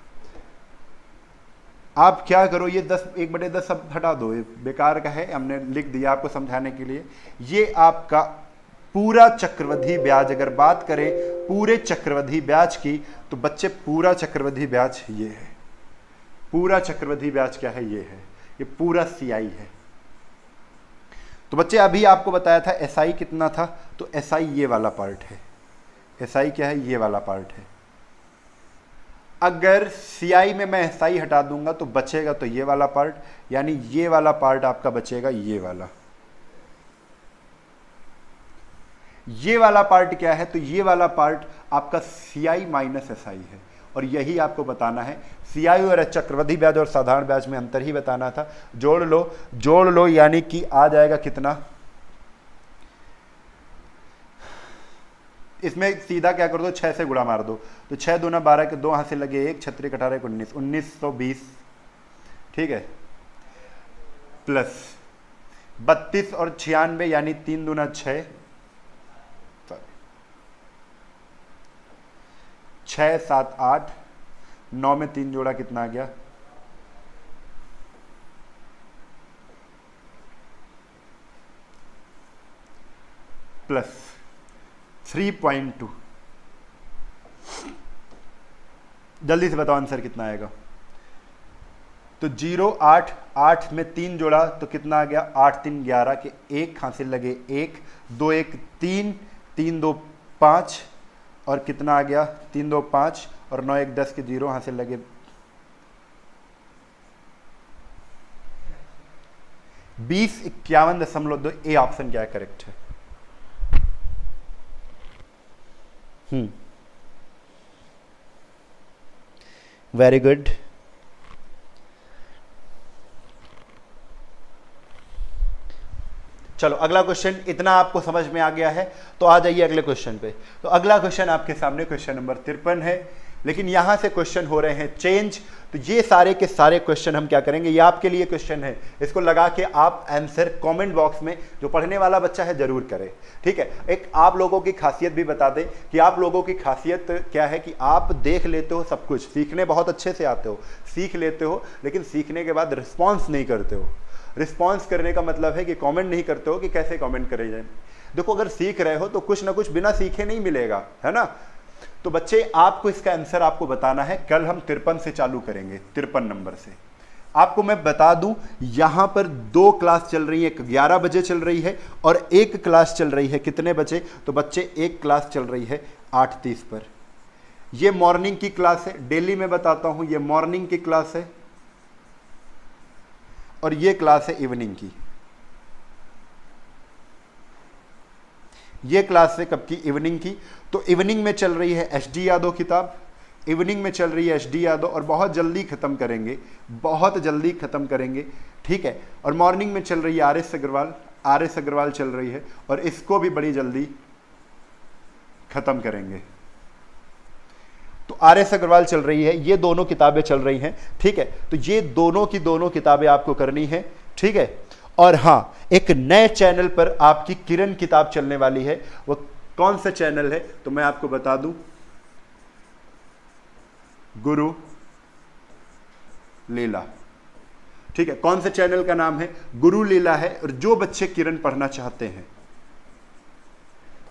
आप क्या करो, ये 1/10 सब हटा दो, ये बेकार का है, हमने लिख दिया आपको समझाने के लिए। ये आपका पूरा चक्रवृद्धि ब्याज, अगर बात करें पूरे चक्रवृद्धि ब्याज की, तो बच्चे पूरा चक्रवृद्धि ब्याज ये है, पूरा चक्रवृद्धि ब्याज क्या है, ये है, ये पूरा CI है। तो बच्चे अभी आपको बताया था एसआई कितना था, तो एसआई ये वाला पार्ट है, एसआई क्या है, ये वाला पार्ट है। अगर सीआई में मैं एसआई हटा दूंगा तो बचेगा तो ये वाला पार्ट, यानी ये वाला पार्ट आपका बचेगा, ये वाला। ये वाला पार्ट क्या है, तो ये वाला पार्ट आपका सीआई माइनस एसआई है, और यही आपको बताना है। सीआई और चक्रवृद्धि ब्याज और साधारण ब्याज में अंतर ही बताना था। जोड़ लो, यानी कि आ जाएगा कितना, इसमें सीधा क्या कर दो, 6 से गुणा मार दो, तो 6 दूना 12 के 2 हाथ से लगे 1, 6 3 18 19, 1920, ठीक है, प्लस 32 और 96 यानी 3 दूना 6, 6 7 8, 9 में 3 जोड़ा कितना आ गया, प्लस 3.2। जल्दी से बताओ आंसर कितना आएगा। तो 0 8 8 में 3 जोड़ा तो कितना आ गया, 8 3 11 के 1 हासिल लगे 1, 2 1 3, 3 2 5, और कितना आ गया 3 2 5, और 9 1 10 के 0 हासिल लगे 2051.2। ए ऑप्शन क्या है, करेक्ट है। Very good. चलो अगला क्वेश्चन, इतना आपको समझ में आ गया है तो आ जाइए अगले क्वेश्चन पे। तो अगला क्वेश्चन आपके सामने क्वेश्चन नंबर 53 है, लेकिन यहां से क्वेश्चन हो रहे हैं चेंज। तो ये सारे के सारे क्वेश्चन हम क्या करेंगे, ये आपके लिए क्वेश्चन है, इसको लगा के आप आंसर कमेंट बॉक्स में, जो पढ़ने वाला बच्चा है जरूर करे, ठीक है। एक आप लोगों की खासियत भी बता दें कि आप लोगों की खासियत क्या है कि आप देख लेते हो सब कुछ, सीखने बहुत अच्छे से आते हो, सीख लेते हो, लेकिन सीखने के बाद रिस्पॉन्स नहीं करते हो। रिस्पॉन्स करने का मतलब है कि कमेंट नहीं करते हो कि कैसे कमेंट करे जाए। देखो अगर सीख रहे हो तो कुछ ना कुछ बिना सीखे नहीं मिलेगा, है ना। तो बच्चे आपको इसका आंसर आपको बताना है। कल हम 53 से चालू करेंगे, 53 नंबर से। आपको मैं बता दूं यहां पर 2 क्लास चल रही है, एक 11 बजे चल रही है और एक क्लास चल रही है कितने बजे, तो बच्चे एक क्लास चल रही है 8:30 पर। ये मॉर्निंग की क्लास है, डेली मैं बताता हूं ये मॉर्निंग की क्लास है, और ये क्लास है इवनिंग की। ये क्लास है कब की, इवनिंग की। तो इवनिंग में चल रही है एच.डी. यादव किताब, इवनिंग में चल रही है एच.डी. यादव, और बहुत जल्दी खत्म करेंगे, बहुत जल्दी खत्म करेंगे, ठीक है। और मॉर्निंग में चल रही है आर.एस. अग्रवाल, आर.एस. अग्रवाल चल रही है, और इसको भी बड़ी जल्दी खत्म करेंगे। तो आर.एस. अग्रवाल चल रही है, ये दोनों किताबें चल रही हैं, ठीक है। तो ये दोनों की दोनों किताबें आपको करनी है, ठीक है। और हाँ, एक नए चैनल पर आपकी किरण किताब चलने वाली है। वो कौन सा चैनल है तो मैं आपको बता दूं, गुरु लीला, ठीक है। कौन से चैनल का नाम है, गुरु लीला है। और जो बच्चे किरण पढ़ना चाहते हैं,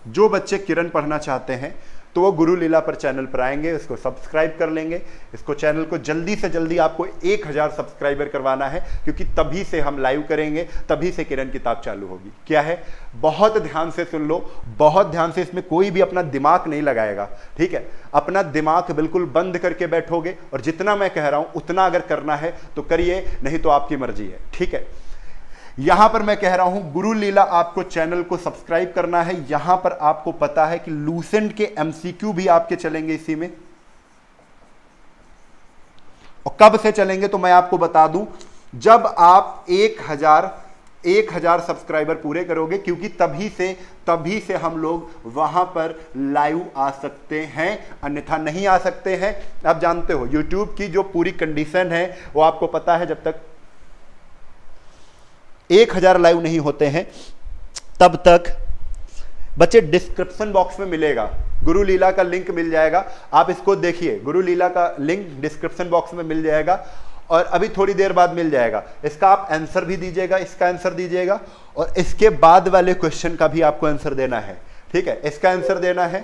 जो बच्चे किरण पढ़ना चाहते हैं तो वो गुरु लीला पर चैनल पर आएंगे, इसको सब्सक्राइब कर लेंगे। इसको चैनल को जल्दी से जल्दी आपको 1000 सब्सक्राइबर करवाना है, क्योंकि तभी से हम लाइव करेंगे, तभी से किरण किताब चालू होगी। क्या है, बहुत ध्यान से सुन लो, बहुत ध्यान से, इसमें कोई भी अपना दिमाग नहीं लगाएगा, ठीक है। अपना दिमाग बिल्कुल बंद करके बैठोगे, और जितना मैं कह रहा हूं उतना अगर करना है तो करिए, नहीं तो आपकी मर्जी है, ठीक है। यहां पर मैं कह रहा हूं गुरु लीला आपको चैनल को सब्सक्राइब करना है। यहां पर आपको पता है कि लूसेंट के एमसीक्यू भी आपके चलेंगे इसी में, और कब से चलेंगे तो मैं आपको बता दूं, जब आप 1000 सब्सक्राइबर पूरे करोगे, क्योंकि तभी से हम लोग वहां पर लाइव आ सकते हैं, अन्यथा नहीं आ सकते हैं। आप जानते हो यूट्यूब की जो पूरी कंडीशन है वो आपको पता है, जब तक 1000 लाइव नहीं होते हैं तब तक बच्चे डिस्क्रिप्शन बॉक्स में मिलेगा, गुरु लीला का लिंक मिल जाएगा, आप इसको देखिए, गुरु लीला का लिंक डिस्क्रिप्शन बॉक्स में मिल जाएगा, और अभी थोड़ी देर बाद मिल जाएगा। इसका आप आंसर भी दीजिएगा, इसका आंसर दीजिएगा, और इसके बाद वाले क्वेश्चन का भी आपको आंसर देना है, ठीक है। इसका आंसर देना है,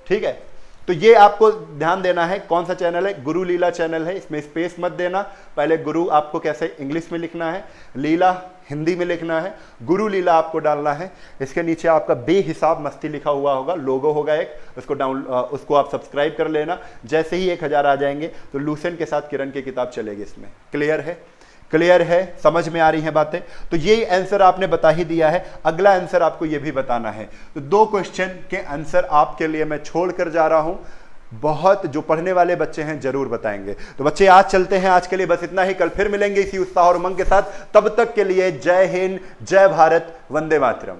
ठीक है। तो ये आपको ध्यान देना है। कौन सा चैनल है? गुरु लीला चैनल है, इसमें स्पेस मत देना। पहले गुरु आपको कैसे इंग्लिश में लिखना है, लीला हिंदी में लिखना है, गुरु लीला आपको डालना है। इसके नीचे आपका बेहिसाब मस्ती लिखा हुआ होगा, लोगो होगा एक, उसको आप सब्सक्राइब कर लेना। जैसे ही 1000 आ जाएंगे तो लूसेंट के साथ किरण की किताब चलेगी इसमें। क्लियर है? क्लियर है? समझ में आ रही हैं बातें? तो ये आंसर आपने बता ही दिया है। अगला आंसर आपको ये भी बताना है। तो 2 क्वेश्चन के आंसर आपके लिए मैं छोड़ कर जा रहा हूं, बहुत जो पढ़ने वाले बच्चे हैं जरूर बताएंगे। तो बच्चे आज चलते हैं, आज के लिए बस इतना ही। कल फिर मिलेंगे इसी उत्साह और उमंग के साथ। तब तक के लिए जय हिंद, जय भारत, वंदे मातरम।